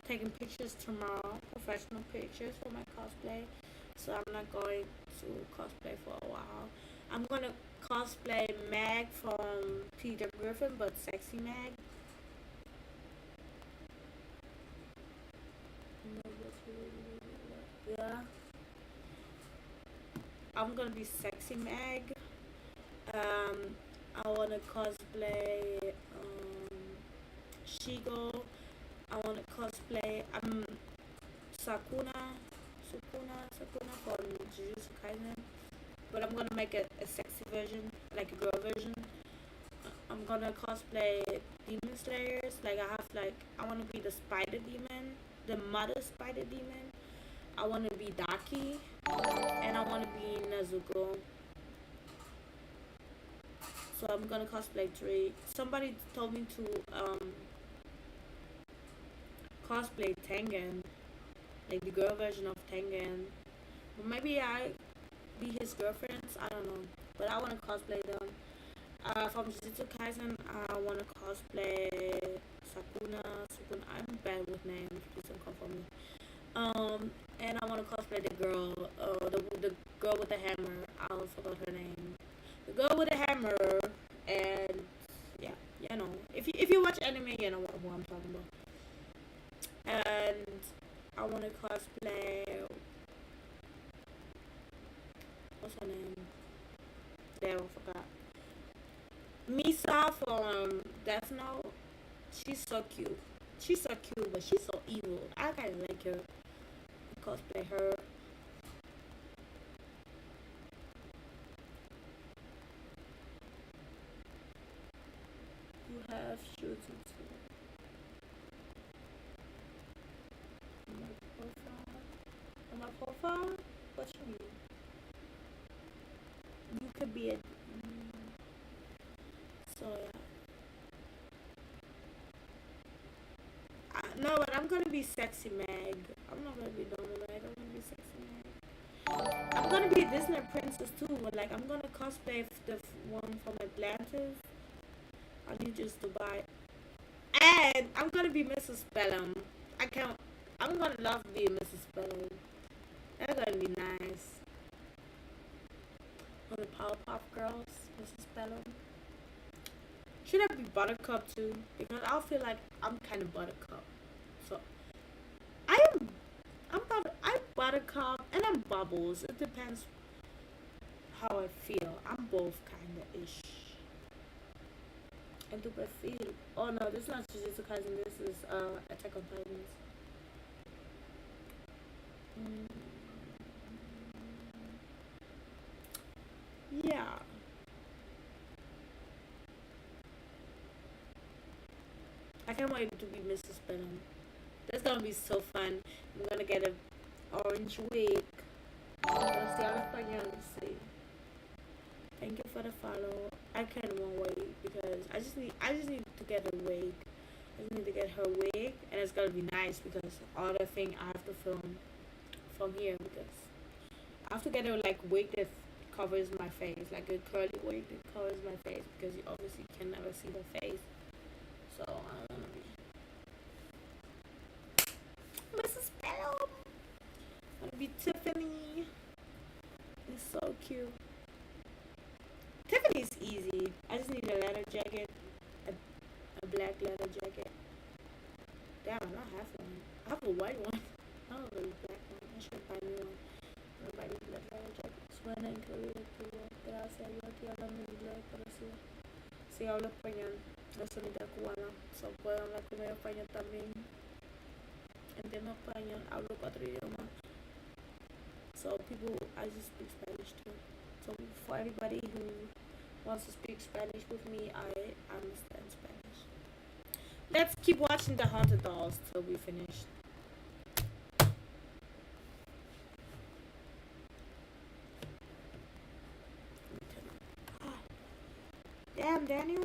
S1: Taking pictures tomorrow. Professional pictures for my cosplay. So I'm not going to cosplay for a while. I'm gonna cosplay Meg from Peter Griffin, but sexy Meg. Yeah. I'm gonna be sexy Meg. I wanna cosplay Shigo. I wanna cosplay Sakuna from Jujutsu Kaisen. But I'm gonna make a sexy version, like a girl version. I'm gonna cosplay Demon Slayers. I wanna be the Spider Demon, the Mother Spider Demon. I wanna be Daki, and I wanna be Nezuko. So I'm gonna cosplay 3. Somebody told me to cosplay Tengen, like the girl version of Tengen. But maybe I be his girlfriends. I don't know. But I wanna cosplay them. From Jujutsu Kaisen, I want to cosplay Sukuna. I'm bad with names. Please don't come for me. And I want to cosplay the girl, the girl with the hammer. I forgot her name. The girl with the hammer, and yeah, you know, if you watch anime, you know who I'm talking about. And I want to cosplay. What's her name? Damn, I forgot. Misa from Death Note. She's so cute. She's so cute, but she's so evil. I kind of like her. Cosplay her. You have shooting too. On my profile? What you mean? You could be a. So yeah. No, but I'm gonna be Sexy Meg. I'm not gonna be normal Meg. I'm gonna be Sexy Meg. I'm gonna be a Disney princess too. But like, I'm gonna cosplay the one from Atlantis. I need just to buy. And I'm gonna be Mrs. Bellum. I'm gonna love being Mrs. Bellum. That's gonna be nice. Or the Powerpuff Girls, Mrs. Bellum. Should I be Buttercup too? Because I feel like I'm kind of Buttercup. So I'm Buttercup and I'm Bubbles. It depends how I feel. I'm both kind of ish. And do I feel? Oh no, this is not Jujutsu Kaisen. This is Attack on Titans. Yeah. I can't wait to be Mrs. Benham. That's gonna be so fun. I'm gonna get an orange wig. Thank you for the follow. I can't wait because I just need to get a wig. I just need to get her wig, and it's gonna be nice because all the thing I have to film from here because I have to get a like wig that covers my face, like a curly wig that covers my face because you obviously can never see the face. So I wanna be Mrs. Bellum. I wanna be Tiffany. It's so cute. Tiffany's easy. I just need a leather jacket, a black leather jacket. Damn, I don't have one. I have a white one. I don't have a black one. I should buy a new one. Nobody black leather jacket. Suena increíble, tío. Gracias, yo aquí hablando inglés, pero sí hablo español. No soy mitad cubana. So puedo hablar primero español también. Entiendo español. Hablo 4 idiomas. So I just speak Spanish too. So for everybody who wants to speak Spanish with me, I understand Spanish. Let's keep watching the Haunted Dolls till we finish. Damn, Daniel.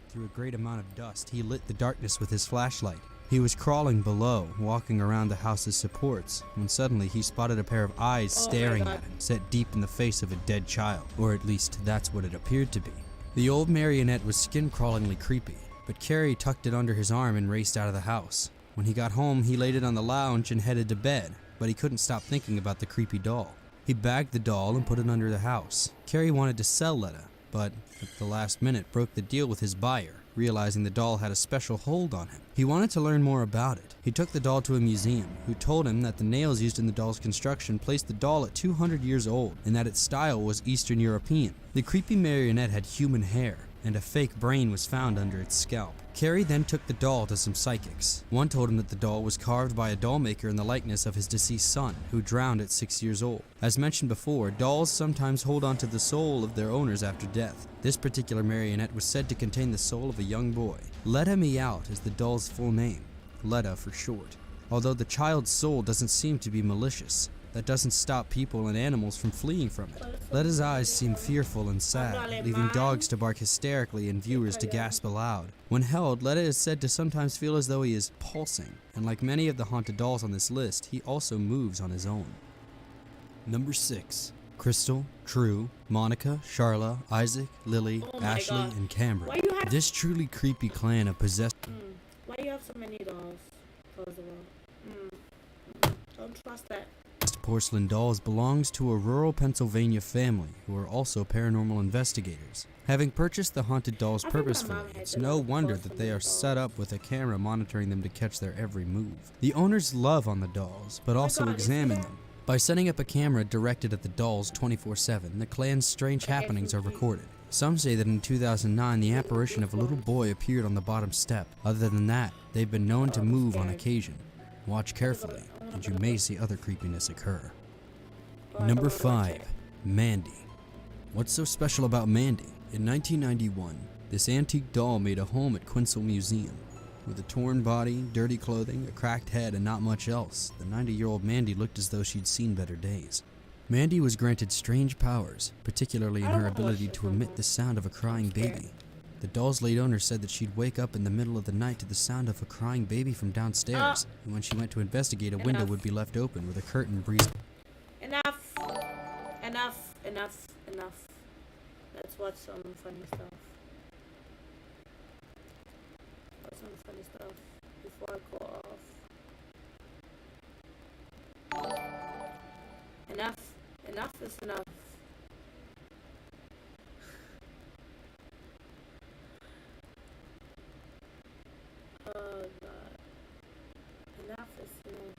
S18: Through a great amount of dust, he lit the darkness with his flashlight. He was crawling below, walking around the house's supports, when suddenly he spotted a pair of eyes staring at him, set deep in the face of a dead child. Or at least that's what it appeared to be. The old marionette was skin-crawlingly creepy, but Carrie tucked it under his arm and raced out of the house. When he got home, he laid it on the lounge and headed to bed, but he couldn't stop thinking about the creepy doll. He bagged the doll and put it under the house. Carrie wanted to sell Letta, but at the last minute broke the deal with his buyer, realizing the doll had a special hold on him. He wanted to learn more about it. He took the doll to a museum, who told him that the nails used in the doll's construction placed the doll at 200 years old, and that its style was Eastern European. The creepy marionette had human hair, and a fake brain was found under its scalp. Carrie then took the doll to some psychics. One told him that the doll was carved by a doll maker in the likeness of his deceased son, who drowned at 6 years old. As mentioned before, dolls sometimes hold on to the soul of their owners after death. This particular marionette was said to contain the soul of a young boy. Letta Me Out is the doll's full name, Letta for short. Although the child's soul doesn't seem to be malicious, that doesn't stop people and animals from fleeing from it. Letta's eyes seem fearful and sad, leaving dogs to bark hysterically and viewers to gasp aloud. When held, Letta is said to sometimes feel as though he is pulsing, and like many of the haunted dolls on this list, he also moves on his own. Number 6. Crystal, True, Monica, Charla, Isaac, Lily,
S1: Oh my
S18: Ashley,
S1: God.
S18: and Cameron.
S1: Why you have-
S18: This truly creepy clan of possessed.
S1: Why you have so many dolls? First of all. Don't trust that.
S18: Porcelain dolls belongs to a rural Pennsylvania family who are also paranormal investigators. Having purchased the haunted dolls
S1: I think my
S18: purposefully,
S1: mom had
S18: it's
S1: the
S18: no
S1: little
S18: wonder that
S1: porcelain
S18: they are
S1: dolls.
S18: set up with a camera monitoring them to catch their every move. The owners love on the dolls, but also
S1: God,
S18: examine
S1: is it?
S18: them. By setting up a camera directed at the dolls 24/7, the clan's strange happenings are recorded. Some say that in 2009, the apparition of a little boy appeared on the bottom step. Other than that, they've been known to move on occasion. Watch carefully, and you may see other creepiness occur. Number 5. Mandy. What's so special about Mandy? In 1991, this antique doll made a home at Quinsel Museum. With a torn body, dirty clothing, a cracked head, and not much else, the 90-year-old Mandy looked as though she'd seen better days. Mandy was granted strange powers, particularly in her ability to emit the sound of a crying baby. The doll's late owner said that she'd wake up in the middle of the night to the sound of a crying baby from downstairs, and when she went to investigate, a window would be left open with a curtain breeze.
S1: Enough. Enough. Let's watch some funny stuff. Watch some funny stuff before I go off. Enough is enough. Oh God. Enough is enough.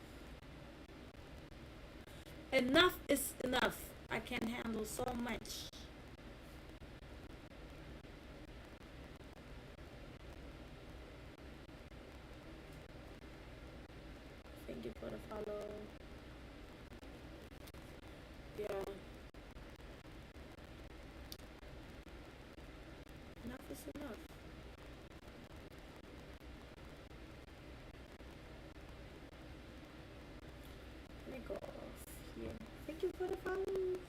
S1: Enough is enough. I can't handle so much. Thank you for the follow. Yeah. Enough is enough. Let me go off here. Thank you for the follows.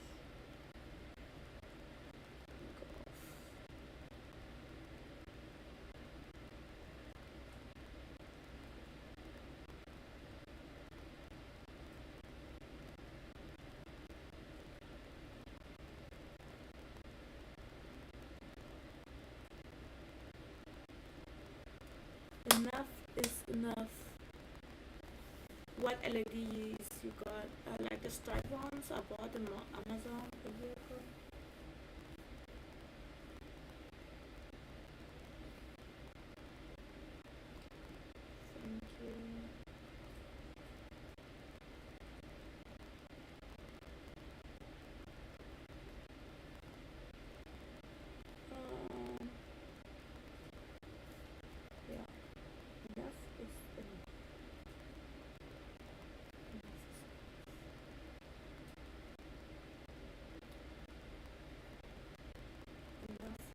S1: Enough is enough. What LEDs you got? I like the striped ones. I bought them on Amazon a year ago. Thank you. Yeah. Enough is enough. Enough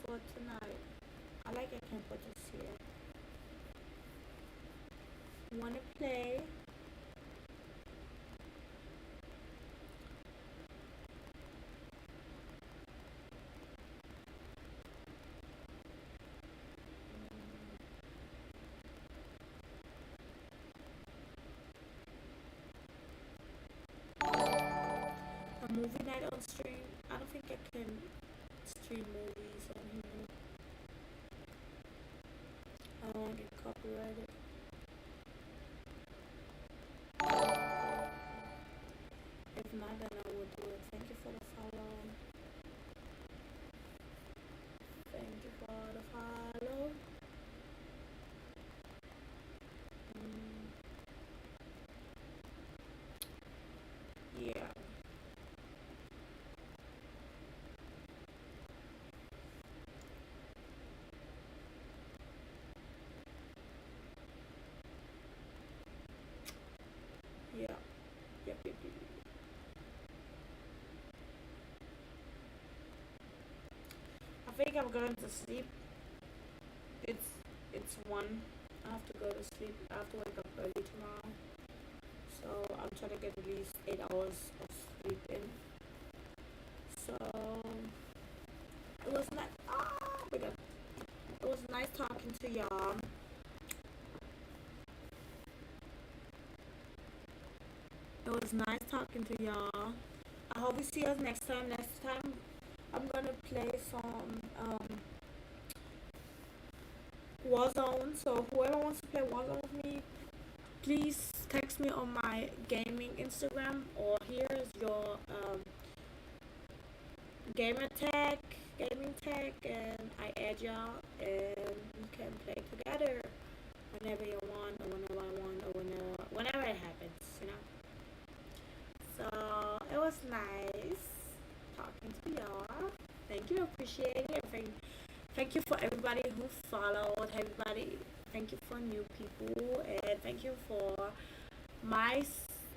S1: for tonight. I like I can put this here. Wanna play? A movie night on stream? I don't think I can stream movies on here. I don't want to get copyrighted. If not, then I will do it. Thank you for the follow. Thank you for the follow. Yeah. Yeah. Yep. I think I'm going to sleep. It's 1. I have to go to sleep. I have to wake up early tomorrow. So I'm trying to get at least 8 hours of sleep in. So it was nice. Oh my God. It was nice talking to y'all. It was nice talking to y'all. I hope we see us next time. Next time I'm gonna play some Warzone. So whoever wants to play Warzone with me, please text me on my gaming Instagram, or here's your gaming tag, and I add y'all, and we can play together whenever you want, or whenever I want, or whenever it happens, you know. So it was nice talking to y'all. Thank you, appreciate it. Thank you for everybody who followed, everybody. Thank you for new people, and thank you for my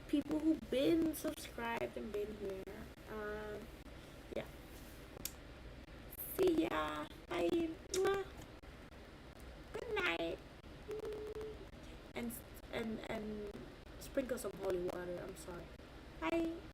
S1: people who've been subscribed and been here. Yeah. See ya. Bye. Mwah. Good night. And sprinkle some holy water. I'm sorry. Bye.